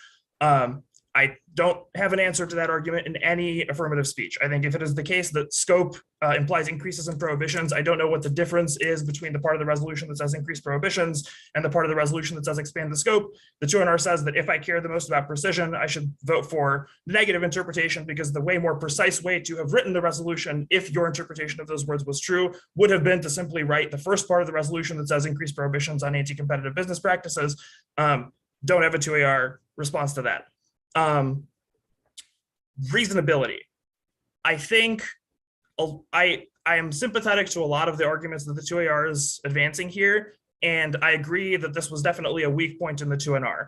I don't have an answer to that argument in any affirmative speech. I think if it is the case that scope implies increases in prohibitions, I don't know what the difference is between the part of the resolution that says increase prohibitions and the part of the resolution that says expand the scope. The 2NR says that if I care the most about precision, I should vote for the negative interpretation because the way more precise way to have written the resolution, if your interpretation of those words was true, would have been to simply write the first part of the resolution that says increase prohibitions on anti-competitive business practices. Don't have a 2AR response to that. Reasonability. I think I am sympathetic to a lot of the arguments that the 2AR is advancing here, and I agree that this was definitely a weak point in the 2NR.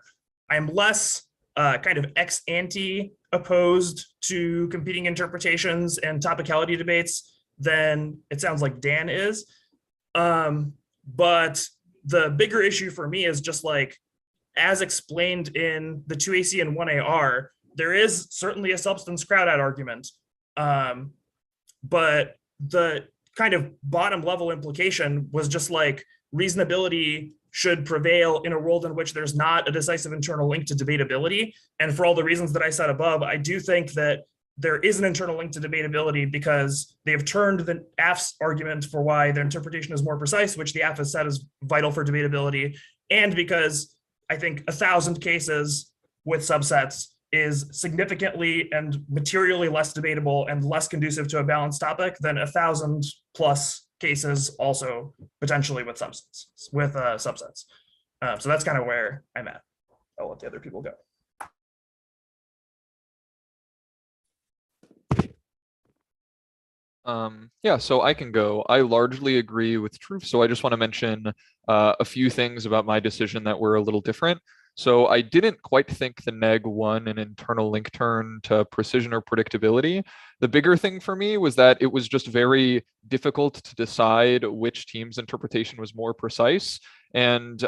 I'm less kind of ex ante opposed to competing interpretations and topicality debates than it sounds like Dan is. But the bigger issue for me is just like, as explained in the 2AC and 1AR, there is certainly a substance crowd out argument. But the kind of bottom level implication was just like reasonability should prevail in a world in which there's not a decisive internal link to debatability. And for all the reasons that I said above, I do think that there is an internal link to debatability because they have turned the AF's argument for why their interpretation is more precise, which the AF has said is vital for debatability, and because I think 1,000 cases with subsets is significantly and materially less debatable and less conducive to a balanced topic than 1,000 plus cases also potentially with subsets. So that's kind of where I'm at. I'll let the other people go. Yeah, so I can go. I largely agree with Truth, so I just want to mention a few things about my decision that were a little different. So I didn't quite think the neg won an internal link turn to precision or predictability. The bigger thing for me was that it was just very difficult to decide which team's interpretation was more precise. And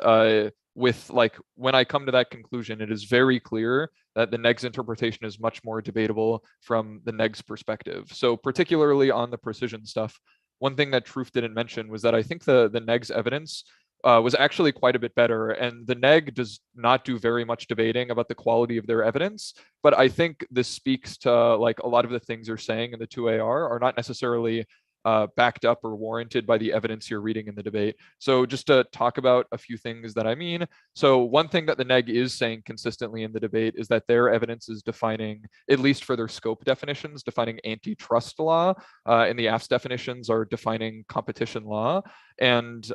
with like, when I come to that conclusion, it is very clear that the neg's interpretation is much more debatable from the neg's perspective. So particularly on the precision stuff, one thing that Truth didn't mention was that I think the neg's evidence was actually quite a bit better. And the neg does not do very much debating about the quality of their evidence. But I think this speaks to like a lot of the things they're saying in the 2AR are not necessarily backed up or warranted by the evidence you're reading in the debate. So just to talk about a few things that I mean. So one thing that the neg is saying consistently in the debate is that their evidence is defining, at least for their scope definitions, defining antitrust law, and the AF's definitions are defining competition law. And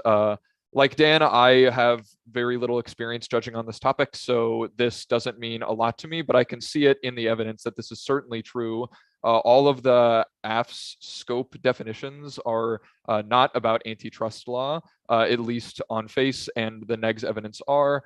like Dan, I have very little experience judging on this topic, so this doesn't mean a lot to me, but I can see it in the evidence that this is certainly true. All of the AF's scope definitions are not about antitrust law, at least on face, and the neg's evidence are.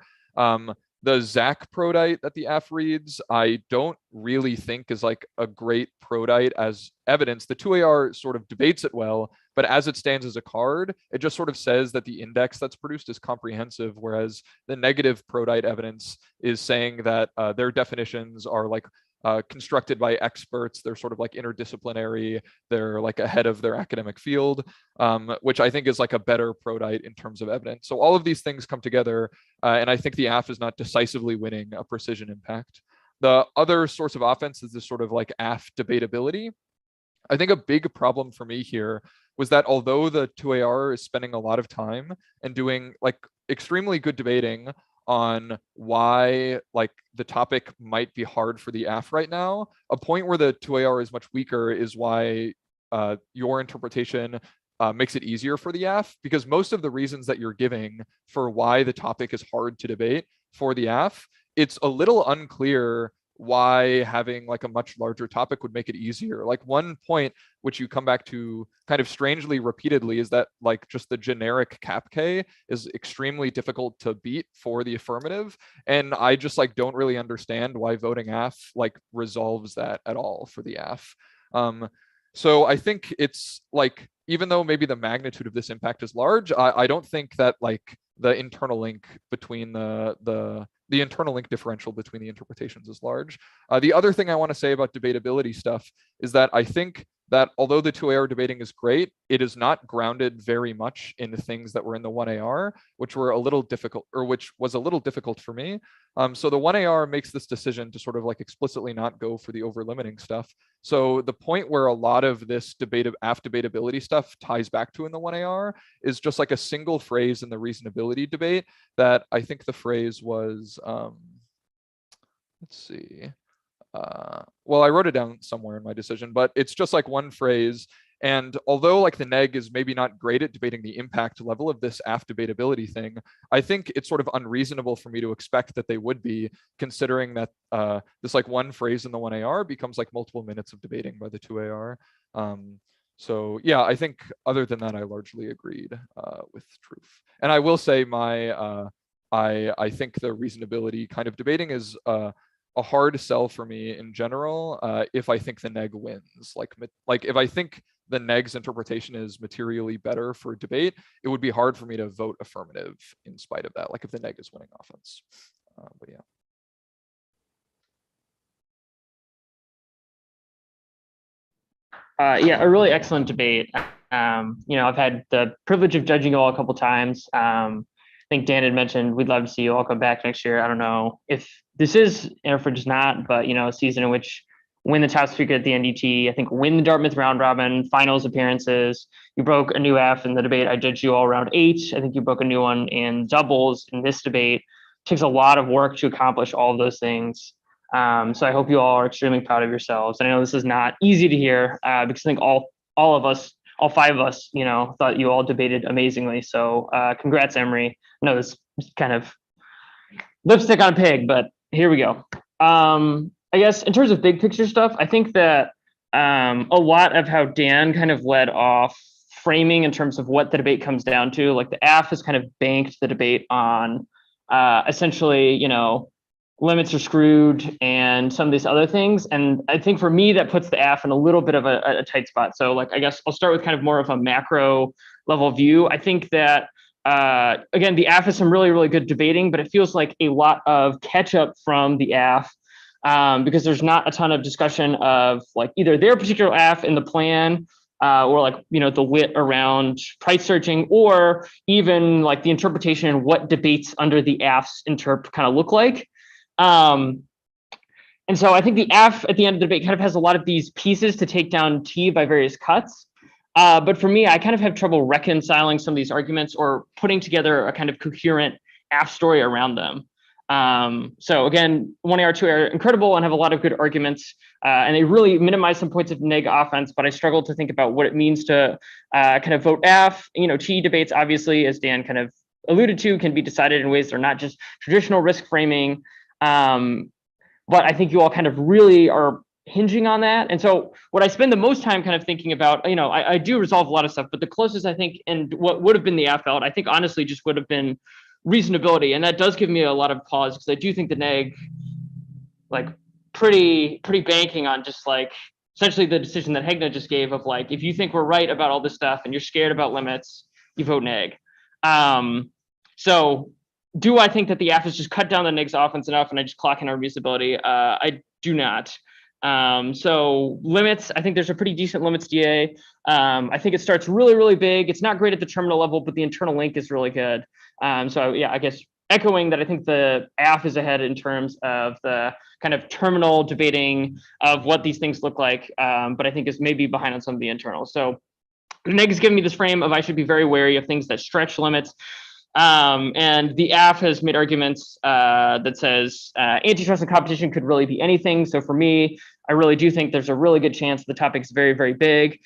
The Zach Prodite that the AF reads, I don't really think is like a great Prodite as evidence. The 2AR sort of debates it well, but as it stands as a card, it just sort of says that the index that's produced is comprehensive, whereas the negative Prodite evidence is saying that their definitions are like constructed by experts. They're sort of like interdisciplinary. They're like ahead of their academic field, which I think is like a better Prodite in terms of evidence. So all of these things come together, and I think the AF is not decisively winning a precision impact. The other source of offense is this sort of like AF debatability. I think a big problem for me here was that although the 2AR is spending a lot of time and doing like extremely good debating on why like the topic might be hard for the AF right now, a point where the 2AR is much weaker is why your interpretation makes it easier for the AF, because most of the reasons that you're giving for why the topic is hard to debate for the AF, it's a little unclear why having like a much larger topic would make it easier. Like one point which you come back to kind of strangely repeatedly is that like just the generic cap K is extremely difficult to beat for the affirmative. And I just like don't really understand why voting AF like resolves that at all for the AF. So I think it's like, even though maybe the magnitude of this impact is large, I don't think that like the internal link between the internal link differential between the interpretations is large. The other thing I want to say about debatability stuff is that I think that although the 2AR debating is great, it is not grounded very much in the things that were in the 1AR, which were a little difficult, or which was a little difficult for me. So the 1AR makes this decision to sort of like explicitly not go for the over limiting stuff. So the point where a lot of this AF debatability stuff ties back to in the 1AR is just like a single phrase in the reasonability debate that I think the phrase was, let's see. Well, I wrote it down somewhere in my decision, but it's just like one phrase. And although like the neg is maybe not great at debating the impact level of this AF debatability thing, I think it's sort of unreasonable for me to expect that they would be, considering that this like one phrase in the 1AR becomes like multiple minutes of debating by the 2AR. So yeah, I think other than that, I largely agreed with Truth. And I will say I think the reasonability kind of debating is a hard sell for me in general if I think the neg wins. Like if I think the neg's interpretation is materially better for debate, it would be hard for me to vote affirmative in spite of that, like if the neg is winning offense. But yeah. Yeah, a really excellent debate. I've had the privilege of judging you all a couple times. I think Dan had mentioned we'd love to see you all come back next year. I don't know if this is, or if it's not, but a season in which win the top speaker at the NDT, I think win the Dartmouth round robin, finals appearances. You broke a new F in the debate. I judged you all round 8. I think you broke a new one in doubles in this debate. It takes a lot of work to accomplish all of those things. So I hope you all are extremely proud of yourselves. And I know this is not easy to hear because I think all of us, all 5 of us, thought you all debated amazingly. So congrats, Emory. I know this is kind of lipstick on a pig, but here we go. I guess in terms of big picture stuff, I think that a lot of how Dan kind of led off framing in terms of what the debate comes down to, like the AF has kind of banked the debate on essentially, limits are screwed and some of these other things. And I think for me, that puts the AF in a little bit of a tight spot. So like, I guess I'll start with kind of more of a macro level view. I think that, again, the AF is some really, really good debating, but it feels like a lot of catch up from the AF because there's not a ton of discussion of like either their particular AF in the plan or like, the wit around price searching, or even like the interpretation and what debates under the AF's interp kind of look like. And so I think the AF at the end of the debate kind of has a lot of these pieces to take down T by various cuts. But for me, I kind of have trouble reconciling some of these arguments or putting together a kind of coherent AF story around them. So again, 1AR, 2AR are incredible and have a lot of good arguments, and they really minimize some points of neg offense, but I struggle to think about what it means to kind of vote AF. T debates, obviously, as Dan kind of alluded to, can be decided in ways that are not just traditional risk framing. But I think you all kind of really are hinging on that. And so what I spend the most time kind of thinking about, I do resolve a lot of stuff, but the closest I think, and what would have been the AF ballot, I think honestly just would have been reasonability. And that does give me a lot of pause because I do think the neg, like pretty banking on just like essentially the decision that Hegna just gave of like, if you think we're right about all this stuff and you're scared about limits, you vote neg. So do I think that the AF has just cut down the neg's offense enough and I just clock in our reasonability? I do not. So limits, I think there's a pretty decent limits DA. I think it starts really, really big. It's not great at the terminal level, but the internal link is really good. So yeah, I guess echoing that I think the AF is ahead in terms of the kind of terminal debating of what these things look like, but I think is maybe behind on some of the internal. So the neg is giving me this frame of I should be very wary of things that stretch limits. And the AF has made arguments that says antitrust and competition could really be anything. So for me, I really do think there's a really good chance the topic is very, very big.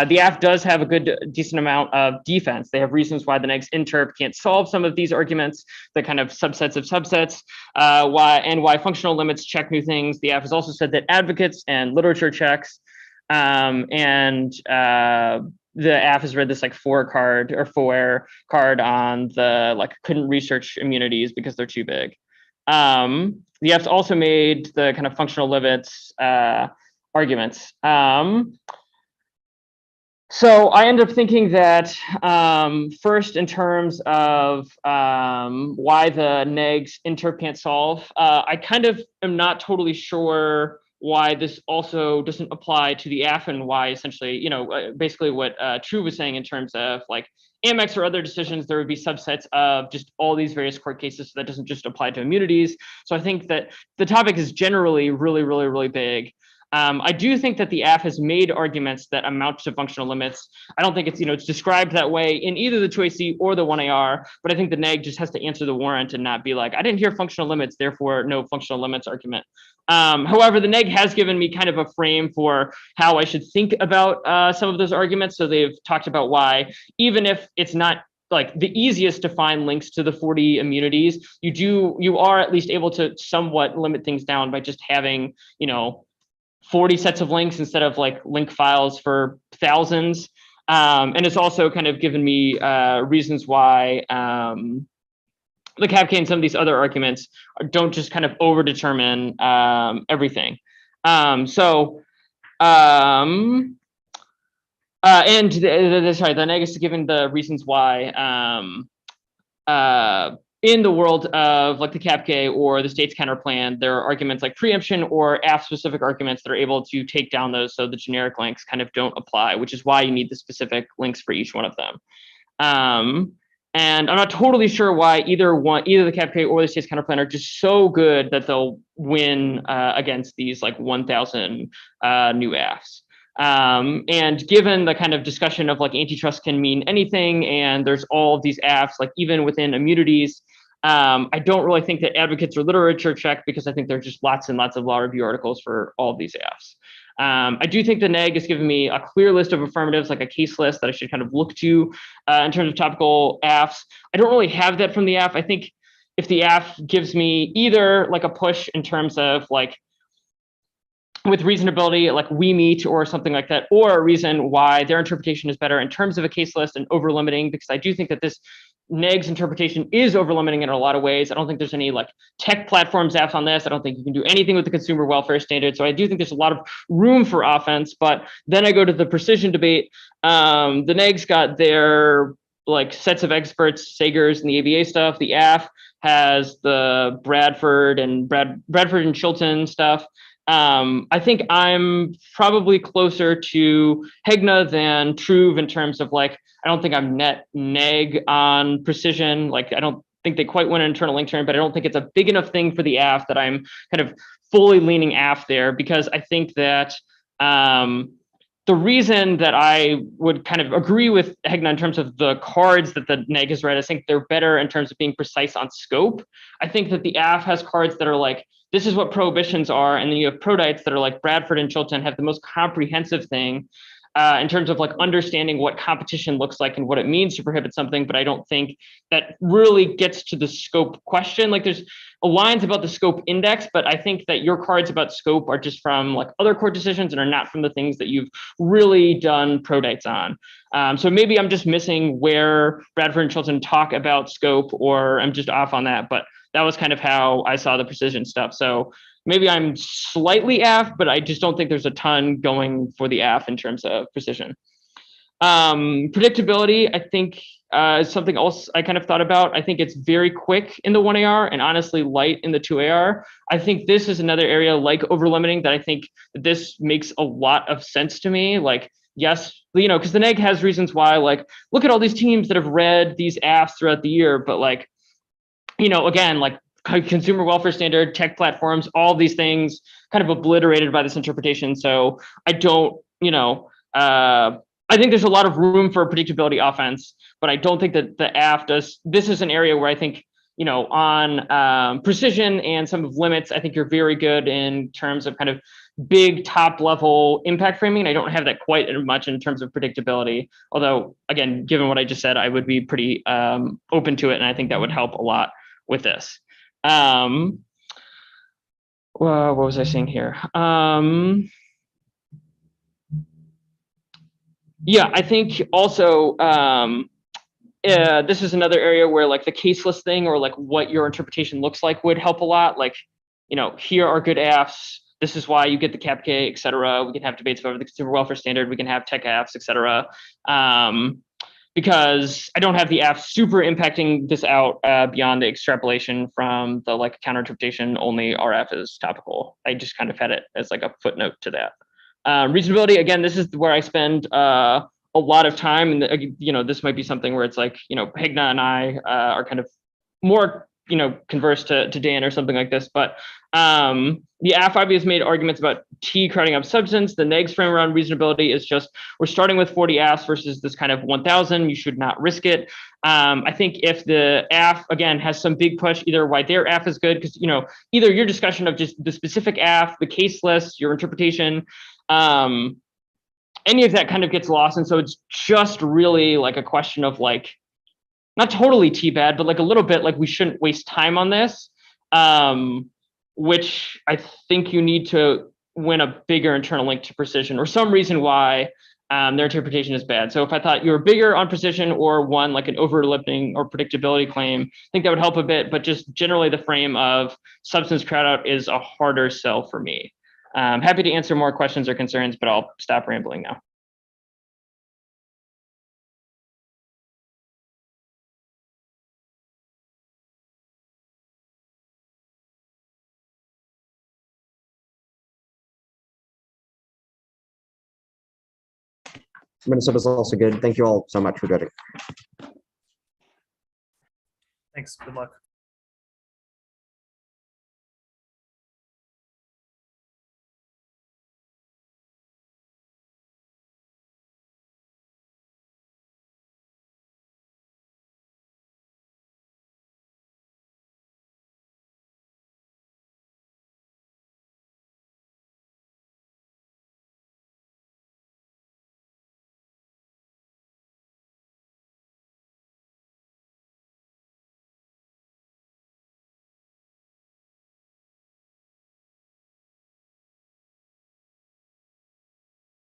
The AF does have a good, decent amount of defense. They have reasons why the next interp can't solve some of these arguments, the kind of subsets of subsets, why functional limits check new things. The AF has also said that advocates and literature checks, the AF has read this like four card on the like couldn't research immunities because they're too big. The AF's also made the kind of functional limits arguments. So I end up thinking that first, in terms of why the negs interp can't solve, I kind of am not totally sure why this also doesn't apply to the AF and why essentially, you know, basically what True was saying in terms of like Amex or other decisions, there would be subsets of just all these various court cases. So that doesn't just apply to immunities. So I think that the topic is generally really, really, really big. I do think that the AF has made arguments that amount to functional limits. I don't think it's, you know, it's described that way in either the 2AC or the 1AR, but I think the neg just has to answer the warrant and not be like, I didn't hear functional limits, therefore no functional limits argument. However, the neg has given me kind of a frame for how I should think about some of those arguments. So they've talked about why, even if it's not like the easiest to find links to the 40 immunities, you are at least able to somewhat limit things down by just having, you know, 40 sets of links instead of like link files for thousands. And it's also kind of given me reasons why the CAPK and some of these other arguments don't just kind of overdetermine everything. And the neg is given the reasons why in the world of like the CAPK or the state's counterplan, there are arguments like preemption or AF-specific arguments that are able to take down those so the generic links kind of don't apply, which is why you need the specific links for each one of them. And I'm not totally sure why either the CAPK or the state's counterplan are just so good that they'll win against these like 1,000 new AFs. And given the kind of discussion of like antitrust can mean anything, and there's all of these AFs, like even within immunities, I don't really think that advocates or literature check because I think there's just lots and lots of law review articles for all of these AFs. I do think the neg has given me a clear list of affirmatives, like a case list that I should kind of look to in terms of topical AFs. I don't really have that from the AF. I think if the AF gives me either like a push in terms of like with reasonability, like we meet or something like that, or a reason why their interpretation is better in terms of a case list and over limiting, because I do think that this neg's interpretation is over limiting in a lot of ways. I don't think there's any like tech platforms apps on this. I don't think you can do anything with the consumer welfare standard. So I do think there's a lot of room for offense, but then I go to the precision debate. The neg's got their like sets of experts, Sagers and the ABA stuff. The AF has the Bradford and Chilton stuff. I think I'm probably closer to Hegna than Truve in terms of like, I don't think I'm net neg on precision. Like, I don't think they quite win an internal link term, but I don't think it's a big enough thing for the AF that I'm kind of fully leaning AF there, because I think that the reason that I would kind of agree with Hegna in terms of the cards that the neg has read, I think they're better in terms of being precise on scope. I think that the AF has cards that are like, this is what prohibitions are. And then you have prodites that are like Bradford and Chilton have the most comprehensive thing. in terms of like understanding what competition looks like and what it means to prohibit something, but I don't think that really gets to the scope question. Like there's lines about the scope index, but I think that your cards about scope are just from like other court decisions and are not from the things that you've really done pro dates on. So maybe I'm just missing where Bradford and Chilton talk about scope, or I'm just off on that, but that was kind of how I saw the precision stuff. So maybe I'm slightly AF, but I just don't think there's a ton going for the AF in terms of precision. Predictability, I think, is something else I kind of thought about. I think it's very quick in the 1AR and honestly light in the 2AR. I think this is another area like over-limiting that I think this makes a lot of sense to me. Like, yes, because the neg has reasons why, like, look at all these teams that have read these AFs throughout the year, but like, again, like consumer welfare standard, tech platforms, all these things kind of obliterated by this interpretation. So I don't, I think there's a lot of room for predictability offense, but I don't think that the AF does. This is an area where I think, on precision and some of limits, I think you're very good in terms of kind of big top level impact framing. I don't have that quite as much in terms of predictability. Although, again, given what I just said, I would be pretty open to it. And I think that would help a lot with this. Well, what was I saying here? Yeah, I think also this is another area where like the caseless thing or like what your interpretation looks like would help a lot. Like, here are good AFs. This is why you get the cap K, et cetera. We can have debates over the consumer welfare standard. We can have tech AFs, et cetera. Because I don't have the AF super impacting this out beyond the extrapolation from the like counter interpretation, only RF is topical. I just kind of had it as like a footnote to that. Reasonability, again, this is where I spend a lot of time, and this might be something where it's like, Hegna and I are kind of more, converse to Dan or something like this, but the AFIB has made arguments about T crowding up substance. The negs frame around reasonability is just, we're starting with 40 AFs versus this kind of 1,000. You should not risk it. I think if the AF, again, has some big push, either why their AF is good, because, either your discussion of just the specific AF, the case list, your interpretation, any of that kind of gets lost. And so it's just really like a question of like, not totally T-bad, but like a little bit like we shouldn't waste time on this, which I think you need to win a bigger internal link to precision or some reason why their interpretation is bad. So if I thought you were bigger on precision or one like an over-limiting or predictability claim, I think that would help a bit, but just generally the frame of substance crowd out is a harder sell for me. I'm happy to answer more questions or concerns, but I'll stop rambling now. Minnesota's also good. Thank you all so much for judging. Thanks. Good luck.